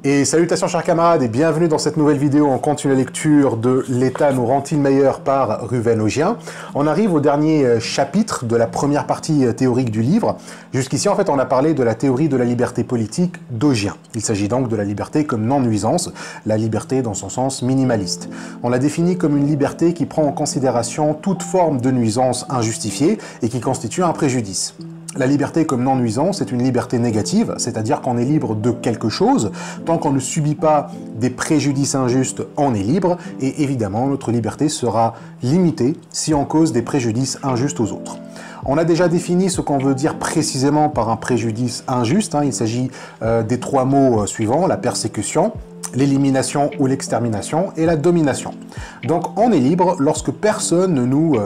Et salutations chers camarades et bienvenue dans cette nouvelle vidéo. On continue la lecture de L'État nous rend-il meilleur par Ruven Augien. On arrive au dernier chapitre de la première partie théorique du livre. Jusqu'ici en fait on a parlé de la théorie de la liberté politique d'Augien. Il s'agit donc de la liberté comme non-nuisance, la liberté dans son sens minimaliste. On l'a définie comme une liberté qui prend en considération toute forme de nuisance injustifiée et qui constitue un préjudice. La liberté comme non-nuisance est une liberté négative, c'est-à-dire qu'on est libre de quelque chose. Tant qu'on ne subit pas des préjudices injustes, on est libre. Et évidemment, notre liberté sera limitée si on cause des préjudices injustes aux autres. On a déjà défini ce qu'on veut dire précisément par un préjudice injuste. Il s'agit des trois mots suivants, la persécution, l'élimination ou l'extermination et la domination. Donc on est libre lorsque personne ne nous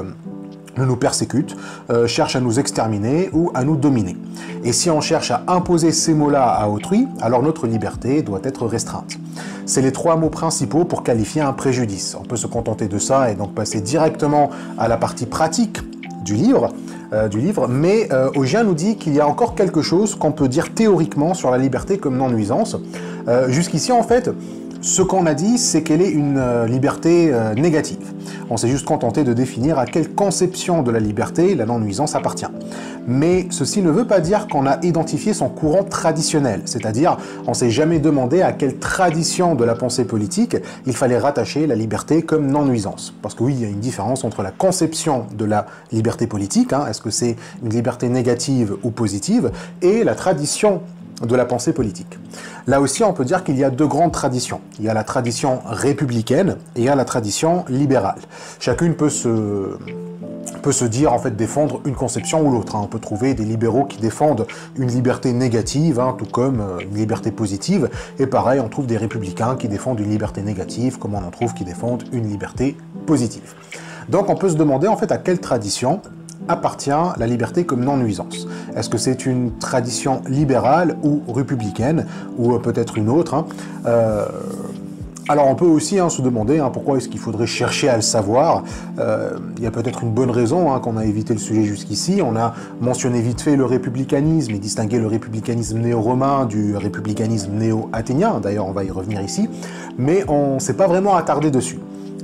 persécute, cherche à nous exterminer ou à nous dominer. Et si on cherche à imposer ces mots-là à autrui, alors notre liberté doit être restreinte. C'est les trois mots principaux pour qualifier un préjudice. On peut se contenter de ça et donc passer directement à la partie pratique du livre, mais Augien nous dit qu'il y a encore quelque chose qu'on peut dire théoriquement sur la liberté comme non-nuisance. Jusqu'ici, en fait, ce qu'on a dit, c'est qu'elle est une liberté négative. On s'est juste contenté de définir à quelle conception de la liberté la non-nuisance appartient. Mais ceci ne veut pas dire qu'on a identifié son courant traditionnel, c'est-à-dire on s'est jamais demandé à quelle tradition de la pensée politique il fallait rattacher la liberté comme non-nuisance. Parce que oui, il y a une différence entre la conception de la liberté politique, est-ce que c'est une liberté négative ou positive, et la tradition de la pensée politique. Là aussi, on peut dire qu'il y a deux grandes traditions. Il y a la tradition républicaine et il y a la tradition libérale. Chacune peut se dire, en fait, défendre une conception ou l'autre. On peut trouver des libéraux qui défendent une liberté négative, tout comme une liberté positive. Et pareil, on trouve des républicains qui défendent une liberté négative, comme on en trouve qui défendent une liberté positive. Donc on peut se demander, en fait, à quelle tradition appartient la liberté comme non-nuisance. Est-ce que c'est une tradition libérale ou républicaine, ou peut-être une autre Alors on peut aussi se demander pourquoi est-ce qu'il faudrait chercher à le savoir. Il y a peut-être une bonne raison qu'on a évité le sujet jusqu'ici. On a mentionné vite fait le républicanisme et distingué le républicanisme néo-romain du républicanisme néo-athénien. D'ailleurs on va y revenir ici. Mais on ne s'est pas vraiment attardé dessus.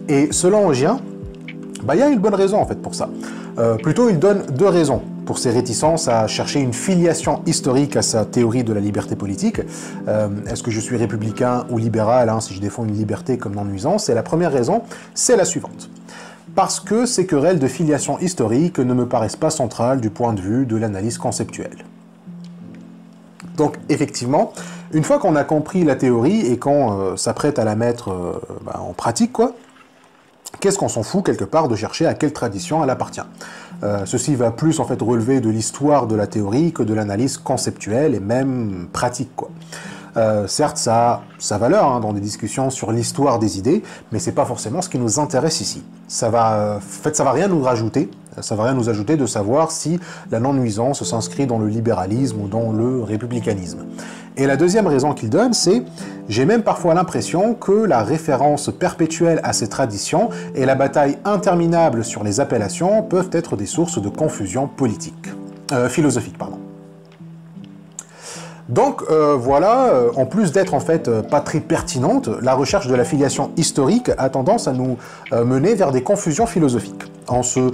Et selon Augien, il y a une bonne raison en fait pour ça. Plutôt, il donne deux raisons pour ses réticences à chercher une filiation historique à sa théorie de la liberté politique. Est-ce que je suis républicain ou libéral si je défends une liberté comme non-nuisance? Et la première raison, c'est la suivante. Parce que ces querelles de filiation historique ne me paraissent pas centrales du point de vue de l'analyse conceptuelle. Donc, effectivement, une fois qu'on a compris la théorie et qu'on s'apprête à la mettre en pratique, qu'est-ce qu'on s'en fout quelque part de chercher à quelle tradition elle appartient? Ceci va plus en fait relever de l'histoire de la théorie que de l'analyse conceptuelle et même pratique, certes, ça a sa valeur dans des discussions sur l'histoire des idées, mais c'est pas forcément ce qui nous intéresse ici. Ça va rien nous rajouter. Ça va rien nous ajouter de savoir si la non-nuisance s'inscrit dans le libéralisme ou dans le républicanisme. Et la deuxième raison qu'il donne, c'est « J'ai même parfois l'impression que la référence perpétuelle à ces traditions et la bataille interminable sur les appellations peuvent être des sources de confusion philosophique. Donc voilà, en plus d'être en fait pas très pertinente, la recherche de la filiation historique a tendance à nous mener vers des confusions philosophiques. On se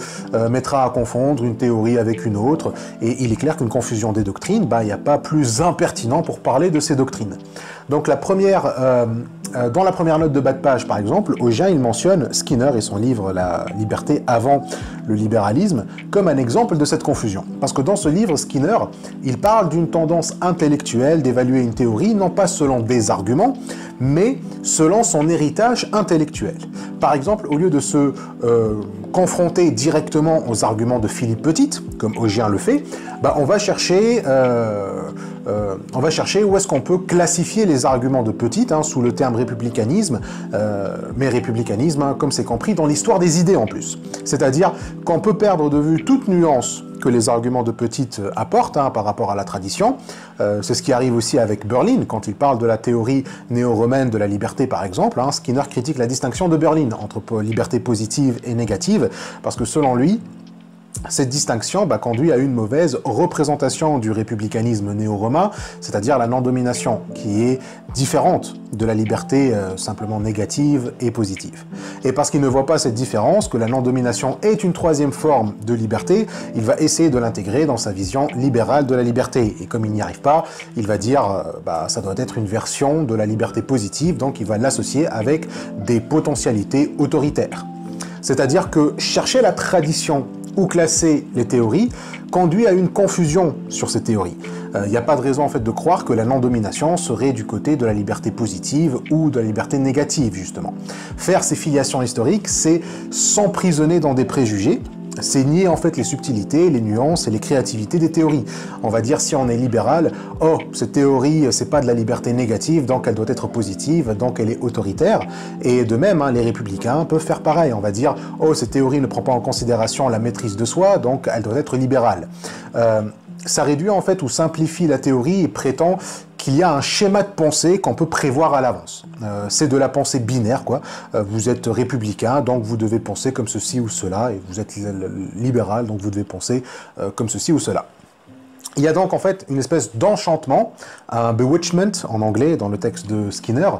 mettra à confondre une théorie avec une autre, et il est clair qu'une confusion des doctrines, il n'y a pas plus impertinent pour parler de ces doctrines. Donc dans la première note de bas de page, par exemple, Augien, il mentionne Skinner et son livre « La liberté avant le libéralisme » comme un exemple de cette confusion. Parce que dans ce livre, Skinner, il parle d'une tendance intellectuelle d'évaluer une théorie, non pas selon des arguments, mais selon son héritage intellectuel. Par exemple, au lieu de se confronter directement aux arguments de Philippe Petite, comme Augien le fait, on va chercher où est-ce qu'on peut classifier les arguments de Petite sous le terme républicanisme, mais républicanisme comme c'est compris dans l'histoire des idées en plus. C'est-à-dire qu'on peut perdre de vue toute nuance que les arguments de Petite apportent par rapport à la tradition. C'est ce qui arrive aussi avec Berlin, quand il parle de la théorie néo-romaine de la liberté par exemple. Skinner critique la distinction de Berlin entre liberté positive et négative, parce que selon lui, Cette distinction conduit à une mauvaise représentation du républicanisme néo-romain, c'est-à-dire la non-domination, qui est différente de la liberté simplement négative et positive. Et parce qu'il ne voit pas cette différence, que la non-domination est une troisième forme de liberté, il va essayer de l'intégrer dans sa vision libérale de la liberté. Et comme il n'y arrive pas, il va dire ça doit être une version de la liberté positive, donc il va l'associer avec des potentialités autoritaires. C'est-à-dire que chercher la tradition ou classer les théories conduit à une confusion sur ces théories. Il n'y a pas de raison en fait de croire que la non-domination serait du côté de la liberté positive ou de la liberté négative justement. Faire ces filiations historiques, c'est s'emprisonner dans des préjugés, c'est nier en fait les subtilités, les nuances et les créativités des théories. On va dire si on est libéral, oh cette théorie c'est pas de la liberté négative donc elle doit être positive, donc elle est autoritaire. Et de même les républicains peuvent faire pareil, on va dire oh cette théorie ne prend pas en considération la maîtrise de soi donc elle doit être libérale. Ça réduit en fait ou simplifie la théorie et prétend qu'il y a un schéma de pensée qu'on peut prévoir à l'avance. C'est de la pensée binaire, quoi. Vous êtes républicain, donc vous devez penser comme ceci ou cela, et vous êtes libéral, donc vous devez penser comme ceci ou cela. Il y a donc en fait une espèce d'enchantement, un bewitchment en anglais dans le texte de Skinner.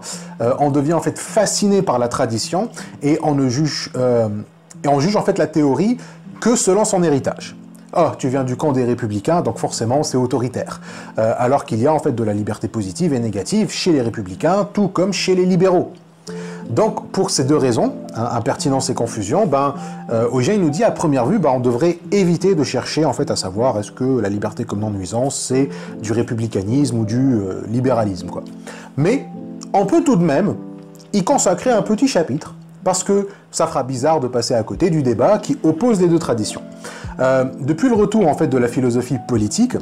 On devient en fait fasciné par la tradition et on juge en fait la théorie que selon son héritage. Oh, tu viens du camp des républicains, donc forcément c'est autoritaire. Alors qu'il y a en fait de la liberté positive et négative chez les républicains, tout comme chez les libéraux. Donc pour ces deux raisons, impertinence et confusion, Auger nous dit à première vue, on devrait éviter de chercher en fait à savoir est-ce que la liberté comme non-nuisance c'est du républicanisme ou du libéralisme, quoi. Mais on peut tout de même y consacrer un petit chapitre, parce que ça fera bizarre de passer à côté du débat qui oppose les deux traditions. Depuis le retour en fait de la philosophie politique,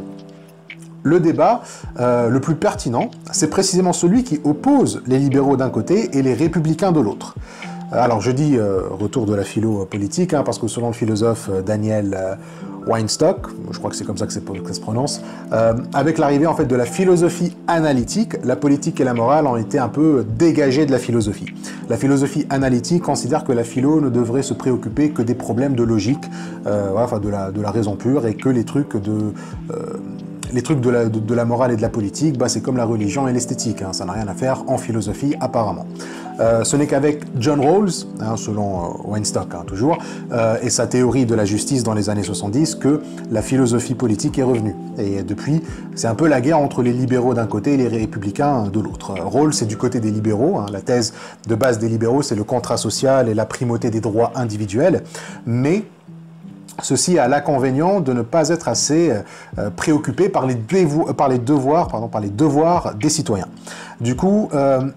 le débat le plus pertinent, c'est précisément celui qui oppose les libéraux d'un côté et les républicains de l'autre. Alors je dis retour de la philo politique, parce que selon le philosophe Daniel Weinstock, je crois que c'est comme ça que ça se prononce, avec l'arrivée en fait de la philosophie analytique, la politique et la morale ont été un peu dégagées de la philosophie. La philosophie analytique considère que la philo ne devrait se préoccuper que des problèmes de logique, de la raison pure, et que les trucs de la morale et de la politique, c'est comme la religion et l'esthétique, ça n'a rien à faire en philosophie apparemment. Ce n'est qu'avec John Rawls, selon Weinstock toujours, et sa théorie de la justice dans les années 70, que la philosophie politique est revenue. Et depuis, c'est un peu la guerre entre les libéraux d'un côté et les républicains de l'autre. Rawls est du côté des libéraux, la thèse de base des libéraux c'est le contrat social et la primauté des droits individuels, mais ceci a l'inconvénient de ne pas être assez préoccupé par les devoirs des citoyens. Du coup,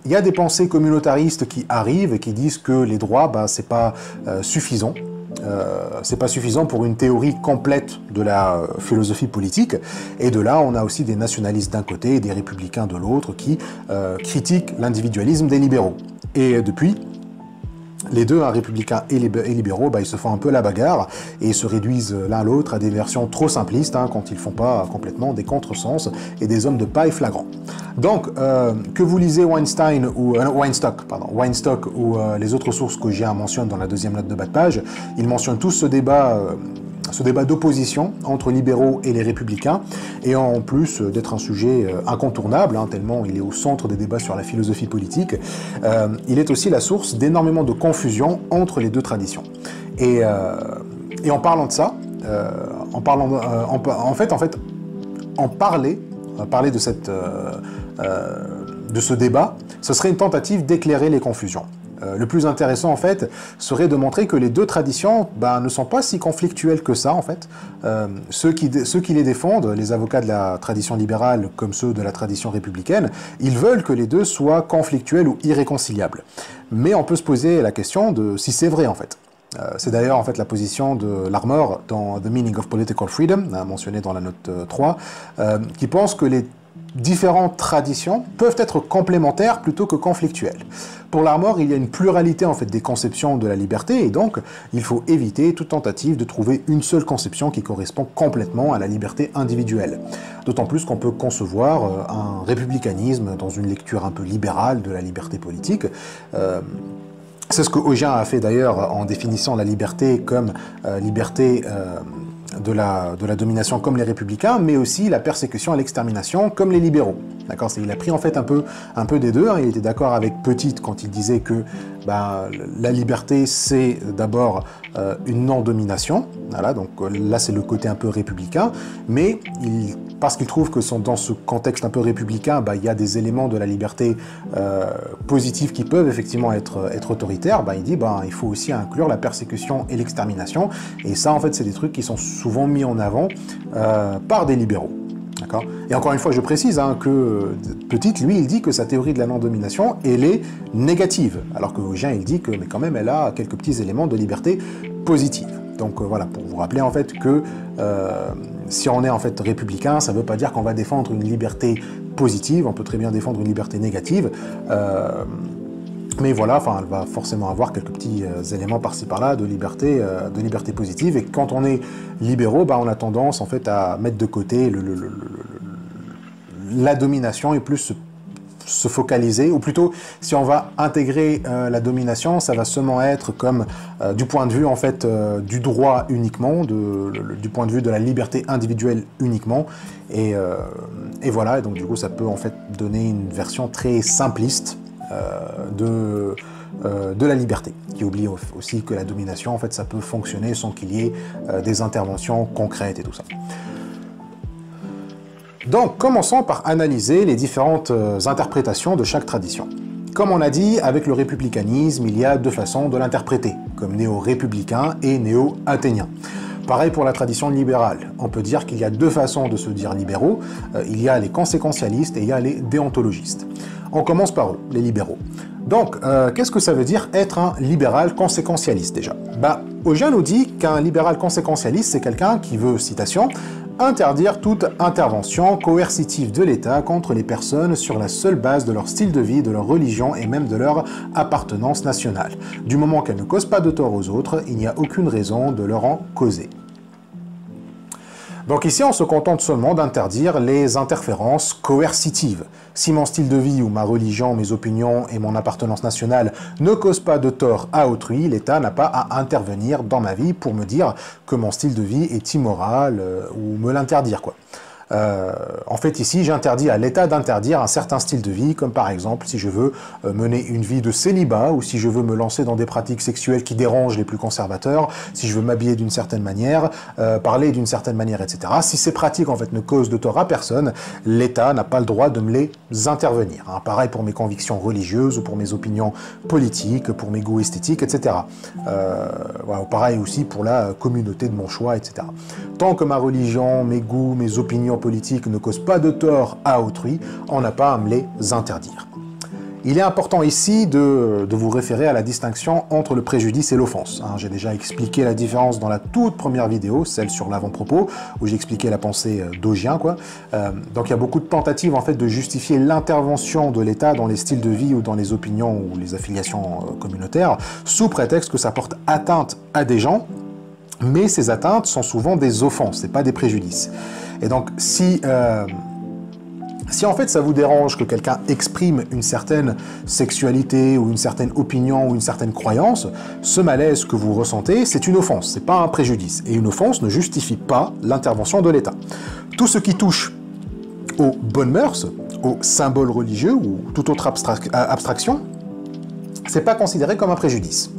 il y a des pensées communautaristes qui arrivent et qui disent que les droits, c'est pas suffisant. C'est pas suffisant pour une théorie complète de la philosophie politique. Et de là, on a aussi des nationalistes d'un côté et des républicains de l'autre qui critiquent l'individualisme des libéraux. Et depuis, les deux, républicains et libéraux, ils se font un peu la bagarre et se réduisent l'un l'autre à des versions trop simplistes quand ils ne font pas complètement des contresens et des hommes de paille flagrants. Donc, que vous lisez Weinstock ou les autres sources que j'ai mentionnées dans la deuxième note de bas de page, ils mentionnent tous ce débat d'opposition entre libéraux et les républicains, et en plus d'être un sujet incontournable, tellement il est au centre des débats sur la philosophie politique, il est aussi la source d'énormément de confusion entre les deux traditions. Et en parlant de ça, parler de ce débat, ce serait une tentative d'éclairer les confusions. Le plus intéressant, en fait, serait de montrer que les deux traditions ne sont pas si conflictuelles que ça, en fait. Ceux qui les défendent, les avocats de la tradition libérale comme ceux de la tradition républicaine, ils veulent que les deux soient conflictuels ou irréconciliables. Mais on peut se poser la question de si c'est vrai, en fait. C'est d'ailleurs en fait la position de Larmor dans The Meaning of Political Freedom, mentionné dans la note 3, qui pense que les différentes traditions peuvent être complémentaires plutôt que conflictuelles. Pour Larmor, il y a une pluralité en fait des conceptions de la liberté et donc il faut éviter toute tentative de trouver une seule conception qui correspond complètement à la liberté individuelle. D'autant plus qu'on peut concevoir un républicanisme dans une lecture un peu libérale de la liberté politique. C'est ce que Auger a fait d'ailleurs en définissant la liberté comme liberté de la domination comme les républicains, mais aussi la persécution et l'extermination comme les libéraux. D'accord, il a pris en fait un peu des deux. Hein. Il était d'accord avec Petit quand il disait que la liberté c'est d'abord une non-domination. Voilà, donc là c'est le côté un peu républicain, mais parce qu'il trouve que dans ce contexte un peu républicain, il y a des éléments de la liberté positifs qui peuvent effectivement être autoritaires, il dit il faut aussi inclure la persécution et l'extermination, et ça en fait c'est des trucs qui sont souvent mis en avant par des libéraux. Et encore une fois, je précise que Petit, lui, il dit que sa théorie de la non-domination, elle est négative, alors que Augien, il dit que, mais quand même, elle a quelques petits éléments de liberté positive. Donc voilà, pour vous rappeler en fait que si on est en fait républicain, ça ne veut pas dire qu'on va défendre une liberté positive, on peut très bien défendre une liberté négative. Mais voilà, elle va forcément avoir quelques petits éléments par-ci par-là de liberté positive. Et quand on est libéraux, on a tendance en fait à mettre de côté la domination et plus se focaliser, ou plutôt si on va intégrer la domination, ça va seulement être comme du point de vue en fait du droit uniquement, du point de vue de la liberté individuelle uniquement. Et voilà, et donc du coup ça peut en fait donner une version très simpliste de la liberté, qui oublie aussi que la domination, en fait, ça peut fonctionner sans qu'il y ait des interventions concrètes et tout ça. Donc, commençons par analyser les différentes interprétations de chaque tradition. Comme on a dit, avec le républicanisme, il y a deux façons de l'interpréter, comme néo-républicain et néo-athénien. Pareil pour la tradition libérale. On peut dire qu'il y a deux façons de se dire libéraux. Il y a les conséquentialistes et il y a les déontologistes. On commence par eux, les libéraux. Donc, qu'est-ce que ça veut dire être un libéral conséquentialiste déjà? Augien nous dit qu'un libéral conséquentialiste, c'est quelqu'un qui veut, citation, interdire toute intervention coercitive de l'État contre les personnes sur la seule base de leur style de vie, de leur religion et même de leur appartenance nationale. Du moment qu'elles ne causent pas de tort aux autres, il n'y a aucune raison de leur en causer. Donc ici, on se contente seulement d'interdire les interférences coercitives. Si mon style de vie ou ma religion, mes opinions et mon appartenance nationale ne causent pas de tort à autrui, l'État n'a pas à intervenir dans ma vie pour me dire que mon style de vie est immoral ou me l'interdire, quoi. En fait, ici, j'interdis à l'État d'interdire un certain style de vie, comme par exemple si je veux mener une vie de célibat, ou si je veux me lancer dans des pratiques sexuelles qui dérangent les plus conservateurs, si je veux m'habiller d'une certaine manière, parler d'une certaine manière, etc. Si ces pratiques, en fait, ne causent de tort à personne, l'État n'a pas le droit de me les intervenir. Pareil pour mes convictions religieuses, ou pour mes opinions politiques, pour mes goûts esthétiques, etc. Voilà, pareil aussi pour la communauté de mon choix, etc. Tant que ma religion, mes goûts, mes opinions politiques ne causent pas de tort à autrui, on n'a pas à me les interdire. Il est important ici de vous référer à la distinction entre le préjudice et l'offense. J'ai déjà expliqué la différence dans la toute première vidéo, celle sur l'avant-propos, où j'ai expliqué la pensée d'Augien, quoi. Donc il y a beaucoup de tentatives en fait de justifier l'intervention de l'État dans les styles de vie ou dans les opinions ou les affiliations communautaires, sous prétexte que ça porte atteinte à des gens, mais ces atteintes sont souvent des offenses, c'est pas des préjudices. Et donc si en fait ça vous dérange que quelqu'un exprime une certaine sexualité ou une certaine opinion ou une certaine croyance, ce malaise que vous ressentez, c'est une offense, c'est pas un préjudice. Et une offense ne justifie pas l'intervention de l'État. Tout ce qui touche aux bonnes mœurs, aux symboles religieux ou toute autre abstraction, c'est pas considéré comme un préjudice.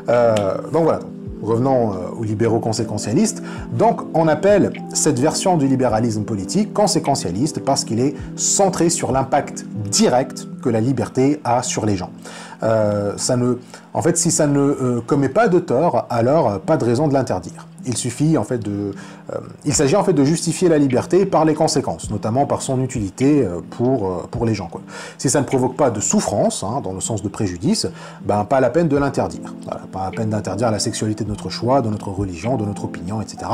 Donc voilà. Revenons aux libéraux conséquentialistes. Donc, on appelle cette version du libéralisme politique conséquentialiste parce qu'il est centré sur l'impact direct que la liberté a sur les gens. En fait, si ça ne commet pas de tort, alors pas de raison de l'interdire. Il s'agit en fait de justifier la liberté par les conséquences, notamment par son utilité pour les gens, quoi. Si ça ne provoque pas de souffrance, dans le sens de préjudice, pas la peine de l'interdire. Voilà, pas la peine d'interdire la sexualité de notre choix, de notre religion, de notre opinion, etc.,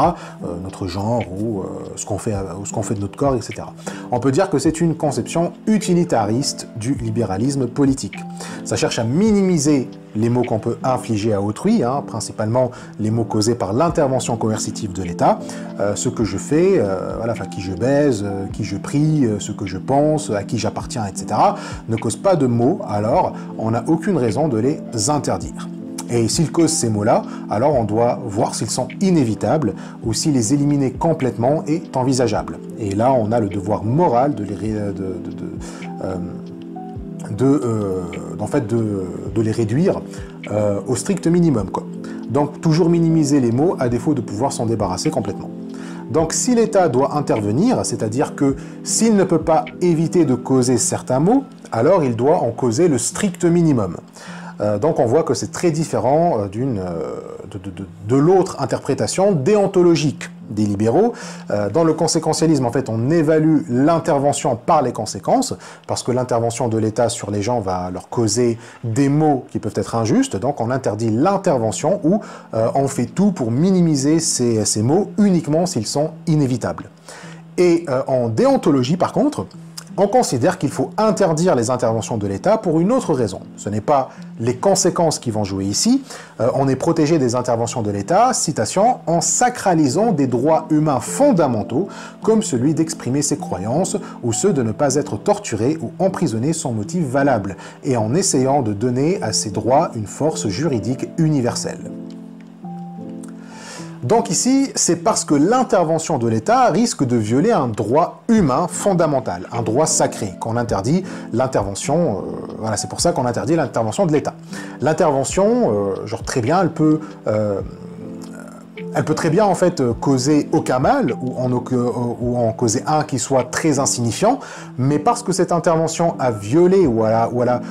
notre genre ou ce qu'on fait de notre corps, etc. On peut dire que c'est une conception utilitariste du libéralisme politique. Ça cherche à minimiser les maux qu'on peut infliger à autrui, principalement les maux causés par l'intervention coercitive de l'État, ce que je fais, qui je baise, qui je prie, ce que je pense, à qui j'appartiens, etc., ne cause pas de maux, alors on n'a aucune raison de les interdire. Et s'ils causent ces maux-là, alors on doit voir s'ils sont inévitables ou si les éliminer complètement est envisageable. Et là, on a le devoir moral de les réduire au strict minimum, quoi. Donc, toujours minimiser les maux à défaut de pouvoir s'en débarrasser complètement. Donc, si l'État doit intervenir, c'est-à-dire que s'il ne peut pas éviter de causer certains maux, alors il doit en causer le strict minimum. Donc on voit que c'est très différent de l'autre interprétation déontologique des libéraux. Dans le conséquentialisme, en fait, on évalue l'intervention par les conséquences, parce que l'intervention de l'État sur les gens va leur causer des maux qui peuvent être injustes, donc on interdit l'intervention ou on fait tout pour minimiser ces maux uniquement s'ils sont inévitables. Et en déontologie, par contre, on considère qu'il faut interdire les interventions de l'État pour une autre raison. Ce n'est pas les conséquences qui vont jouer ici. On est protégé des interventions de l'État, citation, en sacralisant des droits humains fondamentaux, comme celui d'exprimer ses croyances, ou ceux de ne pas être torturé ou emprisonné sans motif valable, et en essayant de donner à ces droits une force juridique universelle. Donc ici, c'est parce que l'intervention de l'État risque de violer un droit humain fondamental, un droit sacré, qu'on interdit l'intervention, voilà, c'est pour ça qu'on interdit l'intervention de l'État. L'intervention, genre très bien, elle peut très bien en fait causer aucun mal, ou en causer un qui soit très insignifiant, mais parce que cette intervention a violé ou elle a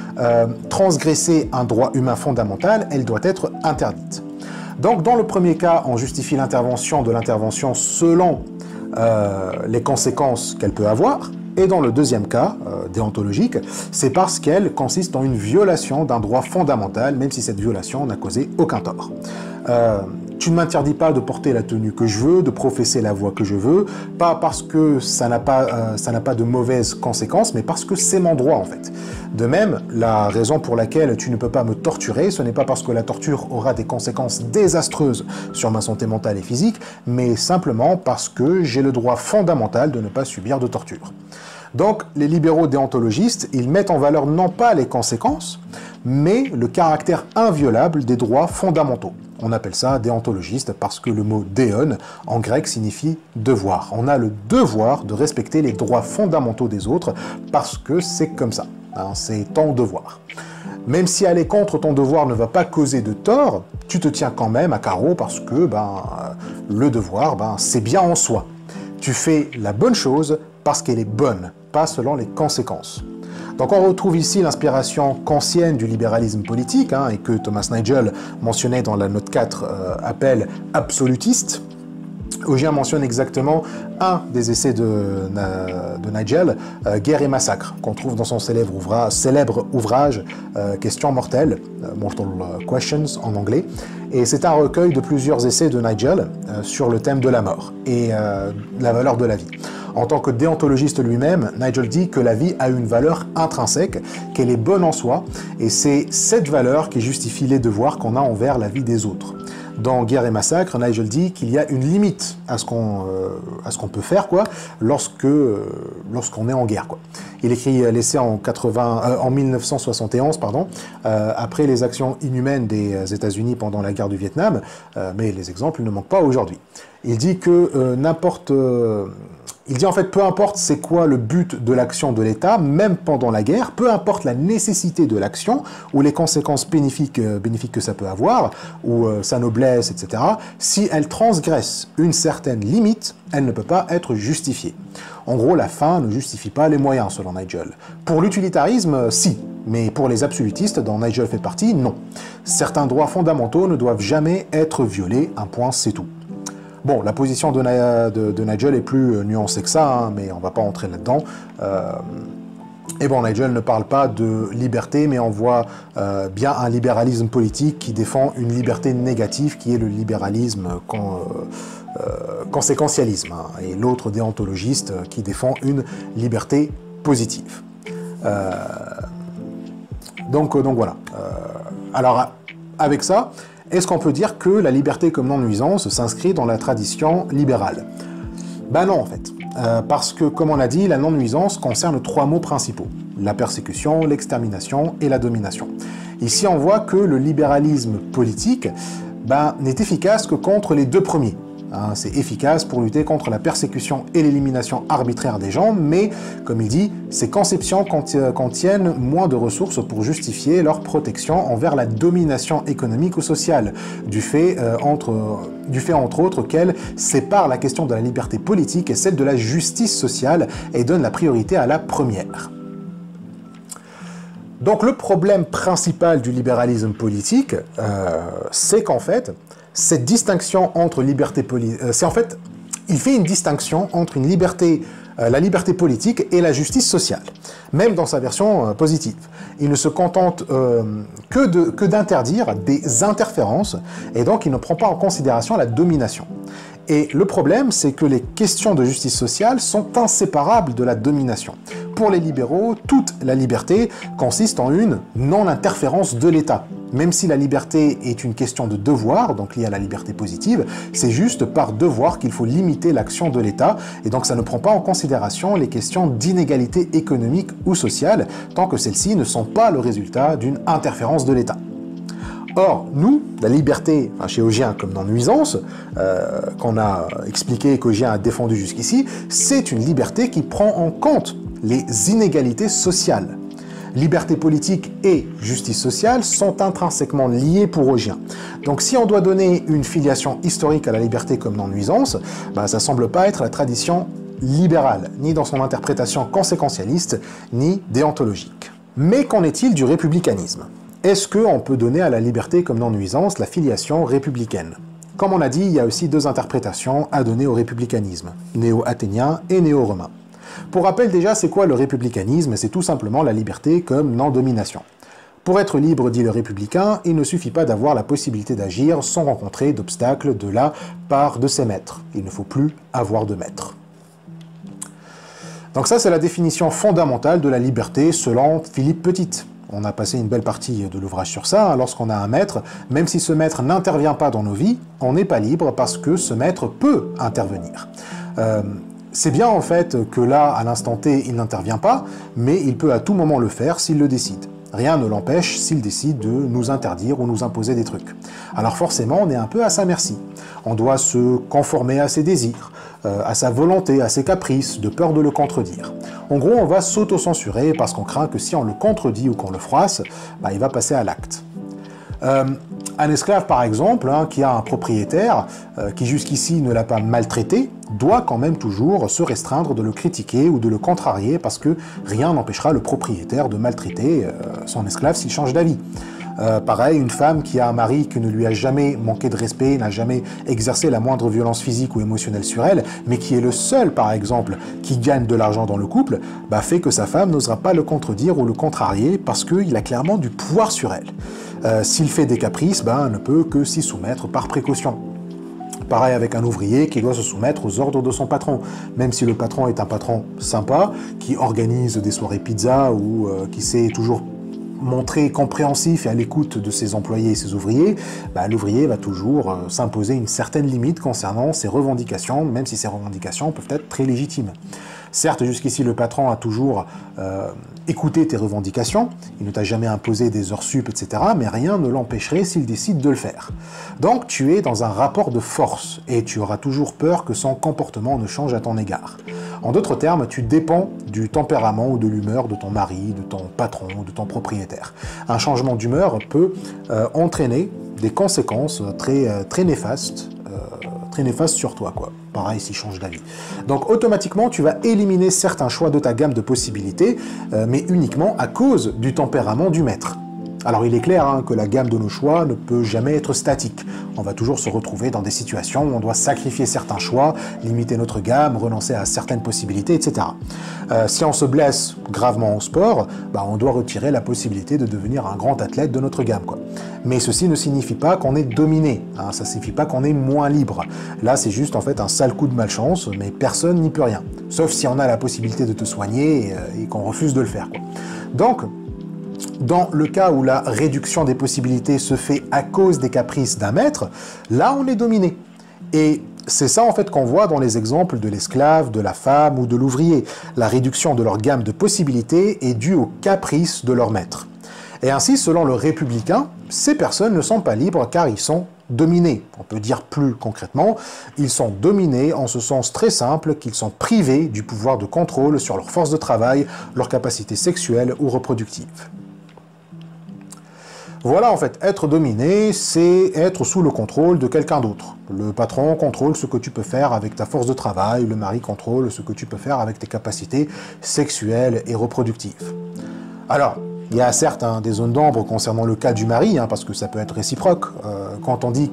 transgressé un droit humain fondamental, elle doit être interdite. Donc, dans le premier cas, on justifie l'intervention de l'intervention selon les conséquences qu'elle peut avoir. Et dans le deuxième cas, déontologique, c'est parce qu'elle consiste en une violation d'un droit fondamental, même si cette violation n'a causé aucun tort. Tu ne m'interdis pas de porter la tenue que je veux, de professer la voix que je veux, pas parce que ça n'a pas de mauvaises conséquences, mais parce que c'est mon droit en fait. De même, la raison pour laquelle tu ne peux pas me torturer, ce n'est pas parce que la torture aura des conséquences désastreuses sur ma santé mentale et physique, mais simplement parce que j'ai le droit fondamental de ne pas subir de torture. Donc, les libéraux déontologistes, ils mettent en valeur non pas les conséquences, mais le caractère inviolable des droits fondamentaux. On appelle ça déontologiste parce que le mot déon en grec signifie devoir. On a le devoir de respecter les droits fondamentaux des autres parce que c'est comme ça, hein, c'est ton devoir. Même si aller contre ton devoir ne va pas causer de tort, tu te tiens quand même à carreau parce que le devoir, c'est bien en soi. Tu fais la bonne chose parce qu'elle est bonne, pas selon les conséquences. Donc on retrouve ici l'inspiration kantienne du libéralisme politique, hein, et que Thomas Nagel mentionnait dans la note 4, appelle absolutiste. Ogier mentionne exactement un des essais de Nagel, Guerre et massacre, qu'on trouve dans son célèbre ouvrage Questions mortelles, Mortal Questions en anglais. Et c'est un recueil de plusieurs essais de Nagel sur le thème de la mort et la valeur de la vie. En tant que déontologiste lui-même, Nagel dit que la vie a une valeur intrinsèque, qu'elle est bonne en soi, et c'est cette valeur qui justifie les devoirs qu'on a envers la vie des autres. Dans Guerre et massacre, Nagel dit qu'il y a une limite à ce qu'on peut faire lorsqu'on est en guerre, quoi. Il écrit l'essai en 1971, après les actions inhumaines des États-Unis pendant la guerre du Vietnam, mais les exemples ne manquent pas aujourd'hui. Il dit que il dit en fait, peu importe c'est quoi le but de l'action de l'État, même pendant la guerre, peu importe la nécessité de l'action, ou les conséquences bénéfiques que ça peut avoir, ou sa noblesse, etc., si elle transgresse une certaine limite, elle ne peut pas être justifiée. En gros, la fin ne justifie pas les moyens, selon Nagel. Pour l'utilitarisme, si, mais pour les absolutistes, dont Nagel fait partie, non. Certains droits fondamentaux ne doivent jamais être violés, un point c'est tout. Bon, la position de Nagel est plus nuancée que ça, hein, mais on ne va pas entrer là-dedans. Et bon, Nagel ne parle pas de liberté, mais on voit bien un libéralisme politique qui défend une liberté négative, qui est le libéralisme conséquentialisme, hein, et l'autre déontologiste qui défend une liberté positive. Donc voilà. Alors, avec ça, est-ce qu'on peut dire que la liberté comme non-nuisance s'inscrit dans la tradition libérale? Ben non, en fait. Parce que, comme on l'a dit, la non-nuisance concerne trois mots principaux. La persécution, l'extermination et la domination. Ici, on voit que le libéralisme politique n'est efficace que contre les deux premiers. C'est efficace pour lutter contre la persécution et l'élimination arbitraire des gens, mais, comme il dit, ces conceptions contiennent moins de ressources pour justifier leur protection envers la domination économique ou sociale, du fait entre autres qu'elle sépare la question de la liberté politique et celle de la justice sociale et donne la priorité à la première. Donc le problème principal du libéralisme politique, c'est qu'en fait, cette distinction entre liberté politique... il fait une distinction entre la liberté politique et la justice sociale, même dans sa version positive. Il ne se contente que d'interdire des interférences, et donc il ne prend pas en considération la domination. Et le problème, c'est que les questions de justice sociale sont inséparables de la domination. Pour les libéraux, toute la liberté consiste en une non-interférence de l'État. Même si la liberté est une question de devoir, donc liée à la liberté positive, c'est juste par devoir qu'il faut limiter l'action de l'État, et donc ça ne prend pas en considération les questions d'inégalité économique ou sociale, tant que celles-ci ne sont pas le résultat d'une interférence de l'État. Or, nous, la liberté, chez Augien comme dans Nuisance, qu'on a expliqué qu'Augien a défendu jusqu'ici, c'est une liberté qui prend en compte les inégalités sociales. Liberté politique et justice sociale sont intrinsèquement liées pour Augien. Donc si on doit donner une filiation historique à la liberté comme dans Nuisance, ça semble pas être la tradition libérale, ni dans son interprétation conséquentialiste, ni déontologique. Mais qu'en est-il du républicanisme ? Est-ce qu'on peut donner à la liberté comme dans Nuisance la filiation républicaine? Comme on a dit, il y a aussi deux interprétations à donner au républicanisme, néo-athénien et néo-romain. Pour rappel déjà, c'est quoi le républicanisme? C'est tout simplement la liberté comme non-domination. Pour être libre, dit le républicain, il ne suffit pas d'avoir la possibilité d'agir sans rencontrer d'obstacles de la part de ses maîtres. Il ne faut plus avoir de maître. Donc ça, c'est la définition fondamentale de la liberté selon Philippe Petit. On a passé une belle partie de l'ouvrage sur ça. Lorsqu'on a un maître, même si ce maître n'intervient pas dans nos vies, on n'est pas libre parce que ce maître peut intervenir. C'est bien en fait que là, à l'instant T, il n'intervient pas, mais il peut à tout moment le faire s'il le décide. Rien ne l'empêche s'il décide de nous interdire ou nous imposer des trucs. Alors forcément, on est un peu à sa merci. On doit se conformer à ses désirs, à sa volonté, à ses caprices, de peur de le contredire. En gros, on va s'auto-censurer parce qu'on craint que si on le contredit ou qu'on le froisse, il va passer à l'acte. Un esclave, par exemple, qui a un propriétaire qui jusqu'ici ne l'a pas maltraité, doit quand même toujours se restreindre de le critiquer ou de le contrarier parce que rien n'empêchera le propriétaire de maltraiter son esclave s'il change d'avis. Pareil, une femme qui a un mari qui ne lui a jamais manqué de respect, n'a jamais exercé la moindre violence physique ou émotionnelle sur elle, mais qui est le seul, par exemple, qui gagne de l'argent dans le couple, fait que sa femme n'osera pas le contredire ou le contrarier parce qu'il a clairement du pouvoir sur elle. S'il fait des caprices, ne peut que s'y soumettre par précaution. Pareil avec un ouvrier qui doit se soumettre aux ordres de son patron, même si le patron est un patron sympa, qui organise des soirées pizza ou qui sait toujours montrer compréhensif et à l'écoute de ses employés et ses ouvriers, l'ouvrier va toujours s'imposer une certaine limite concernant ses revendications, même si ces revendications peuvent être très légitimes. Certes, jusqu'ici, le patron a toujours écouté tes revendications, il ne t'a jamais imposé des heures sup, etc., mais rien ne l'empêcherait s'il décide de le faire. Donc, tu es dans un rapport de force, et tu auras toujours peur que son comportement ne change à ton égard. En d'autres termes, tu dépends du tempérament ou de l'humeur de ton mari, de ton patron, de ton propriétaire. Un changement d'humeur peut entraîner des conséquences très néfastes sur toi, quoi. Pareil s'il change d'avis. Donc automatiquement, tu vas éliminer certains choix de ta gamme de possibilités, mais uniquement à cause du tempérament du maître. Alors il est clair que la gamme de nos choix ne peut jamais être statique. On va toujours se retrouver dans des situations où on doit sacrifier certains choix, limiter notre gamme, renoncer à certaines possibilités, etc. Si on se blesse gravement au sport, on doit retirer la possibilité de devenir un grand athlète de notre gamme, quoi. Mais ceci ne signifie pas qu'on est dominé, ça ne signifie pas qu'on est moins libre. Là, c'est juste en fait un sale coup de malchance, mais personne n'y peut rien. Sauf si on a la possibilité de te soigner et qu'on refuse de le faire, quoi. Donc, dans le cas où la réduction des possibilités se fait à cause des caprices d'un maître, là on est dominé. Et c'est ça en fait qu'on voit dans les exemples de l'esclave, de la femme ou de l'ouvrier. La réduction de leur gamme de possibilités est due aux caprices de leur maître. Et ainsi, selon le républicain, ces personnes ne sont pas libres car ils sont dominés. On peut dire plus concrètement, ils sont dominés en ce sens très simple qu'ils sont privés du pouvoir de contrôle sur leur force de travail, leur capacité sexuelle ou reproductive. Voilà, en fait, être dominé, c'est être sous le contrôle de quelqu'un d'autre. Le patron contrôle ce que tu peux faire avec ta force de travail, le mari contrôle ce que tu peux faire avec tes capacités sexuelles et reproductives. Alors, il y a certes des zones d'ombre concernant le cas du mari, parce que ça peut être réciproque. Quand on dit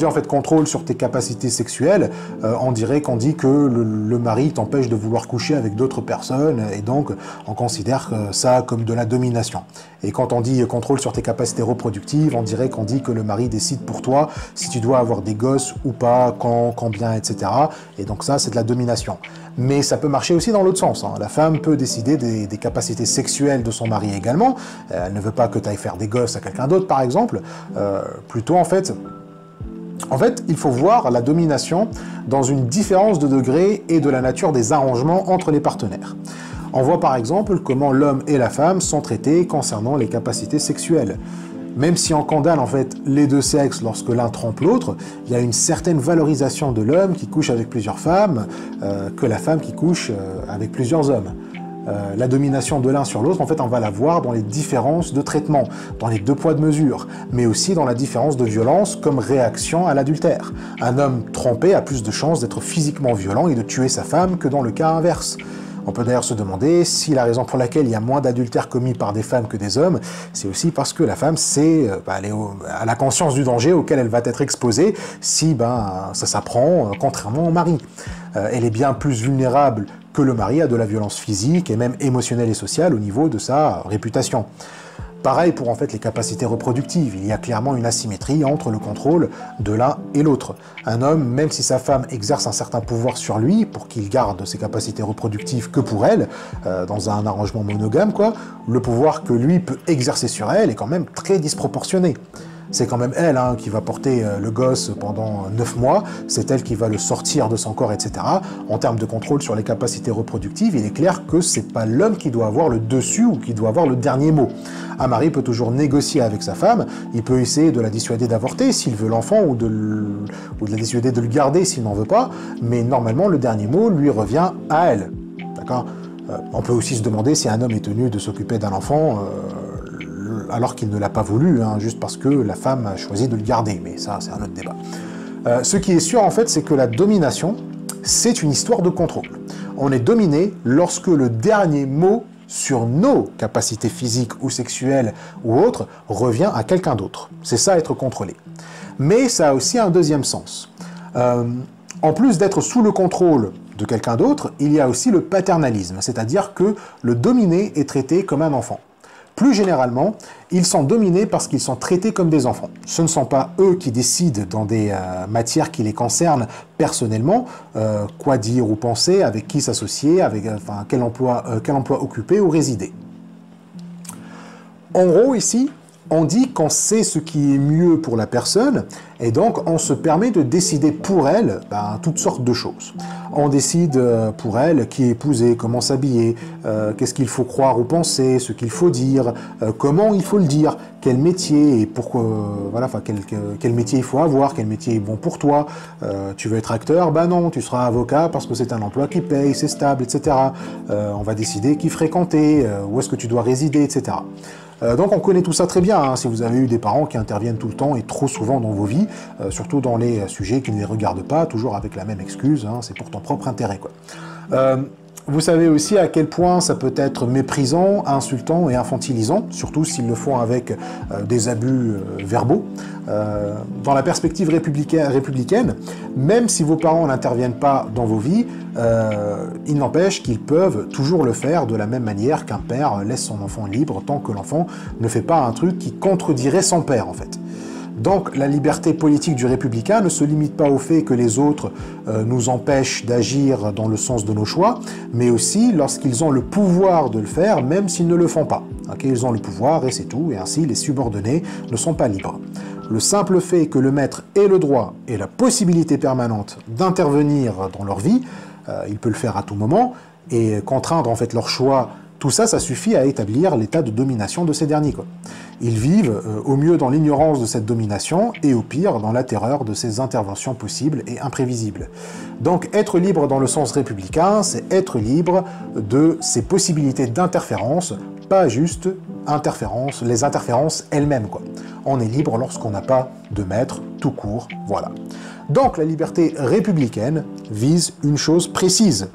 en fait contrôle sur tes capacités sexuelles, on dirait qu'on dit que le mari t'empêche de vouloir coucher avec d'autres personnes, et donc on considère ça comme de la domination. Et quand on dit contrôle sur tes capacités reproductives, on dirait qu'on dit que le mari décide pour toi si tu dois avoir des gosses ou pas, quand, combien, etc. Et donc ça, c'est de la domination. Mais ça peut marcher aussi dans l'autre sens. La femme peut décider des capacités sexuelles de son mari également. Elle ne veut pas que tu ailles faire des gosses à quelqu'un d'autre, par exemple. Plutôt, en fait, il faut voir la domination dans une différence de degré et de la nature des arrangements entre les partenaires. On voit par exemple comment l'homme et la femme sont traités concernant les capacités sexuelles. Même si on condamne en fait les deux sexes lorsque l'un trompe l'autre, il y a une certaine valorisation de l'homme qui couche avec plusieurs femmes que la femme qui couche avec plusieurs hommes. La domination de l'un sur l'autre, en fait, on va la voir dans les différences de traitement, dans les deux poids de mesure, mais aussi dans la différence de violence comme réaction à l'adultère. Un homme trompé a plus de chances d'être physiquement violent et de tuer sa femme que dans le cas inverse. On peut d'ailleurs se demander si la raison pour laquelle il y a moins d'adultères commis par des femmes que des hommes, c'est aussi parce que la femme elle a conscience du danger auquel elle va être exposée si ça s'apprend, contrairement au mari. Elle est bien plus vulnérable que le mari à de la violence physique et même émotionnelle et sociale au niveau de sa réputation. Pareil pour en fait les capacités reproductives, il y a clairement une asymétrie entre le contrôle de l'un et l'autre. Un homme, même si sa femme exerce un certain pouvoir sur lui pour qu'il garde ses capacités reproductives que pour elle, dans un arrangement monogame le pouvoir que lui peut exercer sur elle est quand même très disproportionné. C'est quand même elle qui va porter le gosse pendant 9 mois, c'est elle qui va le sortir de son corps, etc. En termes de contrôle sur les capacités reproductives, il est clair que c'est pas l'homme qui doit avoir le dessus ou qui doit avoir le dernier mot. Un mari peut toujours négocier avec sa femme, il peut essayer de la dissuader d'avorter s'il veut l'enfant ou de la dissuader de le garder s'il n'en veut pas, mais normalement le dernier mot lui revient à elle. D'accord ? On peut aussi se demander si un homme est tenu de s'occuper d'un enfant alors qu'il ne l'a pas voulu, juste parce que la femme a choisi de le garder, mais ça c'est un autre débat. Ce qui est sûr en fait, c'est que la domination, c'est une histoire de contrôle. On est dominé lorsque le dernier mot sur nos capacités physiques ou sexuelles ou autres revient à quelqu'un d'autre. C'est ça être contrôlé. Mais ça a aussi un deuxième sens. En plus d'être sous le contrôle de quelqu'un d'autre, il y a aussi le paternalisme, c'est-à-dire que le dominé est traité comme un enfant. Plus généralement, ils sont dominés parce qu'ils sont traités comme des enfants. Ce ne sont pas eux qui décident dans des matières qui les concernent personnellement, quoi dire ou penser, avec qui s'associer, avec quel emploi occuper ou résider. En gros, ici, on dit qu'on sait ce qui est mieux pour la personne, et donc on se permet de décider pour elle toutes sortes de choses. On décide pour elle qui épouser, comment s'habiller, qu'est-ce qu'il faut croire ou penser, ce qu'il faut dire, comment il faut le dire, quel métier et pourquoi, quel métier il faut avoir, quel métier est bon pour toi. Tu veux être acteur? Non, tu seras avocat parce que c'est un emploi qui paye, c'est stable, etc. On va décider qui fréquenter, où est-ce que tu dois résider, etc. Donc on connaît tout ça très bien, si vous avez eu des parents qui interviennent tout le temps et trop souvent dans vos vies, surtout dans les sujets qui ne les regardent pas, toujours avec la même excuse, c'est pour ton propre intérêt, Vous savez aussi à quel point ça peut être méprisant, insultant et infantilisant, surtout s'ils le font avec des abus verbaux. Dans la perspective républicaine, même si vos parents n'interviennent pas dans vos vies, il n'empêche qu'ils peuvent toujours le faire de la même manière qu'un père laisse son enfant libre tant que l'enfant ne fait pas un truc qui contredirait son père, en fait. Donc la liberté politique du républicain ne se limite pas au fait que les autres nous empêchent d'agir dans le sens de nos choix, mais aussi lorsqu'ils ont le pouvoir de le faire, même s'ils ne le font pas. Ils ont le pouvoir et c'est tout, et ainsi les subordonnés ne sont pas libres. Le simple fait que le maître ait le droit et la possibilité permanente d'intervenir dans leur vie, il peut le faire à tout moment, et contraindre en fait leur choix Tout ça, ça suffit à établir l'état de domination de ces derniers, quoi. Ils vivent au mieux dans l'ignorance de cette domination et au pire dans la terreur de ces interventions possibles et imprévisibles. Donc être libre dans le sens républicain, c'est être libre de ces possibilités d'interférence, pas juste les interférences elles-mêmes, quoi. On est libre lorsqu'on n'a pas de maître, tout court, voilà. Donc la liberté républicaine vise une chose précise,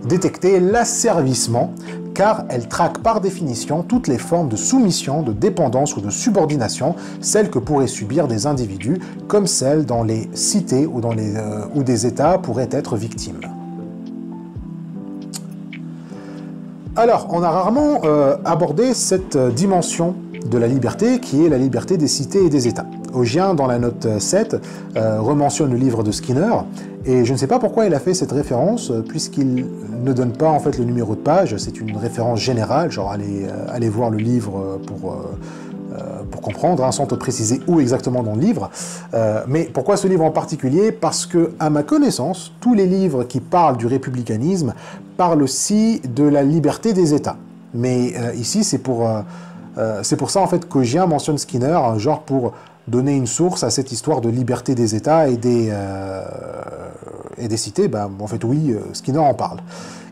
détecter l'asservissement, car elle traque par définition toutes les formes de soumission, de dépendance ou de subordination, celles que pourraient subir des individus, comme celles dans les cités ou où des États pourraient être victimes. Alors, on a rarement abordé cette dimension de la liberté, qui est la liberté des cités et des États. Augien, dans la note 7, rementionne le livre de Skinner, et je ne sais pas pourquoi il a fait cette référence, puisqu'il ne donne pas en fait le numéro de page, c'est une référence générale, genre allez voir le livre pour comprendre, hein, sans te préciser où exactement dans le livre. Mais pourquoi ce livre en particulier? Parce que, à ma connaissance, tous les livres qui parlent du républicanisme parlent aussi de la liberté des États. Mais ici, c'est pour ça en fait qu'Augien mentionne Skinner, genre pour donner une source à cette histoire de liberté des États et des cités. Ben, en fait, oui, Skinner en parle.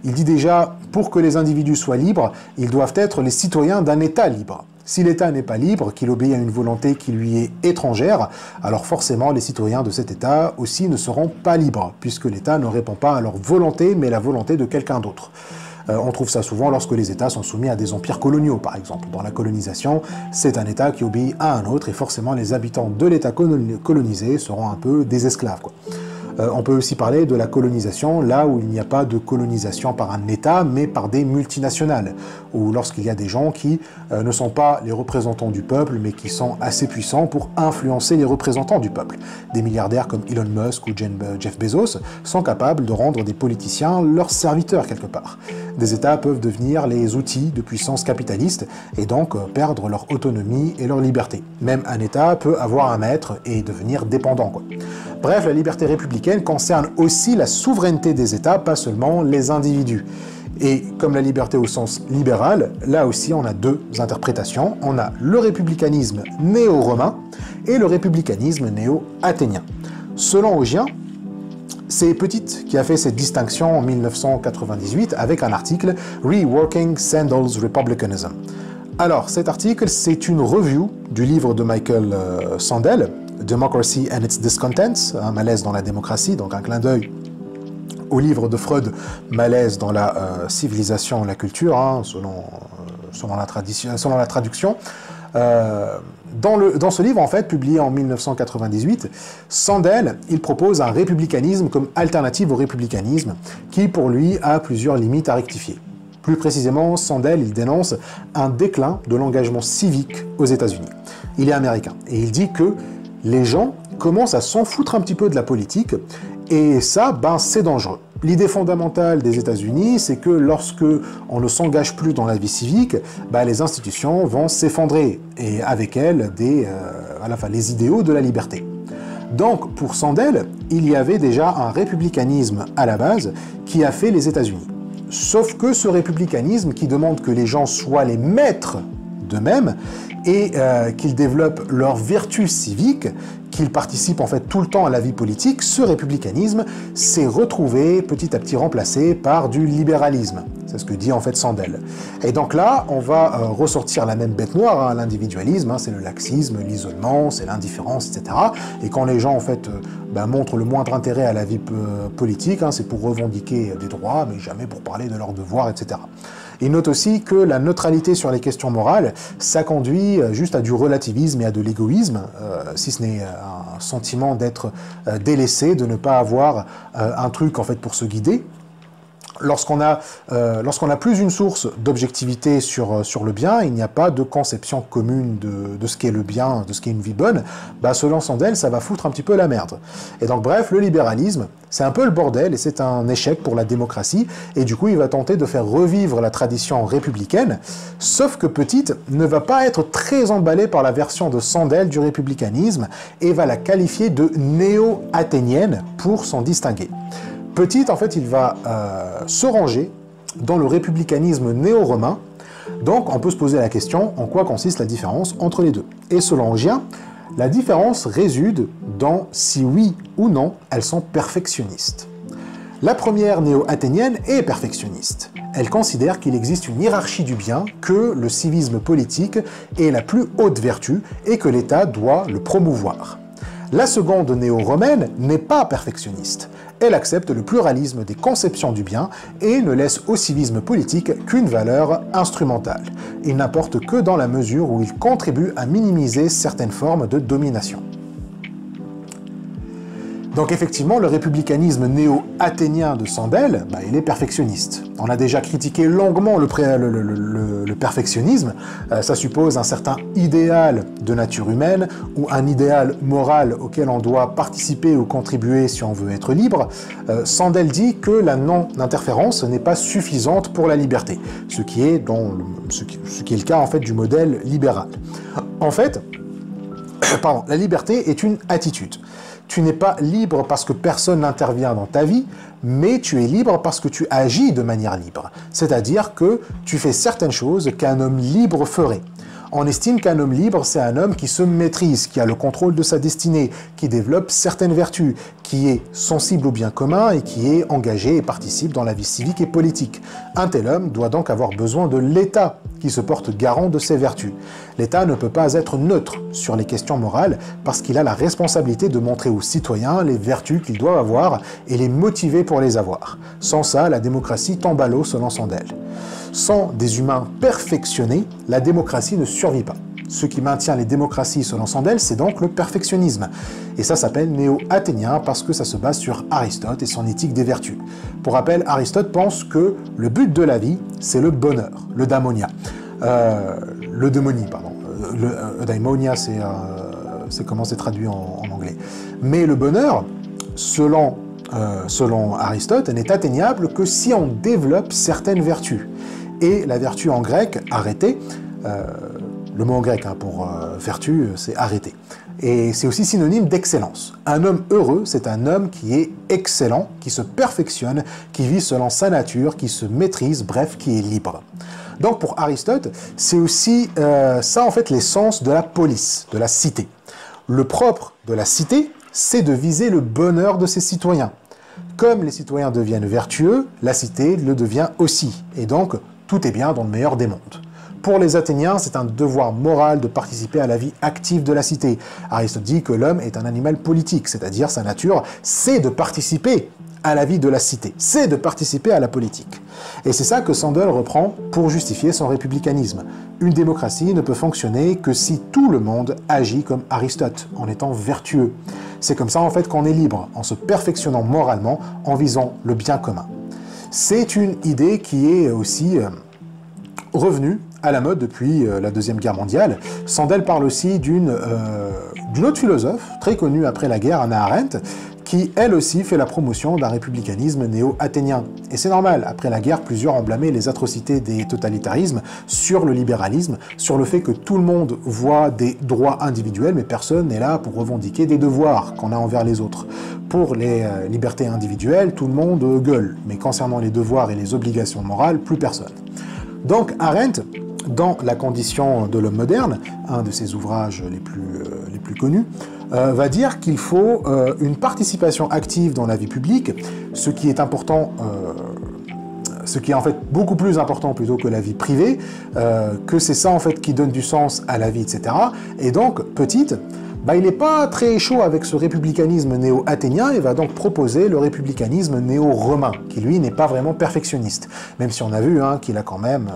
Il dit déjà, pour que les individus soient libres, ils doivent être les citoyens d'un État libre. Si l'État n'est pas libre, qu'il obéit à une volonté qui lui est étrangère, alors forcément les citoyens de cet État aussi ne seront pas libres, puisque l'État ne répond pas à leur volonté, mais la volonté de quelqu'un d'autre. On trouve ça souvent lorsque les États sont soumis à des empires coloniaux, par exemple. Dans la colonisation, c'est un État qui obéit à un autre, et forcément les habitants de l'État colonisé seront un peu des esclaves, quoi. On peut aussi parler de la colonisation, là où il n'y a pas de colonisation par un État, mais par des multinationales, ou lorsqu'il y a des gens qui ne sont pas les représentants du peuple, mais qui sont assez puissants pour influencer les représentants du peuple. Des milliardaires comme Elon Musk ou Jeff Bezos sont capables de rendre des politiciens leurs serviteurs quelque part. Des États peuvent devenir les outils de puissance capitaliste et donc perdre leur autonomie et leur liberté. Même un État peut avoir un maître et devenir dépendant, quoi. Bref, la liberté républicaine concerne aussi la souveraineté des États, pas seulement les individus. Et comme la liberté au sens libéral, là aussi on a deux interprétations. On a le républicanisme néo-romain et le républicanisme néo-athénien. Selon Augien, c'est Petit qui a fait cette distinction en 1998 avec un article « Reworking Sandel's Republicanism ». Alors, cet article, c'est une review du livre de Michael Sandel, Democracy and its Discontents, un malaise dans la démocratie, donc un clin d'œil au livre de Freud, Malaise dans la civilisation et la culture, hein, selon la traduction. Dans ce livre, en fait, publié en 1998, Sandel, il propose un républicanisme comme alternative au républicanisme, qui pour lui a plusieurs limites à rectifier. Plus précisément, Sandel, il dénonce un déclin de l'engagement civique aux États-Unis. Il est américain, et il dit que les gens commencent à s'en foutre un petit peu de la politique, et ça, ben, c'est dangereux. L'idée fondamentale des États-Unis, c'est que lorsque on ne s'engage plus dans la vie civique, ben, les institutions vont s'effondrer, et avec elles, les idéaux de la liberté. Donc, pour Sandel, il y avait déjà un républicanisme à la base qui a fait les États-Unis. Sauf que ce républicanisme qui demande que les gens soient les maîtres d'eux-mêmes et qu'ils développent leurs vertus civiques, qu'ils participent en fait tout le temps à la vie politique, ce républicanisme s'est retrouvé petit à petit remplacé par du libéralisme. C'est ce que dit en fait Sandel. Et donc là, on va ressortir la même bête noire, hein, l'individualisme, hein, c'est le laxisme, l'isolement, c'est l'indifférence, etc. Et quand les gens en fait montrent le moindre intérêt à la vie politique, hein, c'est pour revendiquer des droits, mais jamais pour parler de leurs devoirs, etc. Il note aussi que la neutralité sur les questions morales, ça conduit juste à du relativisme et à de l'égoïsme, si ce n'est un sentiment d'être délaissé, de ne pas avoir un truc en fait pour se guider. Lorsqu'on a plus une source d'objectivité sur le bien, il n'y a pas de conception commune de ce qu'est le bien, de ce qu'est une vie bonne, selon Sandel, ça va foutre un petit peu la merde. Et donc bref, le libéralisme, c'est un peu le bordel et c'est un échec pour la démocratie, et du coup il va tenter de faire revivre la tradition républicaine, sauf que Petit ne va pas être très emballé par la version de Sandel du républicanisme, et va la qualifier de néo-athénienne pour s'en distinguer. Petit, en fait, il va se ranger dans le républicanisme néo-romain, Donc on peut se poser la question en quoi consiste la différence entre les deux. Et selon Gien, la différence réside dans si oui ou non elles sont perfectionnistes. La première néo-athénienne est perfectionniste. Elle considère qu'il existe une hiérarchie du bien, que le civisme politique est la plus haute vertu et que l'État doit le promouvoir. La seconde néo-romaine n'est pas perfectionniste. Elle accepte le pluralisme des conceptions du bien et ne laisse au civisme politique qu'une valeur instrumentale. Il n'importe que dans la mesure où il contribue à minimiser certaines formes de domination. Donc effectivement, le républicanisme néo-athénien de Sandel, il est perfectionniste. On a déjà critiqué longuement le perfectionnisme. Ça suppose un certain idéal de nature humaine ou un idéal moral auquel on doit participer ou contribuer si on veut être libre. Sandel dit que la non-interférence n'est pas suffisante pour la liberté, ce qui est le cas en fait du modèle libéral. En fait, la liberté est une attitude. Tu n'es pas libre parce que personne n'intervient dans ta vie, mais tu es libre parce que tu agis de manière libre. C'est-à-dire que tu fais certaines choses qu'un homme libre ferait. On estime qu'un homme libre, c'est un homme qui se maîtrise, qui a le contrôle de sa destinée, qui développe certaines vertus, qui est sensible au bien commun et qui est engagé et participe dans la vie civique et politique. Un tel homme doit donc avoir besoin de l'État, qui se porte garant de ses vertus. L'État ne peut pas être neutre sur les questions morales parce qu'il a la responsabilité de montrer aux citoyens les vertus qu'ils doivent avoir et les motiver pour les avoir. Sans ça, la démocratie tombe à l'eau selon Sandel. Sans des humains perfectionnés, la démocratie ne survit pas. Ce qui maintient les démocraties selon Sandel, c'est donc le perfectionnisme. Et ça s'appelle néo-athénien parce que ça se base sur Aristote et son éthique des vertus. Pour rappel, Aristote pense que le but de la vie, c'est le bonheur, le daimonia. Eudaimonia, c'est comment c'est traduit en anglais. Mais le bonheur, selon Aristote, n'est atteignable que si on développe certaines vertus. Et la vertu en grec, arrêter, le mot en grec pour vertu, c'est arrêter. Et c'est aussi synonyme d'excellence. Un homme heureux, c'est un homme qui est excellent, qui se perfectionne, qui vit selon sa nature, qui se maîtrise, bref, qui est libre. Donc pour Aristote, c'est aussi ça en fait l'essence de la police, de la cité. Le propre de la cité, c'est de viser le bonheur de ses citoyens. Comme les citoyens deviennent vertueux, la cité le devient aussi. Et donc, tout est bien dans le meilleur des mondes. Pour les Athéniens, c'est un devoir moral de participer à la vie active de la cité. Aristote dit que l'homme est un animal politique, c'est-à-dire sa nature, c'est de participer à la vie de la cité, c'est de participer à la politique. Et c'est ça que Sandel reprend pour justifier son républicanisme. Une démocratie ne peut fonctionner que si tout le monde agit comme Aristote, en étant vertueux. C'est comme ça en fait qu'on est libre, en se perfectionnant moralement, en visant le bien commun. C'est une idée qui est aussi revenue à la mode depuis la Deuxième Guerre mondiale. Sandel parle aussi d'une autre philosophe, très connue après la guerre, Hannah Arendt, qui elle aussi fait la promotion d'un républicanisme néo-athénien. Et c'est normal, après la guerre, plusieurs ont blâmé les atrocités des totalitarismes sur le libéralisme, sur le fait que tout le monde voit des droits individuels, mais personne n'est là pour revendiquer des devoirs qu'on a envers les autres. Pour les libertés individuelles, tout le monde gueule, mais concernant les devoirs et les obligations morales, plus personne. Donc Arendt, dans La condition de l'homme moderne, un de ses ouvrages les plus connus, va dire qu'il faut une participation active dans la vie publique, ce qui est important, ce qui est en fait beaucoup plus important plutôt que la vie privée, que c'est ça en fait qui donne du sens à la vie, etc. Et donc, petite, il n'est pas très chaud avec ce républicanisme néo-athénien et va donc proposer le républicanisme néo-romain, qui lui n'est pas vraiment perfectionniste, même si on a vu qu'il a quand même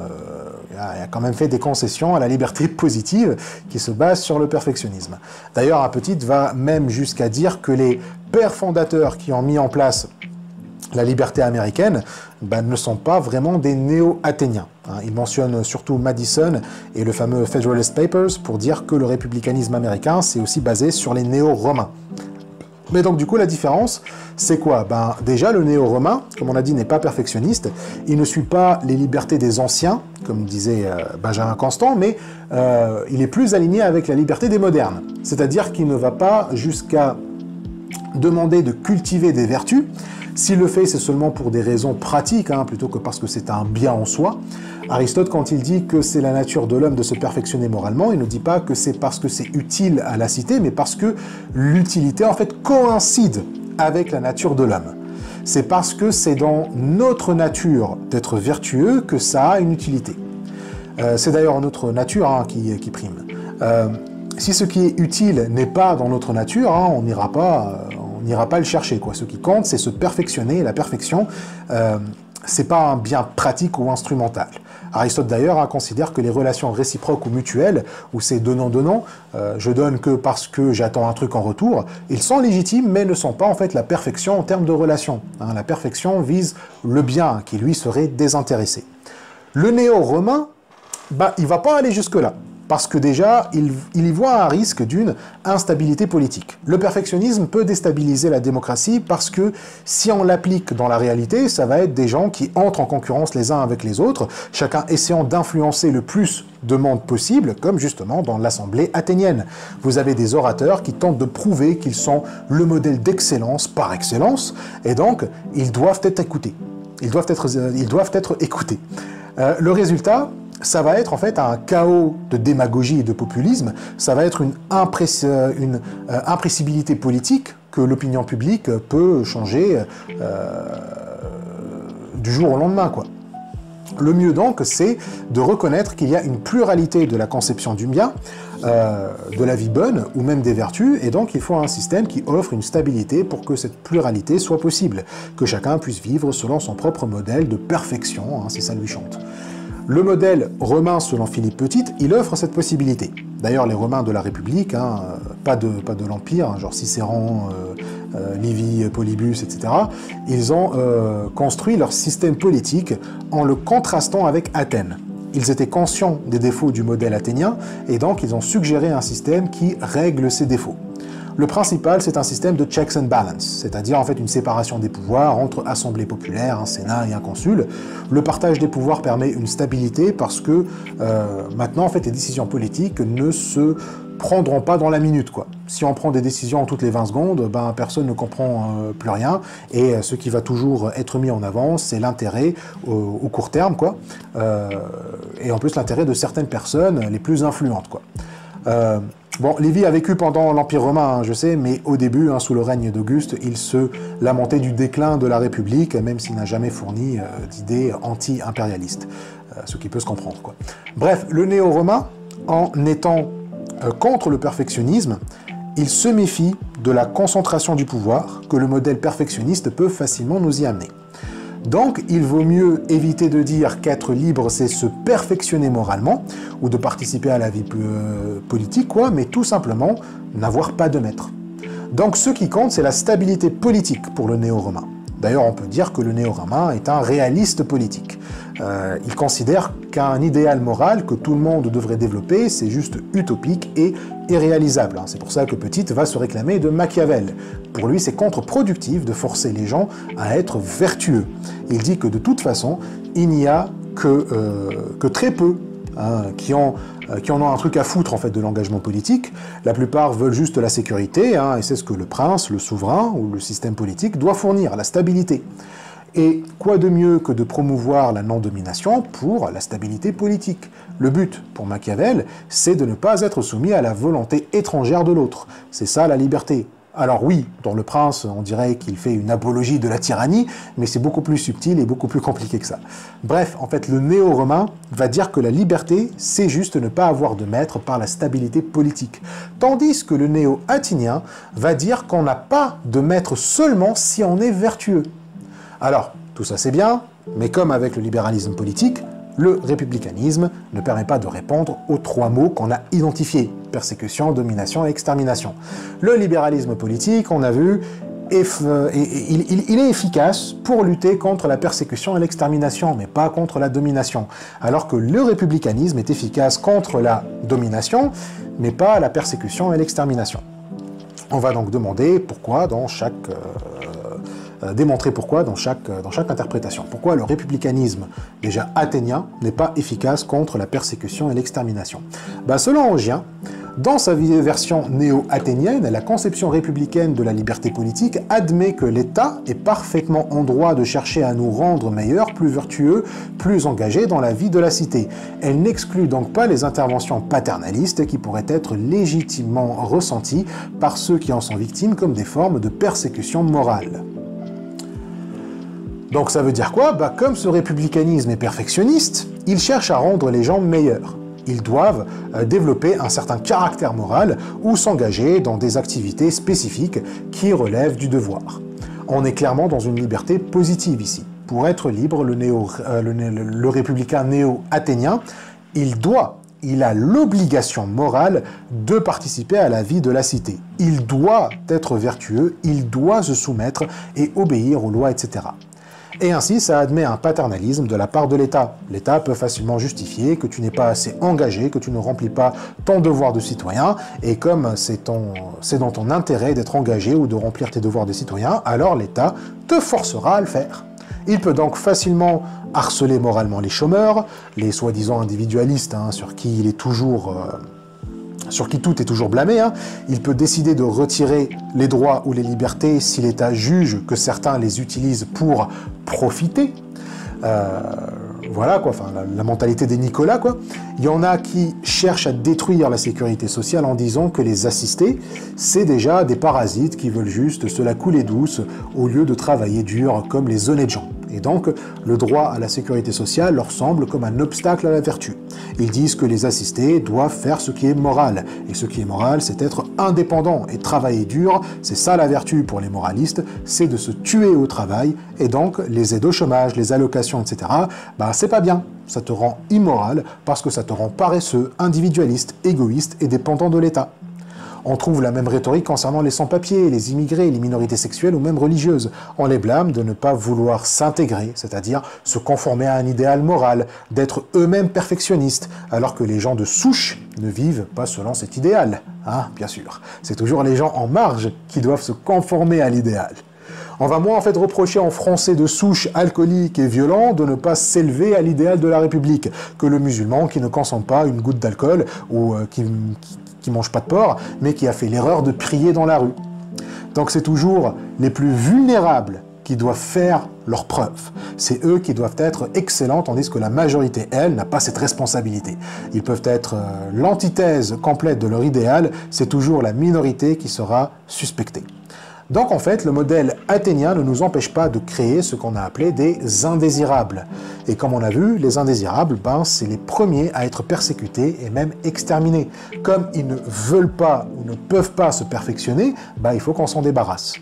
fait des concessions à la liberté positive qui se base sur le perfectionnisme. D'ailleurs, Petite va même jusqu'à dire que les pères fondateurs qui ont mis en place la liberté américaine ne sont pas vraiment des néo-athéniens. Il mentionne surtout Madison et le fameux Federalist Papers pour dire que le républicanisme américain c'est aussi basé sur les néo-romains. Mais donc du coup la différence, c'est quoi? Déjà le néo-romain, comme on a dit, n'est pas perfectionniste, il ne suit pas les libertés des anciens, comme disait Benjamin Constant, mais il est plus aligné avec la liberté des modernes. C'est-à-dire qu'il ne va pas jusqu'à demander de cultiver des vertus. S'il le fait, c'est seulement pour des raisons pratiques, plutôt que parce que c'est un bien en soi. Aristote, quand il dit que c'est la nature de l'homme de se perfectionner moralement, il ne dit pas que c'est parce que c'est utile à la cité, mais parce que l'utilité, en fait, coïncide avec la nature de l'homme. C'est parce que c'est dans notre nature d'être vertueux que ça a une utilité. C'est d'ailleurs notre nature hein, qui prime. Si ce qui est utile n'est pas dans notre nature, hein, on n'ira pas le chercher, quoi. Ce qui compte, c'est se perfectionner. La perfection, c'est pas un bien pratique ou instrumental. Aristote d'ailleurs considère que les relations réciproques ou mutuelles, où c'est donnant-donnant, je donne que parce que j'attends un truc en retour, ils sont légitimes mais ne sont pas en fait la perfection en termes de relation. Hein, la perfection vise le bien qui lui serait désintéressé. Le néo-romain, il va pas aller jusque-là. Parce que déjà, il y voit un risque d'une instabilité politique. Le perfectionnisme peut déstabiliser la démocratie parce que si on l'applique dans la réalité, ça va être des gens qui entrent en concurrence les uns avec les autres, chacun essayant d'influencer le plus de monde possible, comme justement dans l'Assemblée athénienne. Vous avez des orateurs qui tentent de prouver qu'ils sont le modèle d'excellence par excellence, et donc ils doivent être écoutés. Ils doivent être écoutés. Le résultat, ça va être en fait un chaos de démagogie et de populisme, ça va être une impressibilité politique que l'opinion publique peut changer du jour au lendemain, quoi. Le mieux donc, c'est de reconnaître qu'il y a une pluralité de la conception du bien, de la vie bonne ou même des vertus, et donc il faut un système qui offre une stabilité pour que cette pluralité soit possible, que chacun puisse vivre selon son propre modèle de perfection, hein, si ça lui chante. Le modèle romain, selon Philippe Petit, il offre cette possibilité. D'ailleurs, les Romains de la République, hein, pas de l'Empire, hein, genre Cicéron, Livy, Polybus, etc., ils ont construit leur système politique en le contrastant avec Athènes. Ils étaient conscients des défauts du modèle athénien, et donc ils ont suggéré un système qui règle ces défauts. Le principal, c'est un système de checks and balances, c'est-à-dire en fait une séparation des pouvoirs entre assemblée populaire, un sénat et un consul. Le partage des pouvoirs permet une stabilité parce que maintenant en fait les décisions politiques ne se prendront pas dans la minute, quoi. Si on prend des décisions toutes les 20 secondes, personne ne comprend plus rien, et ce qui va toujours être mis en avant, c'est l'intérêt au court terme, quoi. Et en plus l'intérêt de certaines personnes les plus influentes, quoi. Bon, Livy a vécu pendant l'Empire romain, hein, je sais, mais au début, hein, sous le règne d'Auguste, il se lamentait du déclin de la République, même s'il n'a jamais fourni d'idées anti-impérialistes, ce qui peut se comprendre, quoi. Bref, le néo-romain, en étant contre le perfectionnisme, il se méfie de la concentration du pouvoir que le modèle perfectionniste peut facilement nous y amener. Donc, il vaut mieux éviter de dire qu'être libre, c'est se perfectionner moralement, ou de participer à la vie politique, quoi, mais tout simplement n'avoir pas de maître. Donc, ce qui compte, c'est la stabilité politique pour le néo-romain. D'ailleurs, on peut dire que le néo-romain est un réaliste politique. Il considère qu'un idéal moral que tout le monde devrait développer, c'est juste utopique et irréalisable. C'est pour ça que Petit va se réclamer de Machiavel. Pour lui, c'est contre-productif de forcer les gens à être vertueux. Il dit que de toute façon, il n'y a que très peu qui en ont un truc à foutre en fait de l'engagement politique. La plupart veulent juste la sécurité, et c'est ce que le prince, le souverain ou le système politique doit fournir, la stabilité. Et quoi de mieux que de promouvoir la non-domination pour la stabilité politique? Le but, pour Machiavel, c'est de ne pas être soumis à la volonté étrangère de l'autre. C'est ça la liberté. Alors oui, dans Le Prince, on dirait qu'il fait une apologie de la tyrannie, mais c'est beaucoup plus subtil et beaucoup plus compliqué que ça. Bref, en fait, le néo-romain va dire que la liberté, c'est juste ne pas avoir de maître par la stabilité politique. Tandis que le néo-athénien va dire qu'on n'a pas de maître seulement si on est vertueux. Alors, tout ça c'est bien, mais comme avec le libéralisme politique, le républicanisme ne permet pas de répondre aux trois mots qu'on a identifiés: persécution, domination et extermination. Le libéralisme politique, on a vu, il est efficace pour lutter contre la persécution et l'extermination, mais pas contre la domination. Alors que le républicanisme est efficace contre la domination, mais pas la persécution et l'extermination. On va donc demander pourquoi dans chaque... démontrer pourquoi dans chaque interprétation. Pourquoi le républicanisme, déjà athénien, n'est pas efficace contre la persécution et l'extermination. Selon Ogien, Dans sa version néo-athénienne, la conception républicaine de la liberté politique admet que l'État est parfaitement en droit de chercher à nous rendre meilleurs, plus vertueux, plus engagés dans la vie de la cité. Elle n'exclut donc pas les interventions paternalistes qui pourraient être légitimement ressenties par ceux qui en sont victimes comme des formes de persécution morale. Donc ça veut dire quoi? Comme ce républicanisme est perfectionniste, il cherche à rendre les gens meilleurs. Ils doivent développer un certain caractère moral ou s'engager dans des activités spécifiques qui relèvent du devoir. On est clairement dans une liberté positive ici. Pour être libre, le républicain néo-athénien, il a l'obligation morale de participer à la vie de la cité. Il doit être vertueux, il doit se soumettre et obéir aux lois, etc. Et ainsi, ça admet un paternalisme de la part de l'État. L'État peut facilement justifier que tu n'es pas assez engagé, que tu ne remplis pas ton devoir de citoyen, et comme c'est dans ton intérêt d'être engagé ou de remplir tes devoirs de citoyen, alors l'État te forcera à le faire. Il peut donc facilement harceler moralement les chômeurs, les soi-disant individualistes, sur qui tout est toujours blâmé. Il peut décider de retirer les droits ou les libertés si l'État juge que certains les utilisent pour profiter. Voilà quoi, la mentalité des Nicolas quoi. Il y en a qui cherchent à détruire la sécurité sociale en disant que les assistés, c'est déjà des parasites qui veulent juste se la couler douce au lieu de travailler dur comme les honnêtes gens. Et donc, le droit à la sécurité sociale leur semble comme un obstacle à la vertu. Ils disent que les assistés doivent faire ce qui est moral. Et ce qui est moral, c'est être indépendant et travailler dur. C'est ça la vertu pour les moralistes, c'est de se tuer au travail. Et donc, les aides au chômage, les allocations, etc., c'est pas bien. Ça te rend immoral parce que ça te rend paresseux, individualiste, égoïste et dépendant de l'État. On trouve la même rhétorique concernant les sans-papiers, les immigrés, les minorités sexuelles ou même religieuses. On les blâme de ne pas vouloir s'intégrer, c'est-à-dire se conformer à un idéal moral, d'être eux-mêmes perfectionnistes, alors que les gens de souche ne vivent pas selon cet idéal. Bien sûr. C'est toujours les gens en marge qui doivent se conformer à l'idéal. On va moins en fait reprocher en français de souche alcoolique et violent de ne pas s'élever à l'idéal de la République que le musulman qui ne consomme pas une goutte d'alcool ou qui mange pas de porc, mais qui a fait l'erreur de prier dans la rue. Donc c'est toujours les plus vulnérables qui doivent faire leurs preuves. C'est eux qui doivent être excellents, tandis que la majorité, elle, n'a pas cette responsabilité. Ils peuvent être l'antithèse complète de leur idéal, c'est toujours la minorité qui sera suspectée. Donc en fait, le modèle athénien ne nous empêche pas de créer ce qu'on a appelé des indésirables. Et comme on a vu, les indésirables, c'est les premiers à être persécutés et même exterminés. Comme ils ne veulent pas ou ne peuvent pas se perfectionner, il faut qu'on s'en débarrasse.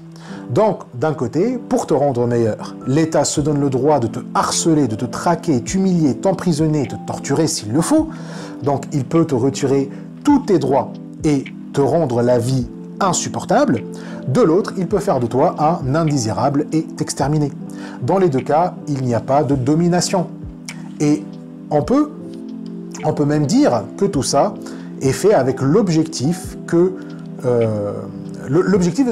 Donc, d'un côté, pour te rendre meilleur, l'État se donne le droit de te harceler, de te traquer, t'humilier, t'emprisonner, te torturer s'il le faut. Donc, il peut te retirer tous tes droits et te rendre la vie insupportable. De l'autre, il peut faire de toi un indésirable et t'exterminer. Dans les deux cas, il n'y a pas de domination. Et on peut même dire que tout ça est fait avec l'objectif de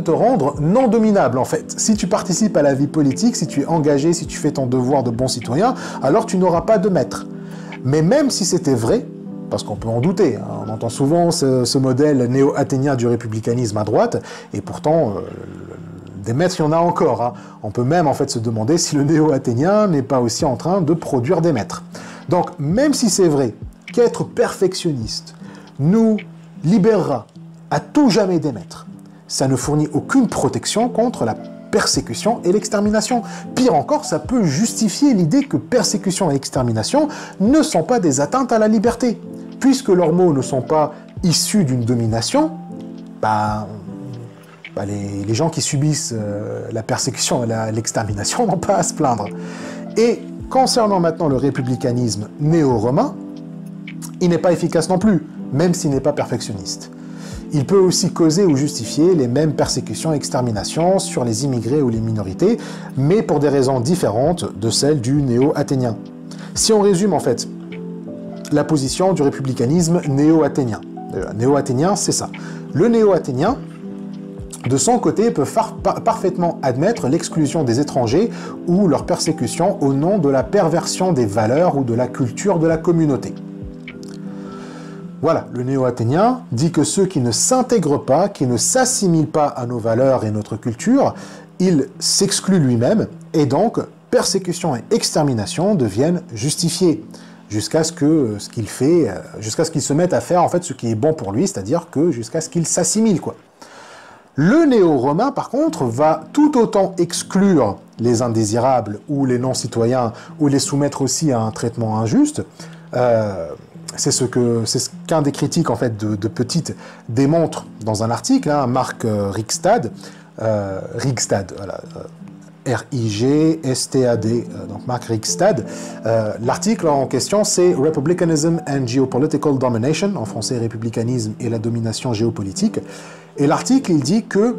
te rendre non dominable, en fait. Si tu participes à la vie politique, si tu es engagé, si tu fais ton devoir de bon citoyen, alors tu n'auras pas de maître. Mais même si c'était vrai, parce qu'on peut en douter, on entend souvent ce modèle néo-athénien du républicanisme à droite, et pourtant, des maîtres, il y en a encore. On peut même en fait se demander si le néo-athénien n'est pas aussi en train de produire des maîtres. Donc, même si c'est vrai qu'être perfectionniste nous libérera à tout jamais des maîtres, ça ne fournit aucune protection contre la persécution et l'extermination. Pire encore, ça peut justifier l'idée que persécution et extermination ne sont pas des atteintes à la liberté. Puisque leurs mots ne sont pas issus d'une domination, les gens qui subissent la persécution et l'extermination n'ont pas à se plaindre. Et concernant maintenant le républicanisme néo-romain, il n'est pas efficace non plus, même s'il n'est pas perfectionniste. Il peut aussi causer ou justifier les mêmes persécutions et exterminations sur les immigrés ou les minorités, mais pour des raisons différentes de celles du néo-athénien. Si on résume en fait la position du républicanisme néo-athénien. Néo-athénien, c'est ça. Le néo-athénien, de son côté, peut parfaitement admettre l'exclusion des étrangers ou leur persécution au nom de la perversion des valeurs ou de la culture de la communauté. Voilà, le néo-athénien dit que ceux qui ne s'intègrent pas, qui ne s'assimilent pas à nos valeurs et notre culture, il s'exclut lui-même, et donc persécution et extermination deviennent justifiées, jusqu'à ce que jusqu'à ce qu'il se mette à faire en fait ce qui est bon pour lui, c'est-à-dire que jusqu'à ce qu'il s'assimile, quoi. Le néo-romain, par contre, va tout autant exclure les indésirables ou les non-citoyens, ou les soumettre aussi à un traitement injuste. C'est ce qu'un des critiques en fait de Petite démontre dans un article, hein, Marc Rigstad, voilà, R-I-G-S-T-A-D, donc Marc Rigstad. L'article en question, c'est Republicanism and Geopolitical Domination, en français républicanisme et la domination géopolitique. Et l'article, il dit que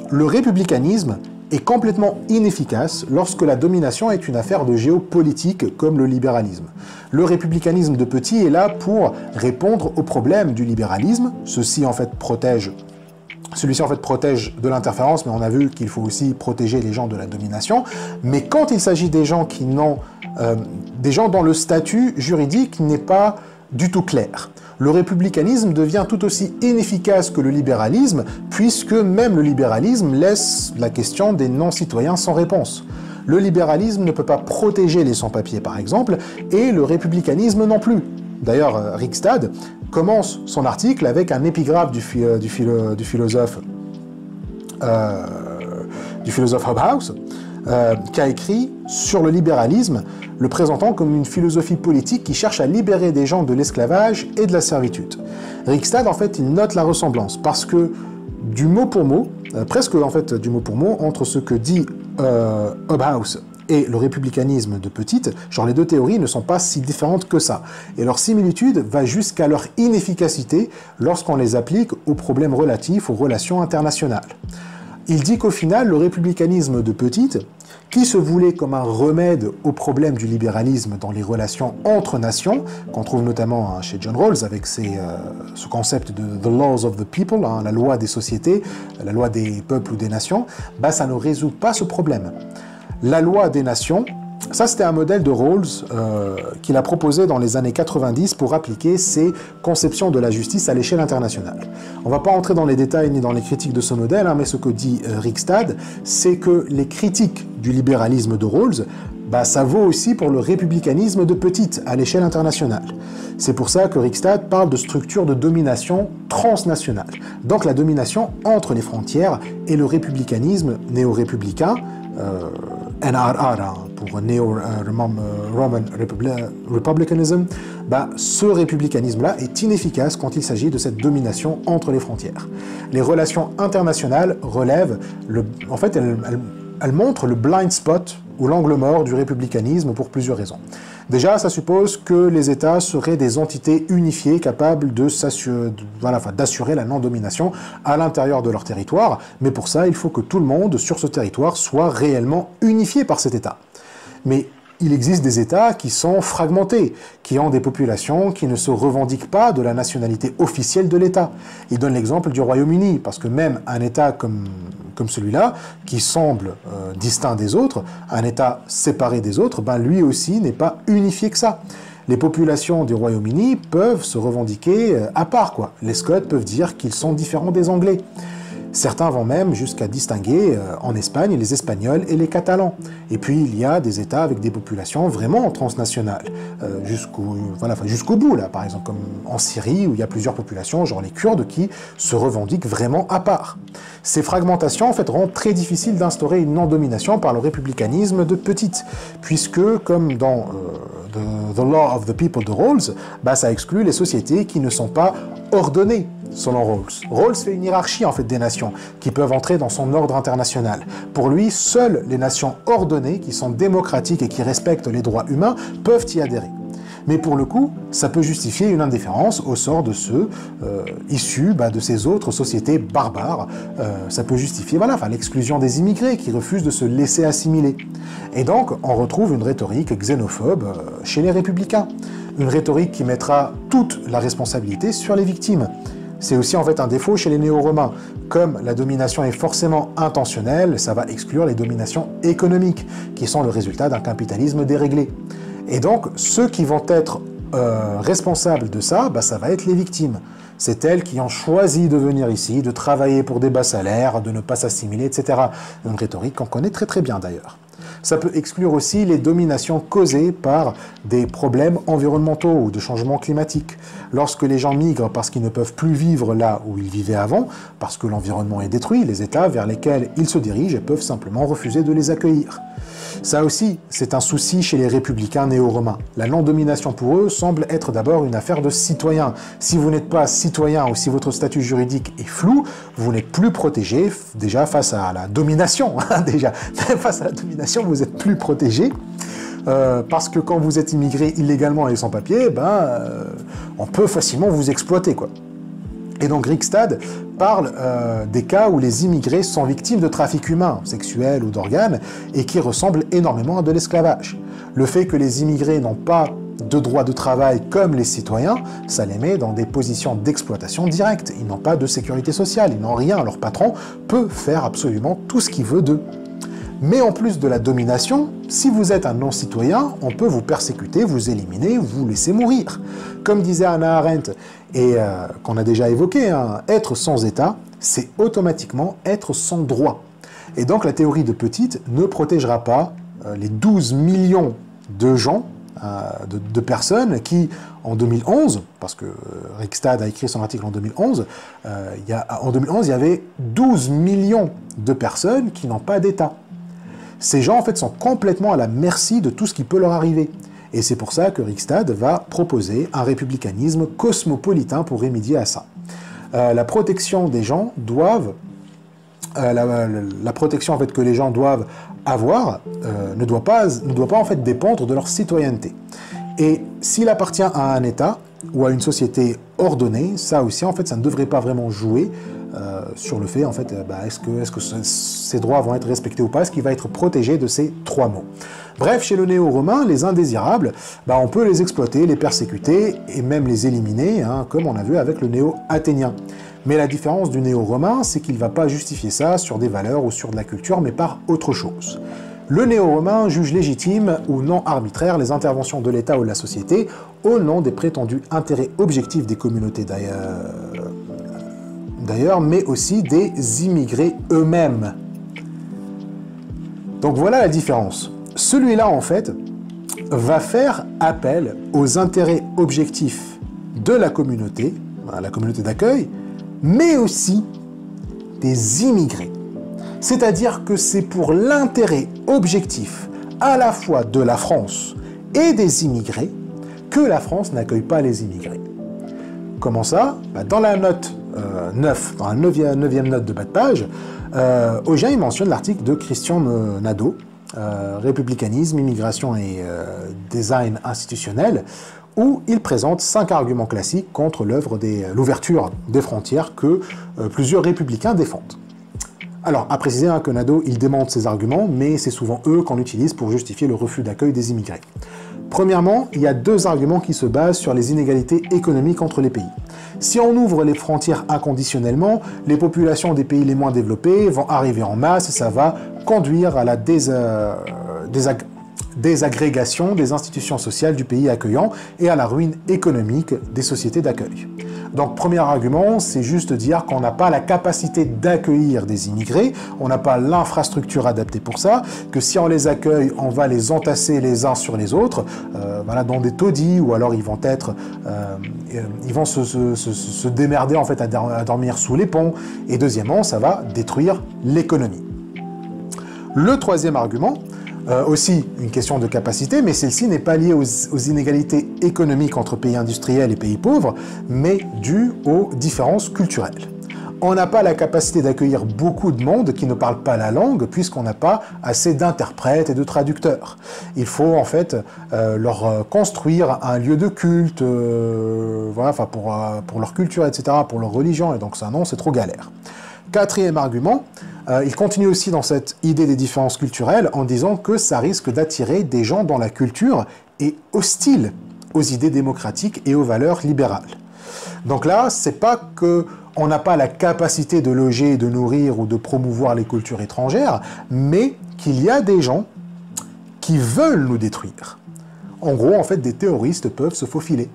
le républicanisme est complètement inefficace lorsque la domination est une affaire de géopolitique comme le libéralisme. Le républicanisme de Petit est là pour répondre aux problèmes du libéralisme. Celui-ci en fait protège de l'interférence, mais on a vu qu'il faut aussi protéger les gens de la domination. Mais quand il s'agit des gens des gens dont le statut juridique n'est pas du tout clair, le républicanisme devient tout aussi inefficace que le libéralisme, puisque même le libéralisme laisse la question des non-citoyens sans réponse. Le libéralisme ne peut pas protéger les sans-papiers, par exemple, et le républicanisme non plus. D'ailleurs, Rigstad commence son article avec un épigraphe du philosophe Hobhouse, qui a écrit sur le libéralisme, le présentant comme une philosophie politique qui cherche à libérer des gens de l'esclavage et de la servitude. Rigstad, en fait, il note la ressemblance, parce que du mot pour mot, presque en fait du mot pour mot, entre ce que dit Hobhouse et le républicanisme de Petite, genre les deux théories ne sont pas si différentes que ça. Et leur similitude va jusqu'à leur inefficacité lorsqu'on les applique aux problèmes relatifs aux relations internationales. Il dit qu'au final, le républicanisme de Petite, qui se voulait comme un remède au problème du libéralisme dans les relations entre nations, qu'on trouve notamment chez John Rawls avec ce concept de « the laws of the people », la loi des sociétés, la loi des peuples ou des nations, bah, ça ne résout pas ce problème. La loi des nations, ça c'était un modèle de Rawls qu'il a proposé dans les années 90 pour appliquer ses conceptions de la justice à l'échelle internationale. On ne va pas entrer dans les détails ni dans les critiques de ce modèle, hein, mais ce que dit Rigstad, c'est que les critiques du libéralisme de Rawls, bah, ça vaut aussi pour le républicanisme de Petite à l'échelle internationale. C'est pour ça que Rigstad parle de structure de domination transnationale. Donc la domination entre les frontières et le républicanisme néo-républicain, NRR pour Neo-Roman Republicanism, bah, ce républicanisme-là est inefficace quand il s'agit de cette domination entre les frontières. Les relations internationales relèvent, en fait, elles montrent le blind spot ou l'angle mort du républicanisme pour plusieurs raisons. Déjà, ça suppose que les États seraient des entités unifiées capables d'assurer la non-domination à l'intérieur de leur territoire, mais pour ça, il faut que tout le monde sur ce territoire soit réellement unifié par cet État. Mais il existe des États qui sont fragmentés, qui ont des populations qui ne se revendiquent pas de la nationalité officielle de l'État. Il donne l'exemple du Royaume-Uni, parce que même un État comme celui-là, qui semble distinct des autres, un État séparé des autres, ben lui aussi n'est pas unifié que ça. Les populations du Royaume-Uni peuvent se revendiquer à part, quoi. Les Scots peuvent dire qu'ils sont différents des Anglais. Certains vont même jusqu'à distinguer en Espagne les Espagnols et les Catalans. Et puis il y a des États avec des populations vraiment transnationales, jusqu'au bout, là, par exemple comme en Syrie où il y a plusieurs populations, genre les Kurdes, qui se revendiquent vraiment à part. Ces fragmentations en fait rendent très difficile d'instaurer une non-domination par le républicanisme de Petite, puisque comme dans The Law of the People de Rawls, bah, ça exclut les sociétés qui ne sont pas ordonnées selon Rawls. Rawls fait une hiérarchie en fait des nations qui peuvent entrer dans son ordre international. Pour lui, seules les nations ordonnées, qui sont démocratiques et qui respectent les droits humains, peuvent y adhérer. Mais pour le coup, ça peut justifier une indifférence au sort de ceux issus de ces autres sociétés barbares. Ça peut justifier l'exclusion des immigrés qui refusent de se laisser assimiler. Et donc, on retrouve une rhétorique xénophobe chez les républicains. Une rhétorique qui mettra toute la responsabilité sur les victimes. C'est aussi en fait un défaut chez les néo-romains. Comme la domination est forcément intentionnelle, ça va exclure les dominations économiques, qui sont le résultat d'un capitalisme déréglé. Et donc, ceux qui vont être responsables de ça, bah, ça va être les victimes. C'est elles qui ont choisi de venir ici, de travailler pour des bas salaires, de ne pas s'assimiler, etc. Une rhétorique qu'on connaît très très bien d'ailleurs. Ça peut exclure aussi les dominations causées par des problèmes environnementaux ou de changements climatiques. Lorsque les gens migrent parce qu'ils ne peuvent plus vivre là où ils vivaient avant, parce que l'environnement est détruit, les États vers lesquels ils se dirigent peuvent simplement refuser de les accueillir. Ça aussi, c'est un souci chez les républicains néo-romains. La non-domination pour eux semble être d'abord une affaire de citoyens. Si vous n'êtes pas citoyen ou si votre statut juridique est flou, vous n'êtes plus protégé déjà face à la domination. Déjà, face à la domination, vous êtes plus protégé. Parce que quand vous êtes immigré illégalement et sans papier, on peut facilement vous exploiter, quoi. Et donc Rikstad parle des cas où les immigrés sont victimes de trafic humain, sexuel ou d'organes, et qui ressemblent énormément à de l'esclavage. Le fait que les immigrés n'ont pas de droit de travail comme les citoyens, ça les met dans des positions d'exploitation directe. Ils n'ont pas de sécurité sociale, ils n'ont rien. Leur patron peut faire absolument tout ce qu'il veut d'eux. Mais en plus de la domination, si vous êtes un non-citoyen, on peut vous persécuter, vous éliminer, vous laisser mourir. Comme disait Hannah Arendt, et qu'on a déjà évoqué, être sans État, c'est automatiquement être sans droit. Et donc la théorie de Petite ne protégera pas les 12 millions de gens, de personnes qui, en 2011, parce que Rikstad a écrit son article en 2011, en 2011, il y avait 12 millions de personnes qui n'ont pas d'État. Ces gens, en fait, sont complètement à la merci de tout ce qui peut leur arriver. Et c'est pour ça que Rikstad va proposer un républicanisme cosmopolitain pour remédier à ça. La protection des gens doivent... la protection en fait, que les gens doivent avoir ne doit pas en fait dépendre de leur citoyenneté. Et s'il appartient à un État ou à une société ordonnée, ça aussi en fait ça ne devrait pas vraiment jouer sur le fait en fait est-ce que ces droits vont être respectés ou pas, est-ce qu'il va être protégé de ces trois mots. Bref, chez le néo-romain, les indésirables, on peut les exploiter, les persécuter et même les éliminer, comme on a vu avec le néo-athénien. Mais la différence du néo-romain, c'est qu'il ne va pas justifier ça sur des valeurs ou sur de la culture, mais par autre chose. Le néo-romain juge légitime ou non arbitraire les interventions de l'État ou de la société au nom des prétendus intérêts objectifs des communautés d'ailleurs, mais aussi des immigrés eux-mêmes. Donc voilà la différence. Celui-là, en fait, va faire appel aux intérêts objectifs de la communauté d'accueil, mais aussi des immigrés. C'est-à-dire que c'est pour l'intérêt objectif à la fois de la France et des immigrés que la France n'accueille pas les immigrés. Comment ça? Dans la note 9, dans la 9e note de bas de page, Ogin mentionne l'article de Christian Nadeau, Républicanisme, immigration et design institutionnel, où il présente 5 arguments classiques contre l'ouverture des frontières que plusieurs républicains défendent. Alors, à préciser que Nadeau, il démonte ces arguments, mais c'est souvent eux qu'on utilise pour justifier le refus d'accueil des immigrés. Premièrement, il y a 2 arguments qui se basent sur les inégalités économiques entre les pays. Si on ouvre les frontières inconditionnellement, les populations des pays les moins développés vont arriver en masse et ça va conduire à la désagrégation des institutions sociales du pays accueillant et à la ruine économique des sociétés d'accueil. Donc, premier argument, c'est juste dire qu'on n'a pas la capacité d'accueillir des immigrés, on n'a pas l'infrastructure adaptée pour ça, que si on les accueille, on va les entasser les uns sur les autres, dans des taudis, ou alors ils vont se démerder en fait à dormir sous les ponts. Et deuxièmement, ça va détruire l'économie. Le troisième argument, aussi une question de capacité, mais celle-ci n'est pas liée aux inégalités économiques entre pays industriels et pays pauvres, mais due aux différences culturelles. On n'a pas la capacité d'accueillir beaucoup de monde qui ne parle pas la langue, puisqu'on n'a pas assez d'interprètes et de traducteurs. Il faut en fait leur construire un lieu de culte, pour leur culture, etc., pour leur religion, et donc ça non, c'est trop galère. Quatrième argument, il continue aussi dans cette idée des différences culturelles en disant que ça risque d'attirer des gens dont la culture est hostile aux idées démocratiques et aux valeurs libérales. Donc là, c'est pas qu'on n'a pas la capacité de loger, de nourrir ou de promouvoir les cultures étrangères, mais qu'il y a des gens qui veulent nous détruire. En gros, en fait, des terroristes peuvent se faufiler.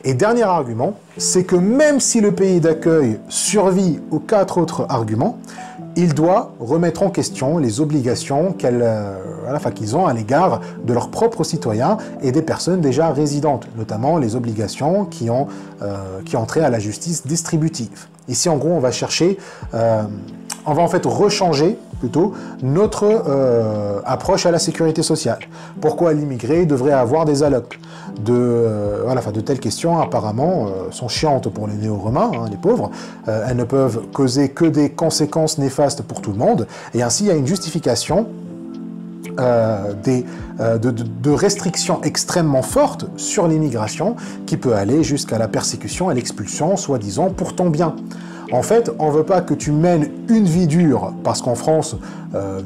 Et dernier argument, c'est que même si le pays d'accueil survit aux 4 autres arguments, il doit remettre en question les obligations qu'ils ont à l'égard de leurs propres citoyens et des personnes déjà résidentes, notamment les obligations qui ont trait à la justice distributive. Ici, en gros, on va chercher, on va en fait rechanger plutôt notre approche à la sécurité sociale. Pourquoi l'immigré devrait avoir des allocs? De telles questions, apparemment, sont chiantes pour les néo-romains, les pauvres. Elles ne peuvent causer que des conséquences néfastes pour tout le monde. Et ainsi, il y a une justification de restrictions extrêmement fortes sur l'immigration qui peut aller jusqu'à la persécution et l'expulsion, soi-disant, pour ton bien. En fait, on ne veut pas que tu mènes une vie dure, parce qu'en France,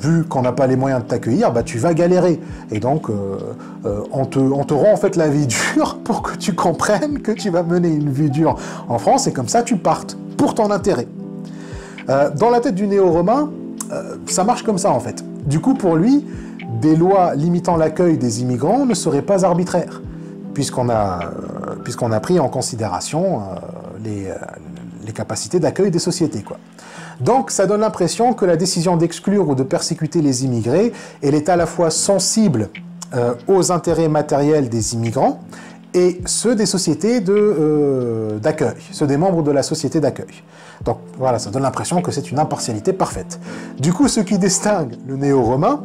vu qu'on n'a pas les moyens de t'accueillir, tu vas galérer. Et donc, on te rend en fait la vie dure pour que tu comprennes que tu vas mener une vie dure en France, et comme ça, tu partes, pour ton intérêt. Dans la tête du néo-romain, ça marche comme ça, en fait. Du coup, pour lui, des lois limitant l'accueil des immigrants ne seraient pas arbitraires, puisqu'on a pris en considération les capacités d'accueil des sociétés, quoi. Donc, ça donne l'impression que la décision d'exclure ou de persécuter les immigrés, elle est à la fois sensible aux intérêts matériels des immigrants et ceux des sociétés d'accueil, ceux des membres de la société d'accueil. Donc, voilà, ça donne l'impression que c'est une impartialité parfaite. Du coup, ce qui distingue le néo-romain,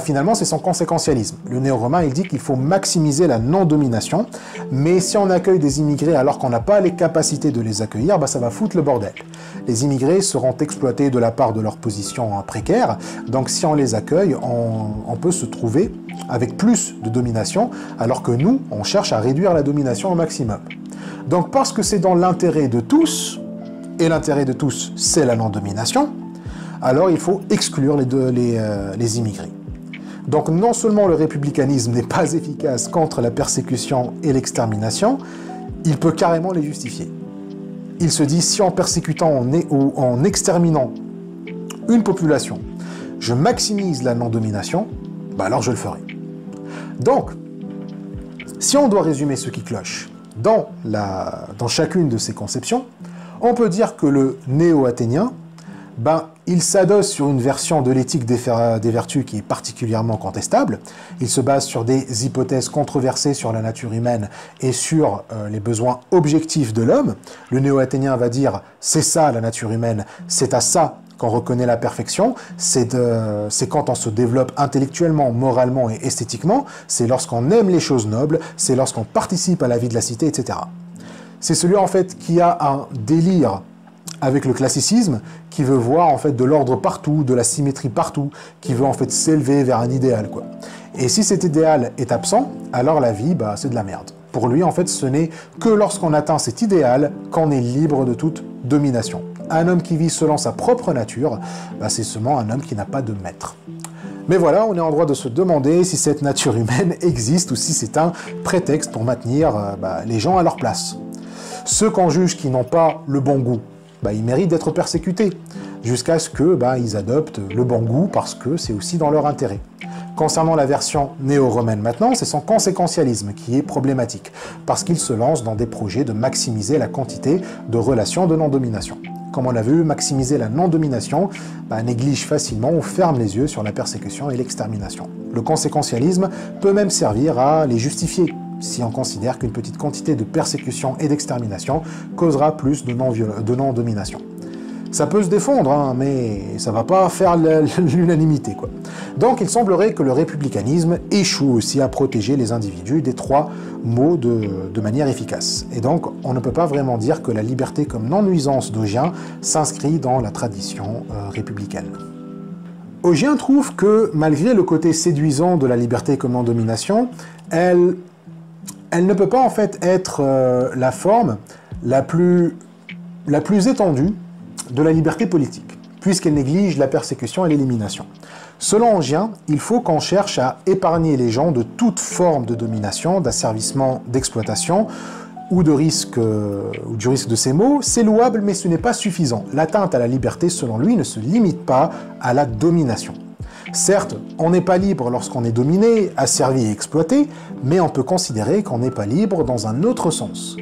finalement, c'est son conséquentialisme. Le néo-romain, il dit qu'il faut maximiser la non-domination, mais si on accueille des immigrés alors qu'on n'a pas les capacités de les accueillir, ça va foutre le bordel. Les immigrés seront exploités de la part de leur position précaire, donc si on les accueille, on peut se trouver avec plus de domination, alors que nous, on cherche à réduire la domination au maximum. Donc parce que c'est dans l'intérêt de tous, et l'intérêt de tous, c'est la non-domination, alors il faut exclure les immigrés. Donc non seulement le républicanisme n'est pas efficace contre la persécution et l'extermination, il peut carrément les justifier. Il se dit, si en persécutant ou en exterminant une population, je maximise la non-domination, alors je le ferai. Donc, si on doit résumer ce qui cloche dans chacune de ces conceptions, on peut dire que le néo-athénien, il s'adosse sur une version de l'éthique des vertus qui est particulièrement contestable. Il se base sur des hypothèses controversées sur la nature humaine et sur les besoins objectifs de l'homme. Le néo-athénien va dire « c'est ça la nature humaine, c'est à ça qu'on reconnaît la perfection, c'est quand on se développe intellectuellement, moralement et esthétiquement, c'est lorsqu'on aime les choses nobles, c'est lorsqu'on participe à la vie de la cité, etc. » C'est celui en fait qui a un délire avec le classicisme, qui veut voir en fait de l'ordre partout, de la symétrie partout, qui veut en fait s'élever vers un idéal, quoi. Et si cet idéal est absent, alors la vie, c'est de la merde. Pour lui, en fait, ce n'est que lorsqu'on atteint cet idéal qu'on est libre de toute domination. Un homme qui vit selon sa propre nature, c'est seulement un homme qui n'a pas de maître. Mais voilà, on est en droit de se demander si cette nature humaine existe ou si c'est un prétexte pour maintenir les gens à leur place. Ceux qu'on juge qui n'ont pas le bon goût, ils méritent d'être persécutés, jusqu'à ce que ils adoptent le bon goût parce que c'est aussi dans leur intérêt. Concernant la version néo-romaine maintenant, c'est son conséquentialisme qui est problématique, parce qu'il se lance dans des projets de maximiser la quantité de relations de non-domination. Comme on a vu, maximiser la non-domination néglige facilement ou ferme les yeux sur la persécution et l'extermination. Le conséquentialisme peut même servir à les justifier, si on considère qu'une petite quantité de persécution et d'extermination causera plus de non-domination. Ça peut se défendre, mais ça va pas faire l'unanimité, quoi. Donc il semblerait que le républicanisme échoue aussi à protéger les individus des 3 maux de manière efficace. Et donc on ne peut pas vraiment dire que la liberté comme non-nuisance d'Ogien s'inscrit dans la tradition républicaine. Ogien trouve que malgré le côté séduisant de la liberté comme non-domination, elle ne peut pas en fait être la forme la plus étendue de la liberté politique, puisqu'elle néglige la persécution et l'élimination. Selon Ogien, il faut qu'on cherche à épargner les gens de toute forme de domination, d'asservissement, d'exploitation ou du risque de ces maux. C'est louable, mais ce n'est pas suffisant. L'atteinte à la liberté, selon lui, ne se limite pas à la domination. Certes, on n'est pas libre lorsqu'on est dominé, asservi et exploité, mais on peut considérer qu'on n'est pas libre dans un autre sens.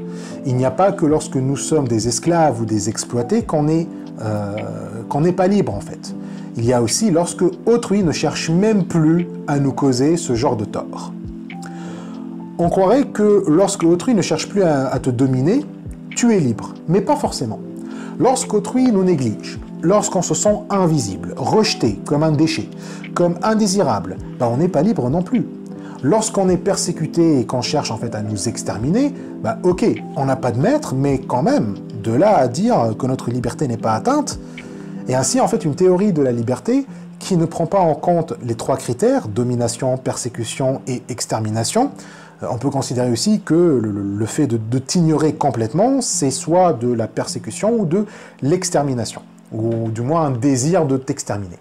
Il n'y a pas que lorsque nous sommes des esclaves ou des exploités qu'on n'est pas libre en fait. Il y a aussi lorsque autrui ne cherche même plus à nous causer ce genre de tort. On croirait que lorsque autrui ne cherche plus à te dominer, tu es libre, mais pas forcément. Lorsqu'autrui nous néglige, lorsqu'on se sent invisible, rejeté comme un déchet, comme indésirable, ben on n'est pas libre non plus. Lorsqu'on est persécuté et qu'on cherche en fait à nous exterminer, ben ok, on n'a pas de maître, mais quand même, de là à dire que notre liberté n'est pas atteinte, et ainsi en fait une théorie de la liberté qui ne prend pas en compte les trois critères, domination, persécution et extermination. On peut considérer aussi que le fait de t'ignorer complètement, c'est soit de la persécution ou de l'extermination, ou du moins un désir de t'exterminer.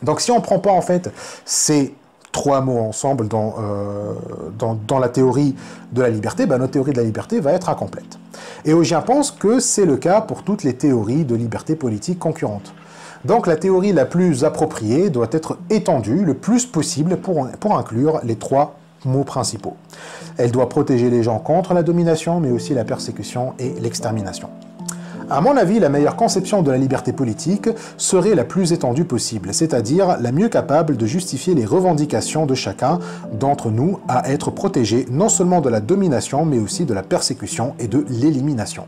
Donc si on ne prend pas en fait ces trois mots ensemble dans la théorie de la liberté, ben, notre théorie de la liberté va être incomplète. Et Augien pense que c'est le cas pour toutes les théories de liberté politique concurrentes. Donc la théorie la plus appropriée doit être étendue le plus possible pour inclure les trois mots principaux. Elle doit protéger les gens contre la domination, mais aussi la persécution et l'extermination. À mon avis, la meilleure conception de la liberté politique serait la plus étendue possible, c'est-à-dire la mieux capable de justifier les revendications de chacun d'entre nous à être protégé non seulement de la domination, mais aussi de la persécution et de l'élimination.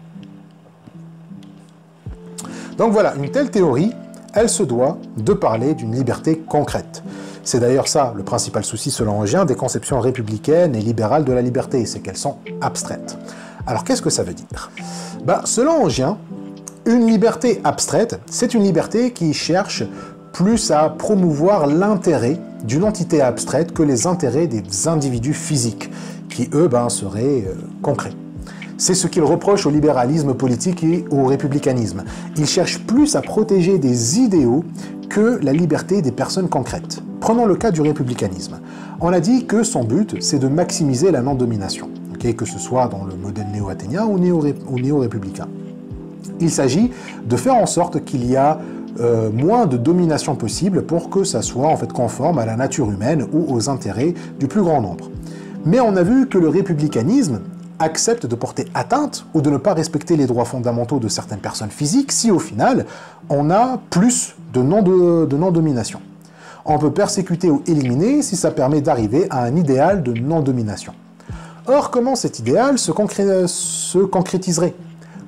Donc voilà, une telle théorie, elle se doit de parler d'une liberté concrète. C'est d'ailleurs ça le principal souci selon Augien des conceptions républicaines et libérales de la liberté, c'est qu'elles sont abstraites. Alors qu'est-ce que ça veut dire? Selon Augien, une liberté abstraite, c'est une liberté qui cherche plus à promouvoir l'intérêt d'une entité abstraite que les intérêts des individus physiques, qui eux seraient concrets. C'est ce qu'il reproche au libéralisme politique et au républicanisme. Il cherche plus à protéger des idéaux que la liberté des personnes concrètes. Prenons le cas du républicanisme. On a dit que son but, c'est de maximiser la non-domination, que ce soit dans le modèle néo-athénien ou néo-républicain. Il s'agit de faire en sorte qu'il y a moins de domination possible pour que ça soit en fait conforme à la nature humaine ou aux intérêts du plus grand nombre. Mais on a vu que le républicanisme accepte de porter atteinte ou de ne pas respecter les droits fondamentaux de certaines personnes physiques si au final on a plus de non-domination. On peut persécuter ou éliminer si ça permet d'arriver à un idéal de non-domination. Or, comment cet idéal se concrétiserait?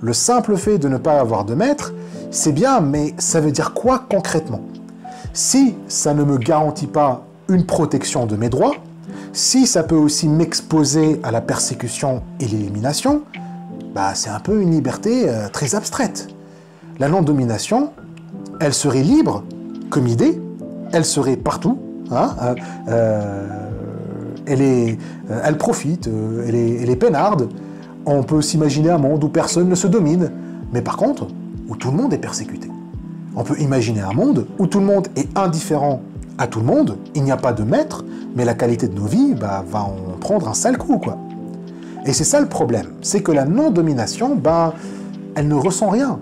Le simple fait de ne pas avoir de maître, c'est bien, mais ça veut dire quoi concrètement? Si ça ne me garantit pas une protection de mes droits, si ça peut aussi m'exposer à la persécution et l'élimination, c'est un peu une liberté très abstraite. La non-domination, elle serait libre comme idée, elle serait partout, elle profite, elle est peinarde. On peut s'imaginer un monde où personne ne se domine, mais par contre, où tout le monde est persécuté. On peut imaginer un monde où tout le monde est indifférent à tout le monde, il n'y a pas de maître, mais la qualité de nos vies va en prendre un sale coup, quoi. Et c'est ça le problème, c'est que la non-domination, elle ne ressent rien.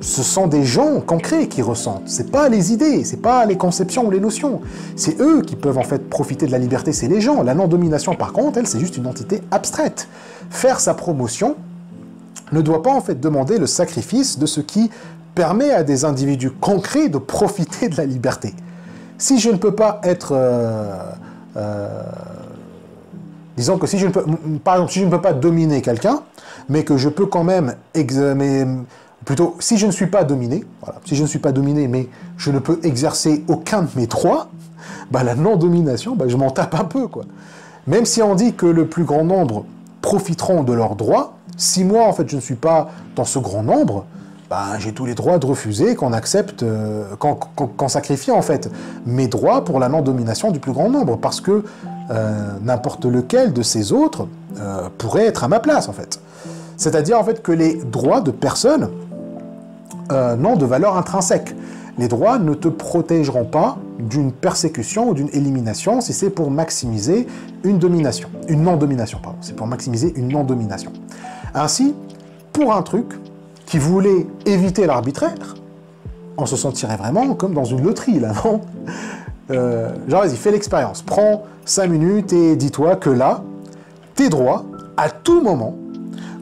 Ce sont des gens concrets qui ressentent, c'est pas les idées, c'est pas les conceptions ou les notions. C'est eux qui peuvent en fait profiter de la liberté, c'est les gens. La non-domination par contre, elle, c'est juste une entité abstraite. Faire sa promotion ne doit pas en fait demander le sacrifice de ce qui permet à des individus concrets de profiter de la liberté. Si je ne peux pas être... disons que si je ne peux... Par exemple, si je ne peux pas dominer quelqu'un, mais que je peux quand même... Plutôt, si je ne suis pas dominé, voilà, si je ne suis pas dominé, mais je ne peux exercer aucun de mes droits, la non-domination, je m'en tape un peu, quoi. Même si on dit que le plus grand nombre profiteront de leurs droits, si moi, en fait, je ne suis pas dans ce grand nombre, j'ai tous les droits de refuser qu'on accepte, qu'on sacrifie, en fait, mes droits pour la non-domination du plus grand nombre, parce que n'importe lequel de ces autres pourrait être à ma place, en fait. C'est-à-dire, en fait, que les droits de personne n'ont de valeur intrinsèque. Les droits ne te protégeront pas d'une persécution ou d'une élimination si c'est pour maximiser une domination. Une non-domination, pardon. C'est pour maximiser une non-domination. Ainsi, pour un truc qui voulait éviter l'arbitraire, on se sentirait vraiment comme dans une loterie, là, non? Genre, vas-y, fais l'expérience. Prends 5 minutes et dis-toi que là, tes droits, à tout moment,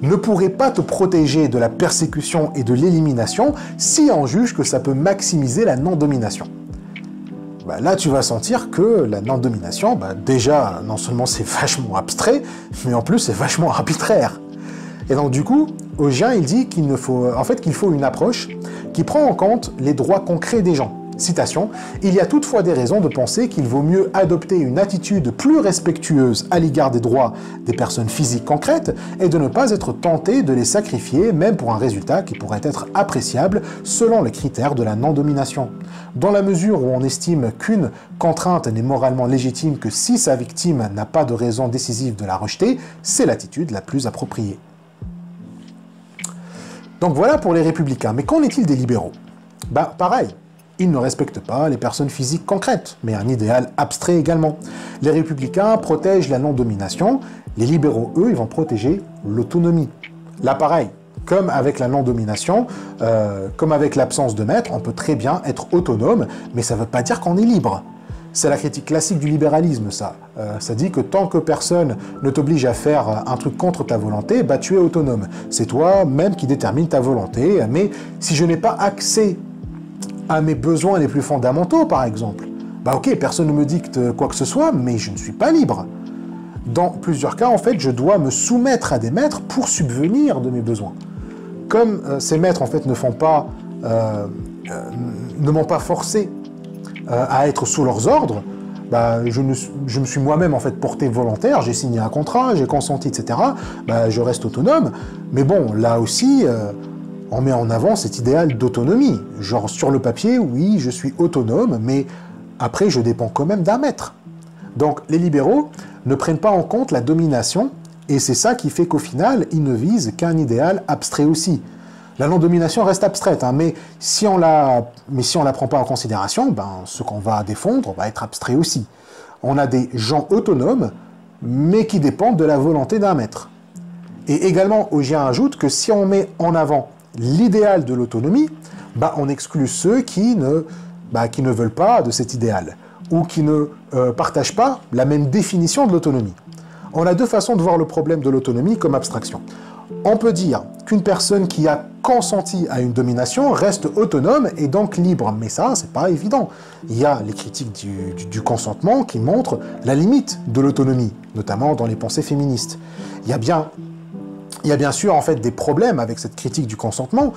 ne pourraient pas te protéger de la persécution et de l'élimination si on juge que ça peut maximiser la non-domination. Bah, là, tu vas sentir que la non-domination, bah, déjà, non seulement c'est vachement abstrait, mais en plus c'est vachement arbitraire. Et donc du coup, Augien, il dit qu'il faut une approche qui prend en compte les droits concrets des gens. Citation, « Il y a toutefois des raisons de penser qu'il vaut mieux adopter une attitude plus respectueuse à l'égard des droits des personnes physiques concrètes et de ne pas être tenté de les sacrifier, même pour un résultat qui pourrait être appréciable selon les critères de la non-domination. Dans la mesure où on estime qu'une contrainte n'est moralement légitime que si sa victime n'a pas de raison décisive de la rejeter, c'est l'attitude la plus appropriée. » Donc voilà pour les républicains. Mais qu'en est-il des libéraux? Bah pareil. Ils ne respectent pas les personnes physiques concrètes, mais un idéal abstrait également. Les républicains protègent la non-domination, les libéraux, eux, ils vont protéger l'autonomie. Là, pareil, comme avec la non-domination, comme avec l'absence de maître, on peut très bien être autonome, mais ça ne veut pas dire qu'on est libre. C'est la critique classique du libéralisme, ça. Ça dit que tant que personne ne t'oblige à faire un truc contre ta volonté, bah tu es autonome. C'est toi-même qui détermine ta volonté, mais si je n'ai pas accès à mes besoins les plus fondamentaux, par exemple, bah ok, personne ne me dicte quoi que ce soit, mais je ne suis pas libre. Dans plusieurs cas, en fait, je dois me soumettre à des maîtres pour subvenir de mes besoins. Comme ces maîtres, en fait, ne m'ont pas forcé à être sous leurs ordres, bah, je me suis moi-même, en fait, porté volontaire, j'ai signé un contrat, j'ai consenti, etc. Bah, je reste autonome, mais bon, là aussi... on met en avant cet idéal d'autonomie. Genre, sur le papier, oui, je suis autonome, mais après, je dépends quand même d'un maître. Donc, les libéraux ne prennent pas en compte la domination, et c'est ça qui fait qu'au final, ils ne visent qu'un idéal abstrait aussi. La non-domination reste abstraite, hein, mais si on la prend pas en considération, ben, ce qu'on va défendre va être abstrait aussi. On a des gens autonomes, mais qui dépendent de la volonté d'un maître. Et également, Augien ajoute que si on met en avant l'idéal de l'autonomie, bah, on exclut ceux qui ne veulent pas de cet idéal, ou qui ne partagent pas la même définition de l'autonomie. On a deux façons de voir le problème de l'autonomie comme abstraction. On peut dire qu'une personne qui a consenti à une domination reste autonome et donc libre, mais ça, c'est pas évident. Il y a les critiques du consentement qui montrent la limite de l'autonomie, notamment dans les pensées féministes. Il y a bien sûr en fait des problèmes avec cette critique du consentement.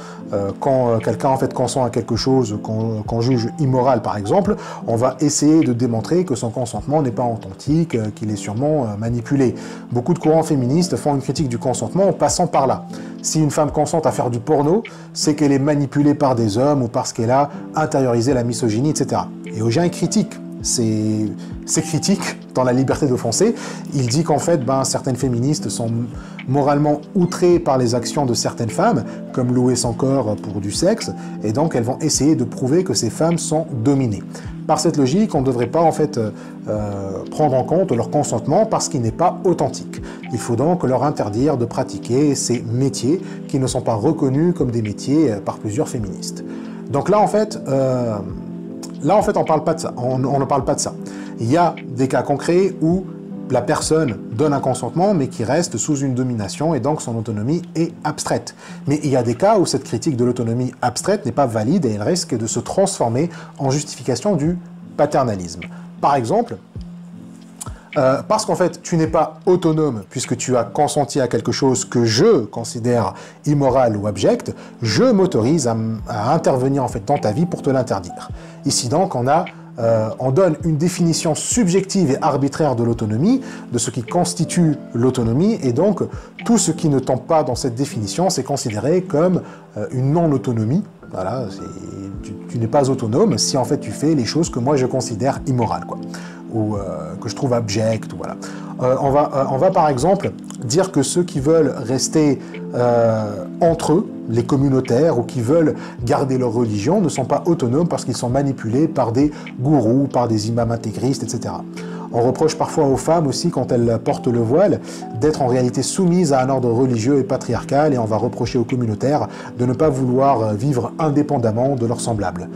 Quand quelqu'un en fait consent à quelque chose qu'on juge immoral par exemple, on va essayer de démontrer que son consentement n'est pas authentique, qu'il est sûrement manipulé. Beaucoup de courants féministes font une critique du consentement en passant par là. Si une femme consente à faire du porno, c'est qu'elle est manipulée par des hommes ou parce qu'elle a intériorisé la misogynie, etc. Et Augien est critique. C'est critique dans la liberté d'offenser. Il dit qu'en fait, certaines féministes sont moralement outrées par les actions de certaines femmes, comme louer son corps pour du sexe, et donc elles vont essayer de prouver que ces femmes sont dominées. Par cette logique, on ne devrait pas en fait prendre en compte leur consentement parce qu'il n'est pas authentique. Il faut donc leur interdire de pratiquer ces métiers qui ne sont pas reconnus comme des métiers par plusieurs féministes. Donc là, en fait, on parle pas de ça. On ne parle pas de ça. Il y a des cas concrets où la personne donne un consentement, mais qui reste sous une domination, et donc son autonomie est abstraite. Mais il y a des cas où cette critique de l'autonomie abstraite n'est pas valide, et elle risque de se transformer en justification du paternalisme. Par exemple, parce qu'en fait, tu n'es pas autonome, puisque tu as consenti à quelque chose que je considère immoral ou abject, je m'autorise à intervenir en fait dans ta vie pour te l'interdire. Ici donc, on donne une définition subjective et arbitraire de l'autonomie, de ce qui constitue l'autonomie, et donc tout ce qui ne tombe pas dans cette définition, c'est considéré comme une non-autonomie. Voilà, tu n'es pas autonome si en fait tu fais les choses que moi je considère immorales, quoi, ou que je trouve abjectes, voilà. On va par exemple dire que ceux qui veulent rester entre eux, les communautaires, ou qui veulent garder leur religion, ne sont pas autonomes parce qu'ils sont manipulés par des gourous, par des imams intégristes, etc. On reproche parfois aux femmes aussi, quand elles portent le voile, d'être en réalité soumises à un ordre religieux et patriarcal, et on va reprocher aux communautaires de ne pas vouloir vivre indépendamment de leurs semblables.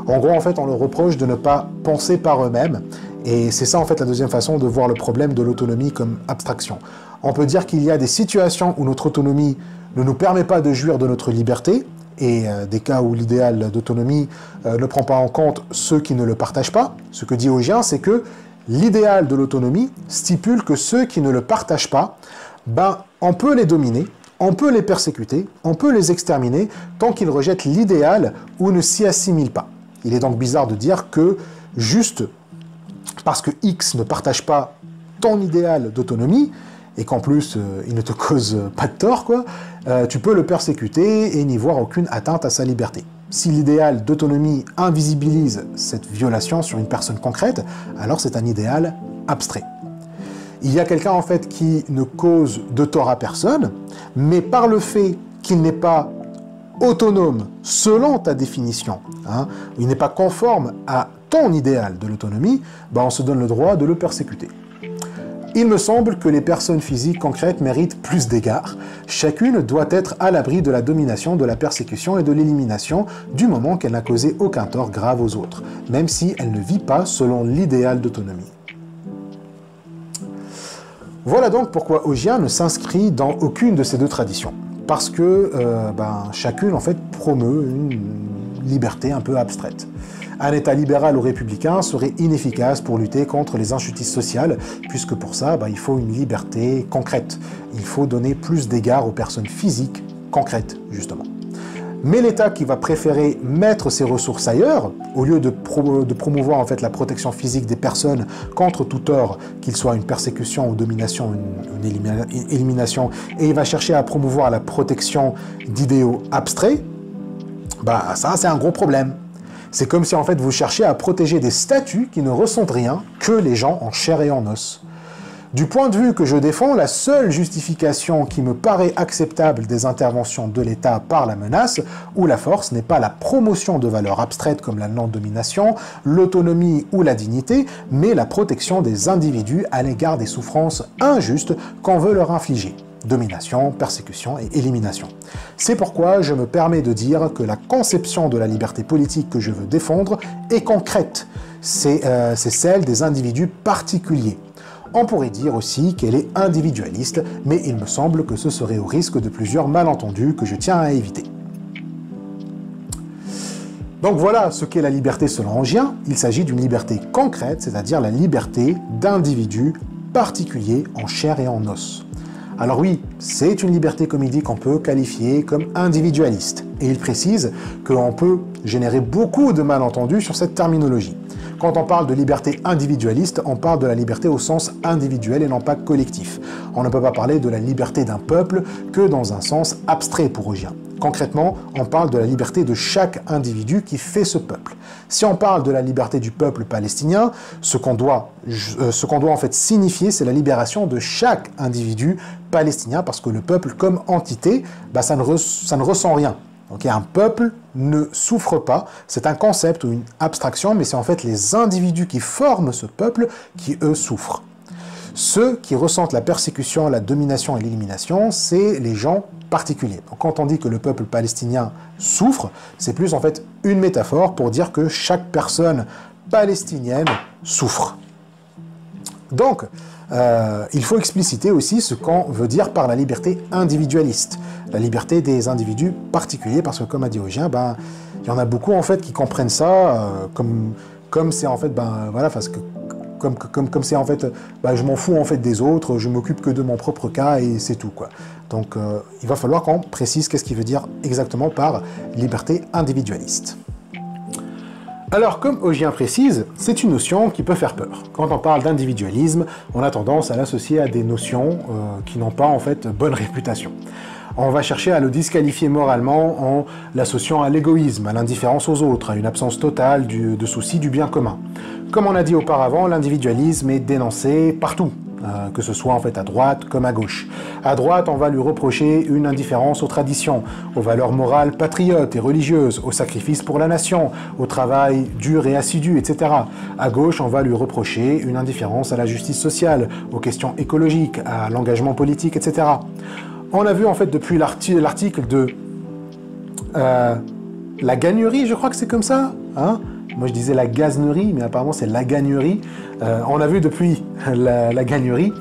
En gros, en fait, on leur reproche de ne pas penser par eux-mêmes, et c'est ça, en fait, la deuxième façon de voir le problème de l'autonomie comme abstraction. On peut dire qu'il y a des situations où notre autonomie ne nous permet pas de jouir de notre liberté, et des cas où l'idéal d'autonomie ne prend pas en compte ceux qui ne le partagent pas. Ce que dit Augien, c'est que l'idéal de l'autonomie stipule que ceux qui ne le partagent pas, ben, on peut les dominer, on peut les persécuter, on peut les exterminer tant qu'ils rejettent l'idéal ou ne s'y assimilent pas. Il est donc bizarre de dire que juste parce que X ne partage pas ton idéal d'autonomie, et qu'en plus, il ne te cause pas de tort, quoi, tu peux le persécuter et n'y voir aucune atteinte à sa liberté. Si l'idéal d'autonomie invisibilise cette violation sur une personne concrète, alors c'est un idéal abstrait. Il y a quelqu'un, en fait, qui ne cause de tort à personne, mais par le fait qu'il n'est pas autonome selon ta définition, hein, il n'est pas conforme à ton idéal de l'autonomie, ben on se donne le droit de le persécuter. Il me semble que les personnes physiques concrètes méritent plus d'égards. Chacune doit être à l'abri de la domination, de la persécution et de l'élimination du moment qu'elle n'a causé aucun tort grave aux autres, même si elle ne vit pas selon l'idéal d'autonomie. Voilà donc pourquoi Augien ne s'inscrit dans aucune de ces deux traditions. Parce que chacune en fait promeut une liberté un peu abstraite. Un État libéral ou républicain serait inefficace pour lutter contre les injustices sociales, puisque pour ça, il faut une liberté concrète. Il faut donner plus d'égards aux personnes physiques concrètes, justement. Mais l'État qui va préférer mettre ses ressources ailleurs, au lieu de promouvoir en fait la protection physique des personnes contre tout tort, qu'il soit une persécution ou domination, une élimination, et il va chercher à promouvoir la protection d'idéaux abstraits, ça c'est un gros problème. C'est comme si en fait vous cherchiez à protéger des statues qui ne ressentent rien que les gens en chair et en os. Du point de vue que je défends, la seule justification qui me paraît acceptable des interventions de l'État par la menace ou la force n'est pas la promotion de valeurs abstraites comme la non-domination, l'autonomie ou la dignité, mais la protection des individus à l'égard des souffrances injustes qu'on veut leur infliger. Domination, persécution et élimination. C'est pourquoi je me permets de dire que la conception de la liberté politique que je veux défendre est concrète. C'est celle des individus particuliers. On pourrait dire aussi qu'elle est individualiste, mais il me semble que ce serait au risque de plusieurs malentendus que je tiens à éviter. Donc voilà ce qu'est la liberté selon Augien. Il s'agit d'une liberté concrète, c'est-à-dire la liberté d'individus particuliers en chair et en os. Alors oui, c'est une liberté, comme il dit, qu'on peut qualifier comme individualiste. Et il précise qu'on peut générer beaucoup de malentendus sur cette terminologie. Quand on parle de liberté individualiste, on parle de la liberté au sens individuel et non pas collectif. On ne peut pas parler de la liberté d'un peuple que dans un sens abstrait pour Augien. Concrètement, on parle de la liberté de chaque individu qui fait ce peuple. Si on parle de la liberté du peuple palestinien, ce qu'on doit en fait signifier, c'est la libération de chaque individu palestinien, parce que le peuple comme entité, ça ne ressent rien. Donc un peuple ne souffre pas, c'est un concept ou une abstraction, mais c'est en fait les individus qui forment ce peuple qui, eux, souffrent. Ceux qui ressentent la persécution, la domination et l'élimination, c'est les gens particuliers. Donc quand on dit que le peuple palestinien souffre, c'est plus en fait une métaphore pour dire que chaque personne palestinienne souffre. Donc, il faut expliciter aussi ce qu'on veut dire par la liberté individualiste, la liberté des individus particuliers, parce que comme a dit Augien, il y en a beaucoup en fait qui comprennent ça comme c'est en fait, parce que comme c'est en fait, je m'en fous en fait des autres, je m'occupe que de mon propre cas et c'est tout quoi. Donc il va falloir qu'on précise qu'est-ce qu'il veut dire exactement par liberté individualiste. Alors, comme Augien précise, c'est une notion qui peut faire peur. Quand on parle d'individualisme, on a tendance à l'associer à des notions qui n'ont pas en fait bonne réputation. On va chercher à le disqualifier moralement en l'associant à l'égoïsme, à l'indifférence aux autres, à une absence totale de souci du bien commun. Comme on a dit auparavant, l'individualisme est dénoncé partout, que ce soit en fait à droite comme à gauche. À droite, on va lui reprocher une indifférence aux traditions, aux valeurs morales patriotes et religieuses, au sacrifice pour la nation, au travail dur et assidu, etc. À gauche, on va lui reprocher une indifférence à la justice sociale, aux questions écologiques, à l'engagement politique, etc. On a vu en fait depuis l'article de la gagnerie, je crois que c'est comme ça, Moi je disais la gaznerie, mais apparemment c'est la gagnerie. On a vu depuis la gagnerie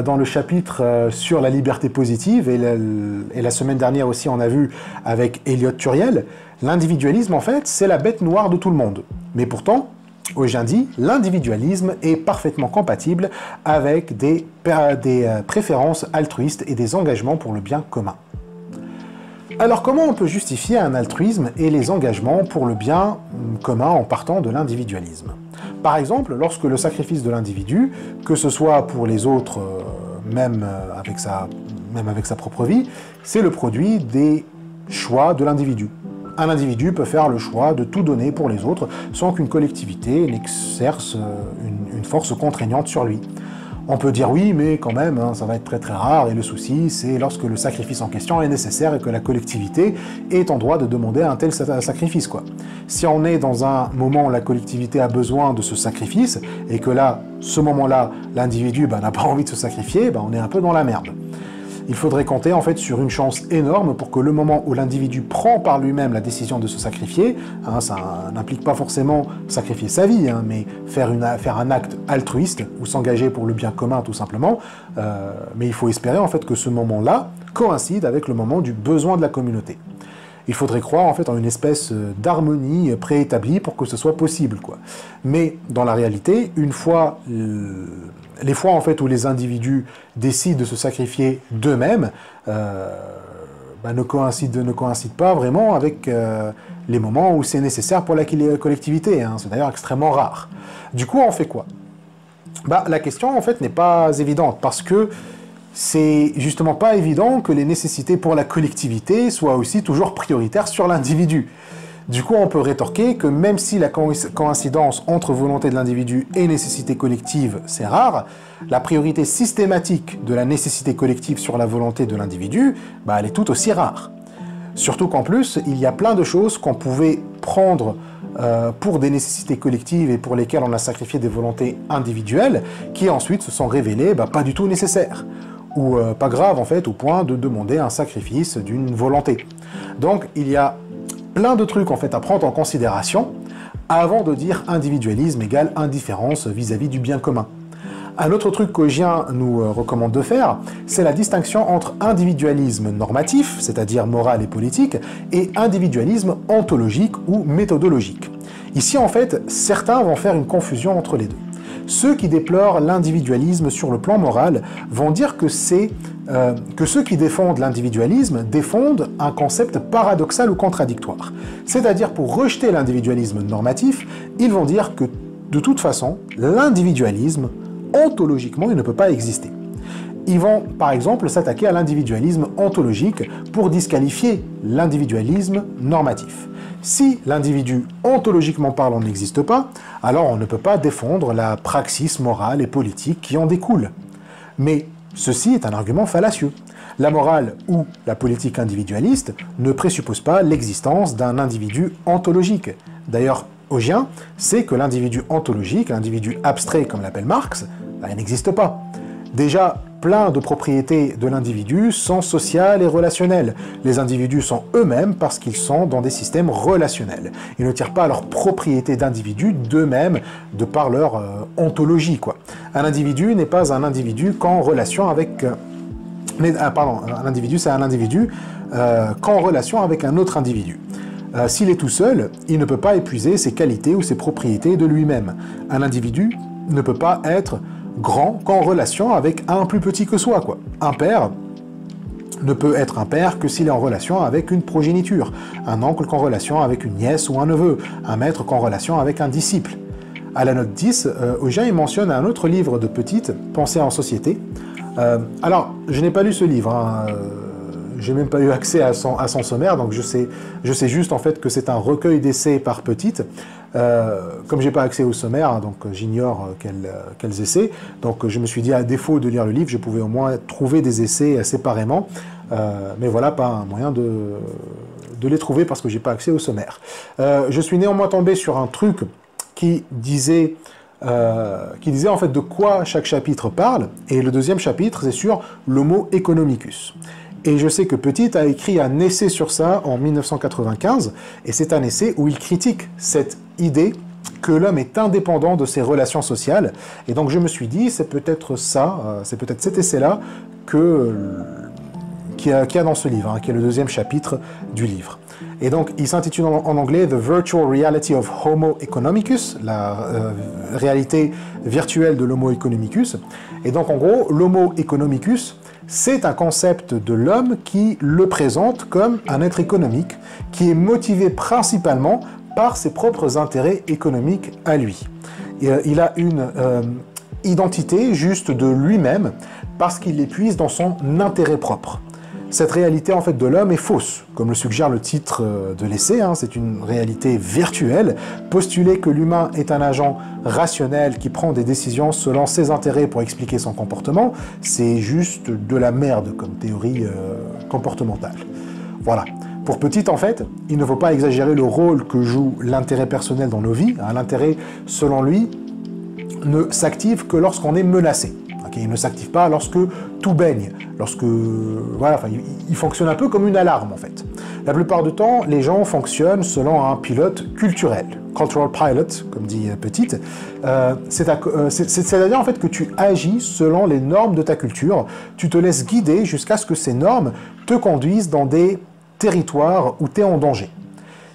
dans le chapitre sur la liberté positive, et la semaine dernière aussi on a vu avec Elliot Turiel, l'individualisme en fait c'est la bête noire de tout le monde. Mais pourtant, Ogin dit, l'individualisme est parfaitement compatible avec des préférences altruistes et des engagements pour le bien commun. Alors comment on peut justifier un altruisme et les engagements pour le bien commun en partant de l'individualisme? Par exemple, lorsque le sacrifice de l'individu, que ce soit pour les autres, même avec sa propre vie, c'est le produit des choix de l'individu. Un individu peut faire le choix de tout donner pour les autres sans qu'une collectivité n'exerce une force contraignante sur lui. On peut dire oui, mais quand même, ça va être très très rare, et le souci, c'est lorsque le sacrifice en question est nécessaire et que la collectivité est en droit de demander un tel sacrifice, quoi. Si on est dans un moment où la collectivité a besoin de ce sacrifice, et que là, ce moment-là, l'individu n'a pas envie de se sacrifier, on est un peu dans la merde. Il faudrait compter en fait sur une chance énorme pour que le moment où l'individu prend par lui-même la décision de se sacrifier, ça n'implique pas forcément sacrifier sa vie, mais faire un acte altruiste ou s'engager pour le bien commun tout simplement, mais il faut espérer en fait que ce moment-là coïncide avec le moment du besoin de la communauté. Il faudrait croire en fait en une espèce d'harmonie préétablie pour que ce soit possible, quoi. Mais dans la réalité, les fois en fait où les individus décident de se sacrifier d'eux-mêmes ne coïncident pas vraiment avec les moments où c'est nécessaire pour la collectivité. C'est d'ailleurs extrêmement rare. Du coup, on fait quoi? La question en fait n'est pas évidente parce que c'est justement pas évident que les nécessités pour la collectivité soient aussi toujours prioritaires sur l'individu. Du coup, on peut rétorquer que même si la coïncidence entre volonté de l'individu et nécessité collective, c'est rare, la priorité systématique de la nécessité collective sur la volonté de l'individu, elle est tout aussi rare. Surtout qu'en plus, il y a plein de choses qu'on pouvait prendre pour des nécessités collectives et pour lesquelles on a sacrifié des volontés individuelles, qui ensuite se sont révélées pas du tout nécessaires, ou pas graves en fait, au point de demander un sacrifice d'une volonté. Donc il y a plein de trucs en fait à prendre en considération avant de dire individualisme égale indifférence vis-à-vis du bien commun. Un autre truc qu'Ogin nous recommande de faire, c'est la distinction entre individualisme normatif, c'est-à-dire moral et politique, et individualisme ontologique ou méthodologique. Ici en fait, certains vont faire une confusion entre les deux. Ceux qui déplorent l'individualisme sur le plan moral vont dire que ceux qui défendent l'individualisme défendent un concept paradoxal ou contradictoire. C'est-à-dire, pour rejeter l'individualisme normatif, ils vont dire que, de toute façon, l'individualisme, ontologiquement, il ne peut pas exister. Ils vont, par exemple, s'attaquer à l'individualisme ontologique pour disqualifier l'individualisme normatif. Si l'individu, ontologiquement parlant, n'existe pas, alors on ne peut pas défendre la praxis morale et politique qui en découle. Mais ceci est un argument fallacieux. La morale ou la politique individualiste ne présuppose pas l'existence d'un individu ontologique. D'ailleurs, Ogin sait que l'individu ontologique, l'individu abstrait comme l'appelle Marx, il n'existe pas. Déjà, plein de propriétés de l'individu sont sociales et relationnelles. Les individus sont eux-mêmes parce qu'ils sont dans des systèmes relationnels. Ils ne tirent pas leurs propriétés d'individus d'eux-mêmes de par leur ontologie, quoi. Un individu n'est pas un individu qu'en relation avec... un individu, c'est un individu qu'en relation avec un autre individu. S'il est tout seul, il ne peut pas épuiser ses qualités ou ses propriétés de lui-même. Un individu ne peut pas être grand qu'en relation avec un plus petit que soi, quoi. Un père ne peut être un père que s'il est en relation avec une progéniture, un oncle qu'en relation avec une nièce ou un neveu, un maître qu'en relation avec un disciple. À la note 10, Ogin il mentionne un autre livre de Petite, Pensée en société. Alors, je n'ai pas lu ce livre, j'ai même pas eu accès à son sommaire, donc je sais juste en fait que c'est un recueil d'essais par Petite. Comme j'ai pas accès au sommaire, donc j'ignore quels essais, donc je me suis dit, à défaut de lire le livre, je pouvais au moins trouver des essais séparément, mais voilà, pas un moyen de les trouver parce que j'ai pas accès au sommaire. Je suis néanmoins tombé sur un truc qui disait en fait de quoi chaque chapitre parle, et le deuxième chapitre c'est sur l'homo economicus. Et je sais que Petite a écrit un essai sur ça en 1995, et c'est un essai où il critique cette idée que l'homme est indépendant de ses relations sociales. Et donc je me suis dit, c'est peut-être ça, c'est peut-être cet essai-là qu'il y a dans ce livre, hein, qui est le deuxième chapitre du livre. Et donc il s'intitule en anglais « The Virtual Reality of Homo Economicus », la réalité virtuelle de l'Homo economicus. Et donc en gros, l'Homo economicus, c'est un concept de l'homme qui le présente comme un être économique, qui est motivé principalement par ses propres intérêts économiques à lui. Il a une identité juste de lui-même parce qu'il l'épuise dans son intérêt propre. Cette réalité en fait de l'homme est fausse, comme le suggère le titre de l'essai, hein, c'est une réalité virtuelle. Postuler que l'humain est un agent rationnel qui prend des décisions selon ses intérêts pour expliquer son comportement, c'est juste de la merde comme théorie comportementale. Voilà. Pour petit, en fait, il ne faut pas exagérer le rôle que joue l'intérêt personnel dans nos vies. L'intérêt, selon lui, ne s'active que lorsqu'on est menacé. Il ne s'active pas lorsque tout baigne, voilà, enfin, il fonctionne un peu comme une alarme, en fait. La plupart du temps, les gens fonctionnent selon un pilote culturel, cultural pilot, comme dit Petite. C'est-à-dire, en fait, que tu agis selon les normes de ta culture, tu te laisses guider jusqu'à ce que ces normes te conduisent dans des territoire où tu es en danger.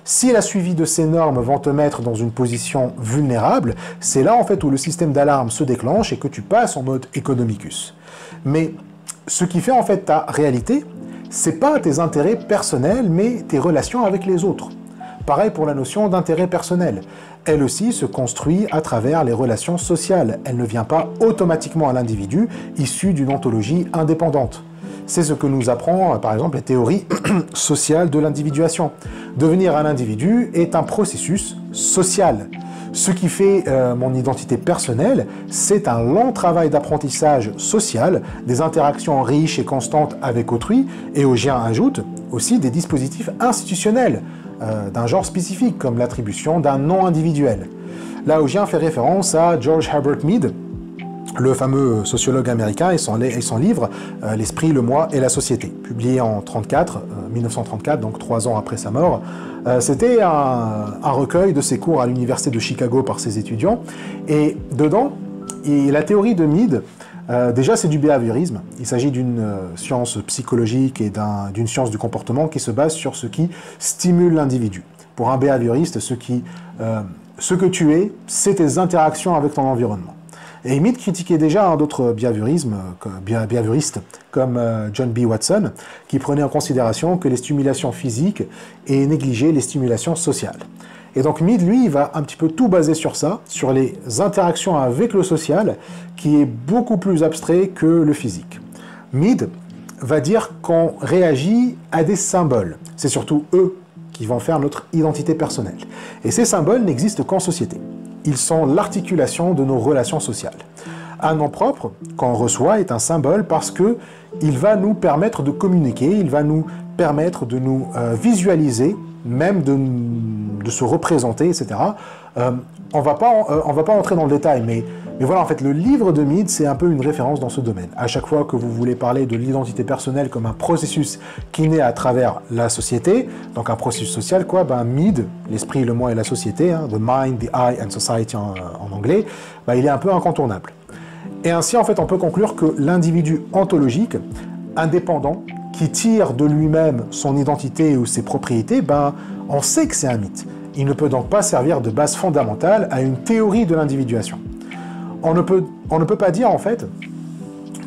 Si la suivi de ces normes vont te mettre dans une position vulnérable, c'est là en fait où le système d'alarme se déclenche et que tu passes en mode economicus. Mais ce qui fait en fait ta réalité, c'est pas tes intérêts personnels, mais tes relations avec les autres. Pareil pour la notion d'intérêt personnel. Elle aussi se construit à travers les relations sociales. Elle ne vient pas automatiquement à l'individu, issu d'une ontologie indépendante. C'est ce que nous apprend, par exemple, les théories sociales de l'individuation. Devenir un individu est un processus social. Ce qui fait mon identité personnelle, c'est un long travail d'apprentissage social, des interactions riches et constantes avec autrui, et Augien ajoute aussi des dispositifs institutionnels d'un genre spécifique, comme l'attribution d'un nom individuel. Là, Augien fait référence à George Herbert Mead, le fameux sociologue américain et son livre « L'esprit, le moi et la société », publié en 1934, donc 3 ans après sa mort. C'était un recueil de ses cours à l'université de Chicago par ses étudiants, et dedans, la théorie de Mead, déjà c'est du behaviorisme, il s'agit d'une science psychologique et d'une science du comportement qui se base sur ce qui stimule l'individu. Pour un behavioriste, ce que tu es, c'est tes interactions avec ton environnement. Et Mead critiquait déjà d'autres behavioristes comme John B. Watson, qui prenaient en considération que les stimulations physiques et négligeaient les stimulations sociales. Et donc Mead, lui, il va un petit peu tout baser sur ça, sur les interactions avec le social, qui est beaucoup plus abstrait que le physique. Mead va dire qu'on réagit à des symboles. C'est surtout eux qui vont faire notre identité personnelle. Et ces symboles n'existent qu'en société. Ils sont l'articulation de nos relations sociales. Un nom propre qu'on reçoit est un symbole parce qu'il va nous permettre de communiquer, il va nous permettre de nous visualiser, même de se représenter, etc. On va pas entrer dans le détail, mais voilà, en fait, le livre de Mead, c'est un peu une référence dans ce domaine. À chaque fois que vous voulez parler de l'identité personnelle comme un processus qui naît à travers la société, donc un processus social, quoi, Mead, l'esprit, le moi et la société, hein, the mind, the I and society en anglais, il est un peu incontournable. Et ainsi, en fait, on peut conclure que l'individu ontologique, indépendant, qui tire de lui-même son identité ou ses propriétés, on sait que c'est un mythe. Il ne peut donc pas servir de base fondamentale à une théorie de l'individuation. On ne peut pas dire, en fait,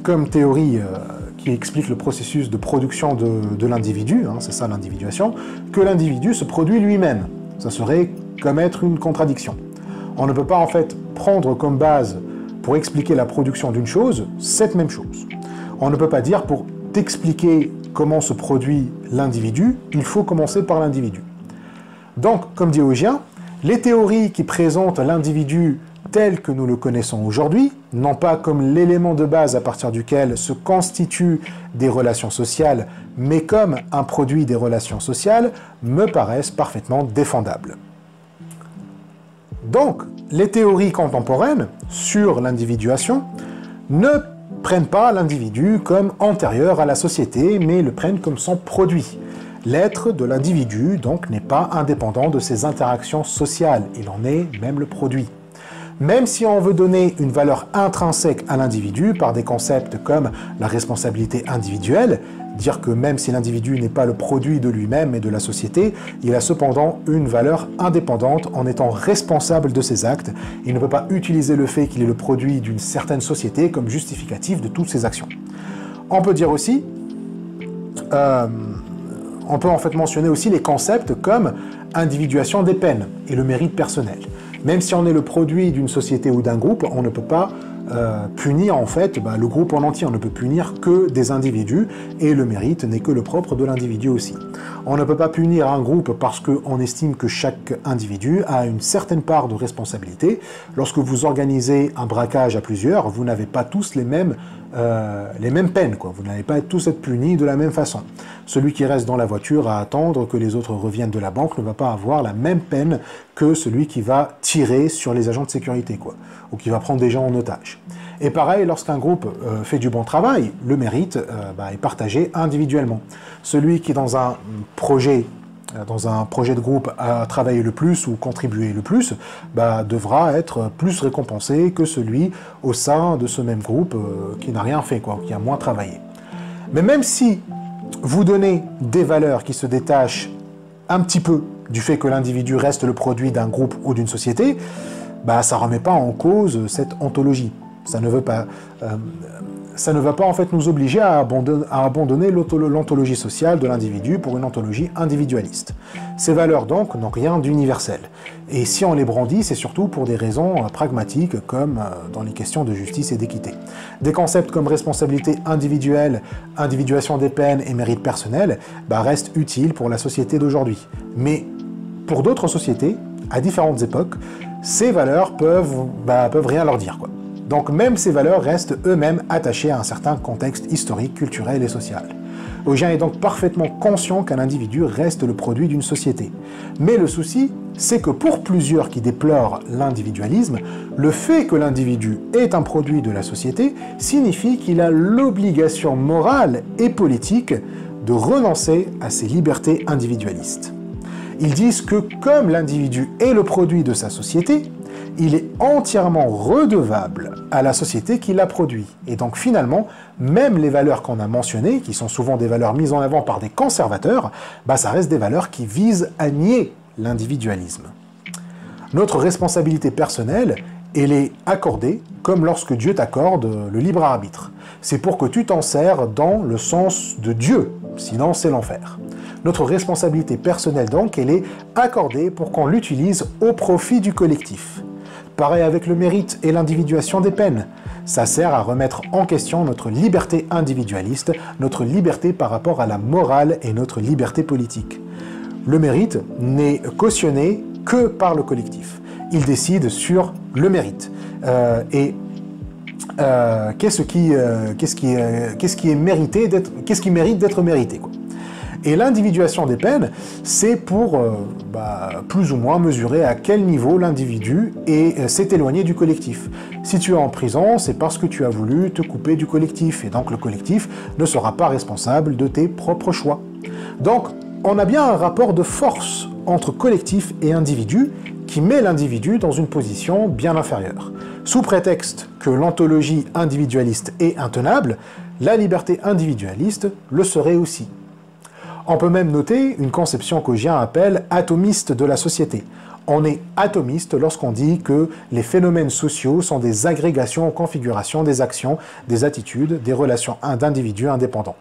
comme théorie qui explique le processus de production de l'individu, hein, c'est ça l'individuation, que l'individu se produit lui-même. Ça serait commettre une contradiction. On ne peut pas, en fait, prendre comme base, pour expliquer la production d'une chose, cette même chose. On ne peut pas dire, pour t'expliquer comment se produit l'individu, il faut commencer par l'individu. Donc, comme dit Augien, les théories qui présentent l'individu tel que nous le connaissons aujourd'hui, non pas comme l'élément de base à partir duquel se constituent des relations sociales, mais comme un produit des relations sociales, me paraissent parfaitement défendables. Donc, les théories contemporaines sur l'individuation ne prennent pas l'individu comme antérieur à la société, mais le prennent comme son produit. L'être de l'individu, donc, n'est pas indépendant de ses interactions sociales. Il en est même le produit. Même si on veut donner une valeur intrinsèque à l'individu par des concepts comme la responsabilité individuelle, dire que même si l'individu n'est pas le produit de lui-même et de la société, il a cependant une valeur indépendante en étant responsable de ses actes. Il ne peut pas utiliser le fait qu'il est le produit d'une certaine société comme justificatif de toutes ses actions. On peut dire aussi, on peut en fait mentionner aussi les concepts comme individuation des peines et le mérite personnel. Même si on est le produit d'une société ou d'un groupe, on ne peut pas punir en fait le groupe en entier. On ne peut punir que des individus et le mérite n'est que le propre de l'individu aussi. On ne peut pas punir un groupe parce qu'on estime que chaque individu a une certaine part de responsabilité. Lorsque vous organisez un braquage à plusieurs, vous n'avez pas tous les mêmes peines, quoi. Vous n'allez pas tous être punis de la même façon. Celui qui reste dans la voiture à attendre que les autres reviennent de la banque ne va pas avoir la même peine que celui qui va tirer sur les agents de sécurité, quoi, ou qui va prendre des gens en otage. Et pareil, lorsqu'un groupe fait du bon travail, le mérite est partagé individuellement. Celui qui, dans un projet de groupe, a travaillé le plus ou contribué le plus, devra être plus récompensé que celui au sein de ce même groupe qui n'a rien fait, quoi, qui a moins travaillé. Mais même si vous donnez des valeurs qui se détachent un petit peu du fait que l'individu reste le produit d'un groupe ou d'une société, ça ne remet pas en cause cette ontologie. Ça ne va pas en fait nous obliger à abandonner l'ontologie sociale de l'individu pour une ontologie individualiste. Ces valeurs donc n'ont rien d'universel. Et si on les brandit, c'est surtout pour des raisons pragmatiques comme dans les questions de justice et d'équité. Des concepts comme responsabilité individuelle, individuation des peines et mérite personnel restent utiles pour la société d'aujourd'hui. Mais pour d'autres sociétés, à différentes époques, ces valeurs peuvent rien leur dire, quoi. Donc même ces valeurs restent eux-mêmes attachées à un certain contexte historique, culturel et social. Ogien est donc parfaitement conscient qu'un individu reste le produit d'une société. Mais le souci, c'est que pour plusieurs qui déplorent l'individualisme, le fait que l'individu est un produit de la société signifie qu'il a l'obligation morale et politique de renoncer à ses libertés individualistes. Ils disent que comme l'individu est le produit de sa société, il est entièrement redevable à la société qui l'a produit. Et donc finalement, même les valeurs qu'on a mentionnées, qui sont souvent des valeurs mises en avant par des conservateurs, ça reste des valeurs qui visent à nier l'individualisme. Notre responsabilité personnelle, elle est accordée comme lorsque Dieu t'accorde le libre arbitre. C'est pour que tu t'en sers dans le sens de Dieu, sinon c'est l'enfer. Notre responsabilité personnelle donc, elle est accordée pour qu'on l'utilise au profit du collectif. Pareil avec le mérite et l'individuation des peines. Ça sert à remettre en question notre liberté individualiste, notre liberté par rapport à la morale et notre liberté politique. Le mérite n'est cautionné que par le collectif. Il décide sur le mérite. Qu'est-ce qui mérite d'être mérité, quoi. Et l'individuation des peines, c'est pour plus ou moins mesurer à quel niveau l'individu s'est éloigné du collectif. Si tu es en prison, c'est parce que tu as voulu te couper du collectif, et donc le collectif ne sera pas responsable de tes propres choix. Donc, on a bien un rapport de force entre collectif et individu qui met l'individu dans une position bien inférieure. Sous prétexte que l'ontologie individualiste est intenable, la liberté individualiste le serait aussi. On peut même noter une conception qu'Ogien appelle atomiste de la société. On est atomiste lorsqu'on dit que les phénomènes sociaux sont des agrégations en configuration des actions, des attitudes, des relations d'individus indépendants.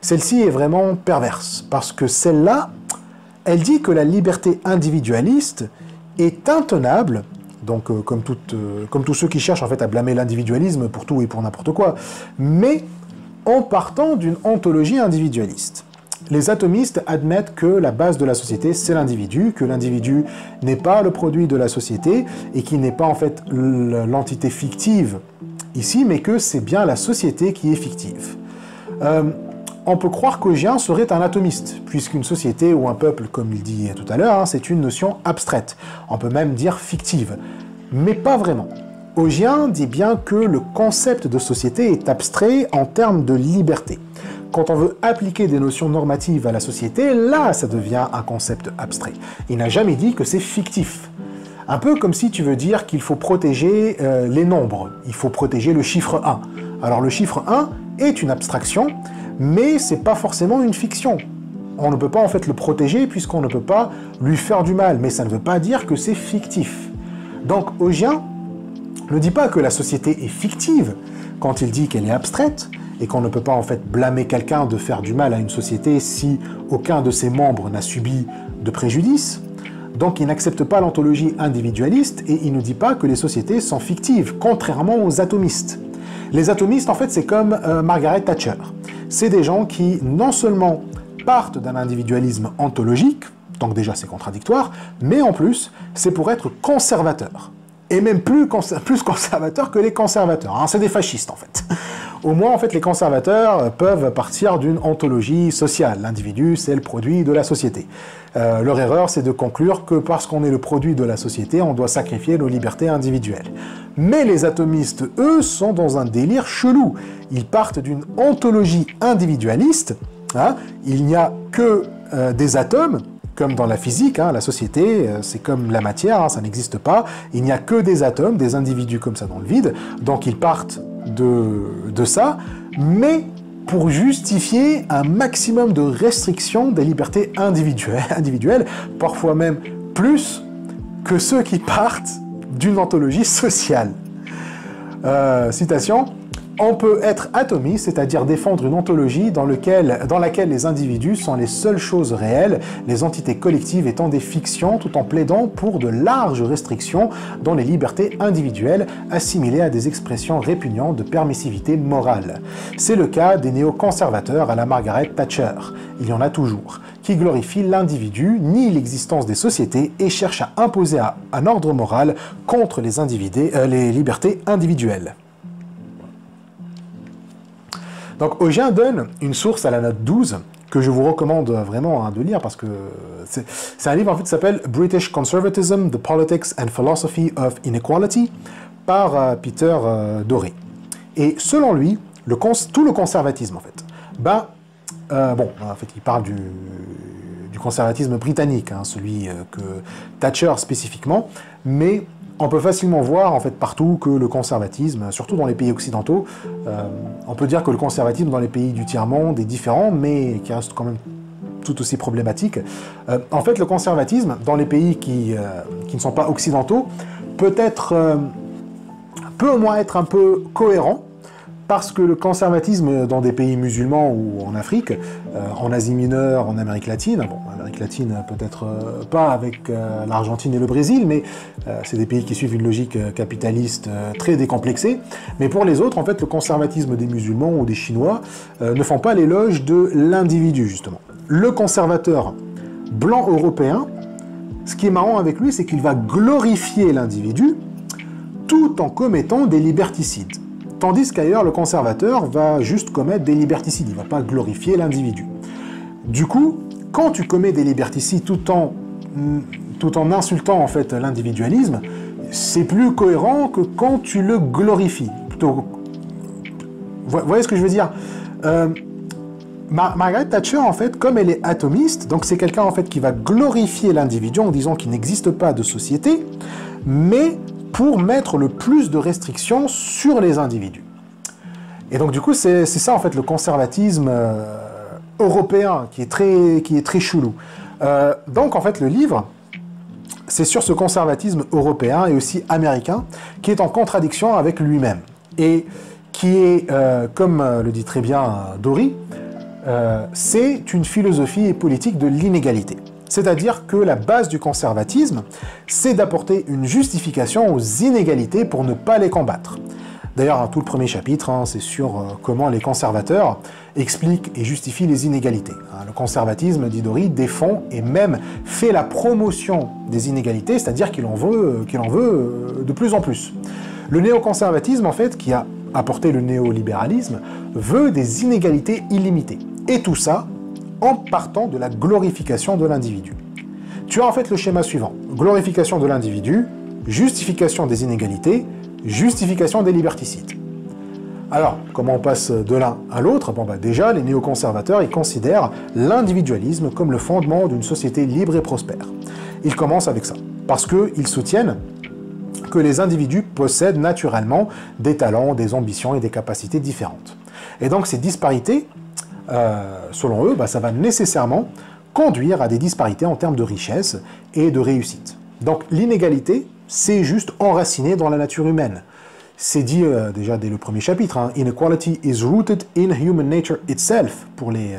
Celle-ci est vraiment perverse, parce que celle-là, elle dit que la liberté individualiste est intenable, donc comme tous ceux qui cherchent en fait à blâmer l'individualisme pour tout et pour n'importe quoi, mais en partant d'une ontologie individualiste. Les atomistes admettent que la base de la société, c'est l'individu, que l'individu n'est pas le produit de la société et qu'il n'est pas en fait l'entité fictive ici, mais que c'est bien la société qui est fictive. On peut croire qu'Ogien serait un atomiste, puisqu'une société ou un peuple, comme il dit tout à l'heure, c'est une notion abstraite. On peut même dire fictive, mais pas vraiment. Ogien dit bien que le concept de société est abstrait en termes de liberté. quand on veut appliquer des notions normatives à la société, là, ça devient un concept abstrait. Il n'a jamais dit que c'est fictif. Un peu comme si tu veux dire qu'il faut protéger les nombres, il faut protéger le chiffre 1. Alors le chiffre 1 est une abstraction, mais c'est pas forcément une fiction. On ne peut pas en fait le protéger puisqu'on ne peut pas lui faire du mal, mais ça ne veut pas dire que c'est fictif. Donc Augien ne dit pas que la société est fictive quand il dit qu'elle est abstraite, et qu'on ne peut pas en fait blâmer quelqu'un de faire du mal à une société si aucun de ses membres n'a subi de préjudice. Donc il n'accepte pas l'ontologie individualiste et il ne dit pas que les sociétés sont fictives, contrairement aux atomistes. Les atomistes, en fait, c'est comme Margaret Thatcher. C'est des gens qui, non seulement partent d'un individualisme ontologique, donc déjà c'est contradictoire, mais en plus, c'est pour être conservateur. Et même plus conservateur que les conservateurs. Hein, c'est des fascistes, en fait. Au moins, en fait, les conservateurs peuvent partir d'une ontologie sociale. L'individu, c'est le produit de la société. Leur erreur, c'est de conclure que parce qu'on est le produit de la société, on doit sacrifier nos libertés individuelles. Mais les atomistes, eux, sont dans un délire chelou. Ils partent d'une ontologie individualiste. Hein, il n'y a que des atomes, comme dans la physique, hein, la société, c'est comme la matière, hein, ça n'existe pas. Il n'y a que des atomes, des individus comme ça dans le vide. Donc ils partent de ça, mais pour justifier un maximum de restrictions des libertés individuelles, parfois même plus que ceux qui partent d'une ontologie sociale. Citation. On peut être atomiste, c'est-à-dire défendre une ontologie dans laquelle les individus sont les seules choses réelles, les entités collectives étant des fictions, tout en plaidant pour de larges restrictions dans les libertés individuelles, assimilées à des expressions répugnantes de permissivité morale. C'est le cas des néoconservateurs à la Margaret Thatcher. Il y en a toujours, qui glorifient l'individu, nient l'existence des sociétés et cherchent à imposer un ordre moral contre les libertés individuelles. Donc Augien donne une source à la note 12 que je vous recommande vraiment de lire parce que c'est un livre en fait qui s'appelle British Conservatism, The Politics and Philosophy of Inequality par Peter Doré. Et selon lui, tout le conservatisme en fait, en fait il parle du conservatisme britannique, hein, celui que Thatcher spécifiquement, mais on peut facilement voir en fait partout que le conservatisme, surtout dans les pays occidentaux, on peut dire que le conservatisme dans les pays du tiers-monde est différent, mais qui reste quand même tout aussi problématique. En fait, le conservatisme dans les pays qui ne sont pas occidentaux peut au moins être un peu cohérent, parce que le conservatisme dans des pays musulmans ou en Afrique, en Asie mineure, en Amérique latine, bon, Amérique latine peut-être pas avec l'Argentine et le Brésil, mais c'est des pays qui suivent une logique capitaliste très décomplexée. Mais pour les autres, en fait, le conservatisme des musulmans ou des Chinois ne font pas l'éloge de l'individu, justement. Le conservateur blanc européen, ce qui est marrant avec lui, c'est qu'il va glorifier l'individu tout en commettant des liberticides. Tandis qu'ailleurs, le conservateur va juste commettre des liberticides, il ne va pas glorifier l'individu. Du coup, quand tu commets des liberticides tout en insultant en fait l'individualisme, c'est plus cohérent que quand tu le glorifies. Vous voyez ce que je veux dire? Margaret Thatcher, en fait, comme elle est atomiste, donc c'est quelqu'un en fait qui va glorifier l'individu en disant qu'il n'existe pas de société, mais pour mettre le plus de restrictions sur les individus. Et donc du coup, c'est ça en fait le conservatisme européen qui est très chelou. Donc en fait le livre, c'est sur ce conservatisme européen et aussi américain qui est en contradiction avec lui-même et qui est, comme le dit très bien Doré, c'est une philosophie politique de l'inégalité. C'est-à-dire que la base du conservatisme, c'est d'apporter une justification aux inégalités pour ne pas les combattre. D'ailleurs, tout le premier chapitre, hein, c'est sur comment les conservateurs expliquent et justifient les inégalités. Le conservatisme, dit Doré, défend et même fait la promotion des inégalités, c'est-à-dire qu'il en veut de plus en plus. Le néoconservatisme, en fait, qui a apporté le néolibéralisme, veut des inégalités illimitées. Et tout ça en partant de la glorification de l'individu. Tu as en fait le schéma suivant. Glorification de l'individu, justification des inégalités, justification des liberticides. Alors, comment on passe de l'un à l'autre? Bon, déjà, les néoconservateurs, ils considèrent l'individualisme comme le fondement d'une société libre et prospère. Ils commencent avec ça, parce qu'ils soutiennent que les individus possèdent naturellement des talents, des ambitions et des capacités différentes. Et donc ces disparités, selon eux, ça va nécessairement conduire à des disparités en termes de richesse et de réussite. Donc l'inégalité, c'est juste enraciné dans la nature humaine. C'est dit déjà dès le premier chapitre, hein, Inequality is rooted in human nature itself, pour les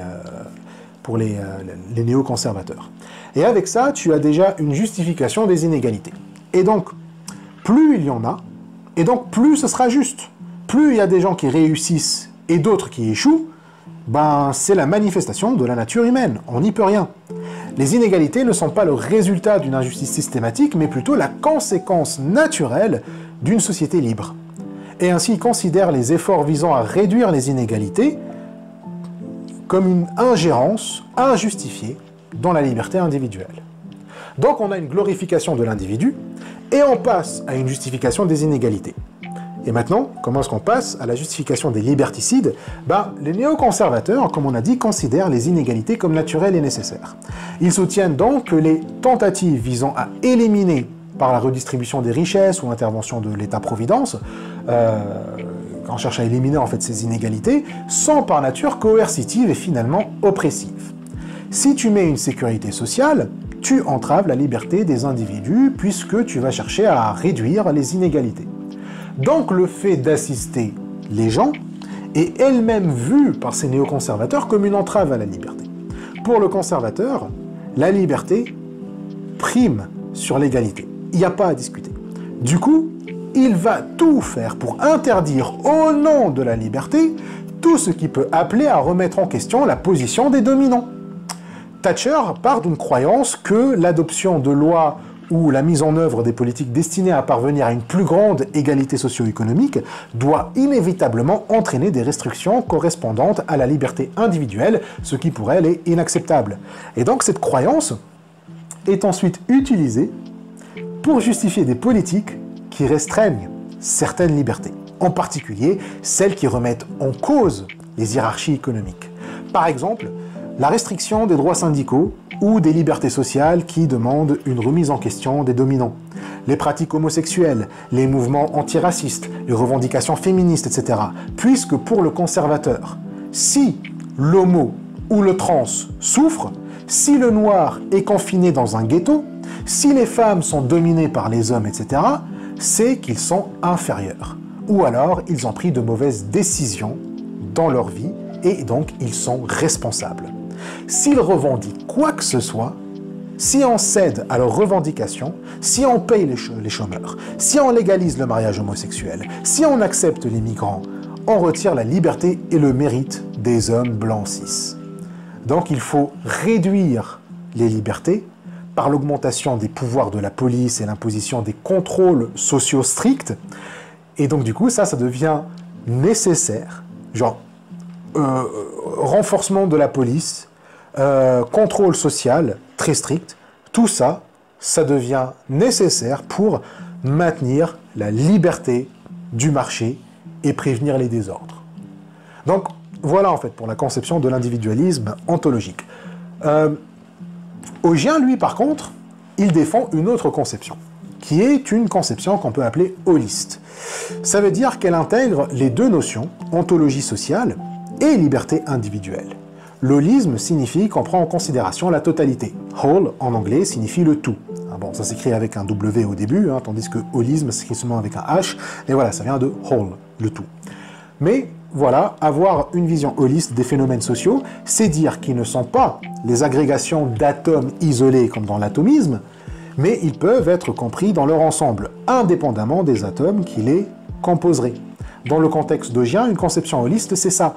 néoconservateurs. Et avec ça, tu as déjà une justification des inégalités. Et donc, plus il y en a, et donc plus ce sera juste. Plus il y a des gens qui réussissent et d'autres qui échouent, c'est la manifestation de la nature humaine, on n'y peut rien. Les inégalités ne sont pas le résultat d'une injustice systématique, mais plutôt la conséquence naturelle d'une société libre. Et ainsi, ils considèrent les efforts visant à réduire les inégalités comme une ingérence injustifiée dans la liberté individuelle. Donc on a une glorification de l'individu, et on passe à une justification des inégalités. Et maintenant, comment est-ce qu'on passe à la justification des liberticides? Les néoconservateurs, comme on a dit, considèrent les inégalités comme naturelles et nécessaires. Ils soutiennent donc que les tentatives visant à éliminer par la redistribution des richesses ou intervention de l'État-providence, on cherche à éliminer en fait ces inégalités, sont par nature coercitives et finalement oppressives. Si tu mets une sécurité sociale, tu entraves la liberté des individus puisque tu vas chercher à réduire les inégalités. Donc le fait d'assister les gens est elle-même vu par ces néoconservateurs comme une entrave à la liberté. Pour le conservateur, la liberté prime sur l'égalité. Il n'y a pas à discuter. Du coup, il va tout faire pour interdire au nom de la liberté tout ce qui peut appeler à remettre en question la position des dominants. Thatcher part d'une croyance que l'adoption de lois ou la mise en œuvre des politiques destinées à parvenir à une plus grande égalité socio-économique doit inévitablement entraîner des restrictions correspondantes à la liberté individuelle, ce qui pour elle est inacceptable. Et donc cette croyance est ensuite utilisée pour justifier des politiques qui restreignent certaines libertés, en particulier celles qui remettent en cause les hiérarchies économiques. Par exemple, la restriction des droits syndicaux ou des libertés sociales qui demandent une remise en question des dominants, les pratiques homosexuelles, les mouvements antiracistes, les revendications féministes, etc. Puisque pour le conservateur, si l'homo ou le trans souffre, si le noir est confiné dans un ghetto, si les femmes sont dominées par les hommes, etc., c'est qu'ils sont inférieurs. Ou alors, ils ont pris de mauvaises décisions dans leur vie et donc ils sont responsables. S'ils revendiquent quoi que ce soit, si on cède à leurs revendications, si on paye les chômeurs, si on légalise le mariage homosexuel, si on accepte les migrants, on retire la liberté et le mérite des hommes blancs cis. Donc il faut réduire les libertés par l'augmentation des pouvoirs de la police et l'imposition des contrôles sociaux stricts. Et donc du coup, ça devient nécessaire, genre renforcement de la police, contrôle social très strict, tout ça, ça devient nécessaire pour maintenir la liberté du marché et prévenir les désordres. Donc voilà en fait pour la conception de l'individualisme ontologique. Augien, lui, par contre, il défend une autre conception, qui est une conception qu'on peut appeler holiste. Ça veut dire qu'elle intègre les deux notions, ontologie sociale et liberté individuelle. L'holisme signifie qu'on prend en considération la totalité. Whole, en anglais, signifie le tout. Bon, ça s'écrit avec un W au début, tandis que holisme s'écrit seulement avec un H, et voilà, ça vient de whole, le tout. Mais voilà, avoir une vision holiste des phénomènes sociaux, c'est dire qu'ils ne sont pas les agrégations d'atomes isolés comme dans l'atomisme, mais ils peuvent être compris dans leur ensemble, indépendamment des atomes qui les composeraient. Dans le contexte d'Augien, une conception holiste, c'est ça.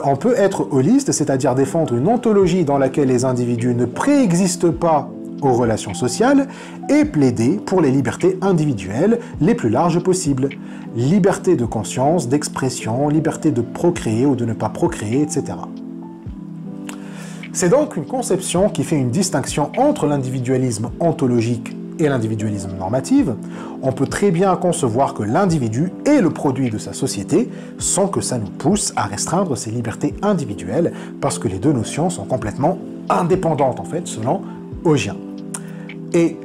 On peut être holiste, c'est-à-dire défendre une ontologie dans laquelle les individus ne préexistent pas aux relations sociales, et plaider pour les libertés individuelles les plus larges possibles. Liberté de conscience, d'expression, liberté de procréer ou de ne pas procréer, etc. C'est donc une conception qui fait une distinction entre l'individualisme ontologique et l'individualisme normatif, on peut très bien concevoir que l'individu est le produit de sa société sans que ça nous pousse à restreindre ses libertés individuelles, parce que les deux notions sont complètement indépendantes, en fait, selon Augien. Et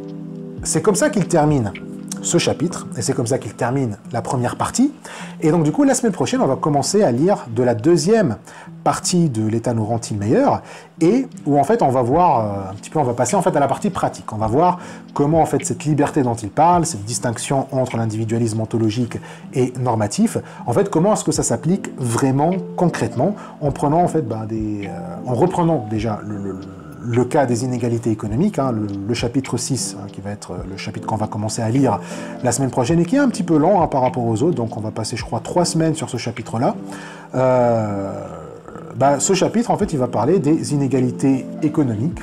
c'est comme ça qu'il termine ce chapitre, et c'est comme ça qu'il termine la première partie. Et donc du coup, la semaine prochaine, on va commencer à lire de la deuxième partie de l'État nous rend-il meilleur, et où en fait on va voir un petit peu, on va passer en fait à la partie pratique. On va voir comment en fait cette liberté dont il parle, cette distinction entre l'individualisme ontologique et normatif, en fait comment est-ce que ça s'applique vraiment concrètement, en prenant en fait en reprenant déjà le cas des inégalités économiques, hein, le chapitre 6, hein, qui va être le chapitre qu'on va commencer à lire la semaine prochaine, et qui est un petit peu lent hein, par rapport aux autres, donc on va passer, je crois, 3 semaines sur ce chapitre-là. Ce chapitre, en fait, il va parler des inégalités économiques,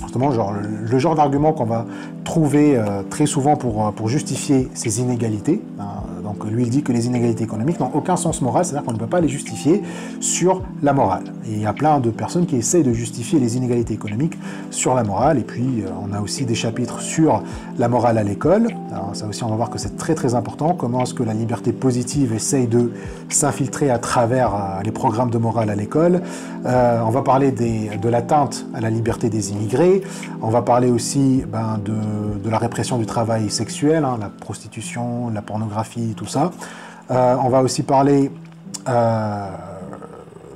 justement, genre, le genre d'argument qu'on va trouver très souvent pour justifier ces inégalités. Hein. Donc lui, il dit que les inégalités économiques n'ont aucun sens moral, c'est-à-dire qu'on ne peut pas les justifier sur la morale. Et il y a plein de personnes qui essayent de justifier les inégalités économiques sur la morale, et puis on a aussi des chapitres sur la morale à l'école. Ça aussi, on va voir que c'est très très important, comment est-ce que la liberté positive essaye de s'infiltrer à travers les programmes de morale à l'école. On va parler de l'atteinte à la liberté des immigrés, on va parler aussi de la répression du travail sexuel, hein, la prostitution, la pornographie, tout ça. On va aussi parler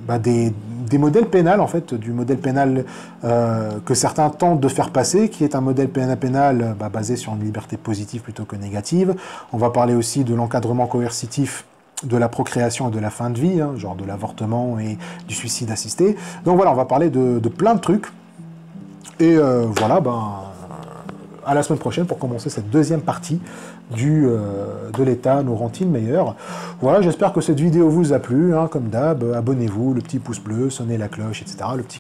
des modèles pénals, en fait, du modèle pénal que certains tentent de faire passer, qui est un modèle pénal basé sur une liberté positive plutôt que négative. On va parler aussi de l'encadrement coercitif de la procréation et de la fin de vie, hein, genre de l'avortement et du suicide assisté. Donc voilà, on va parler de plein de trucs. Et voilà, à la semaine prochaine pour commencer cette deuxième partie de l'État nous rend-il meilleur. Voilà, j'espère que cette vidéo vous a plu, hein, comme d'hab, abonnez-vous, le petit pouce bleu, sonnez la cloche, etc. Le petit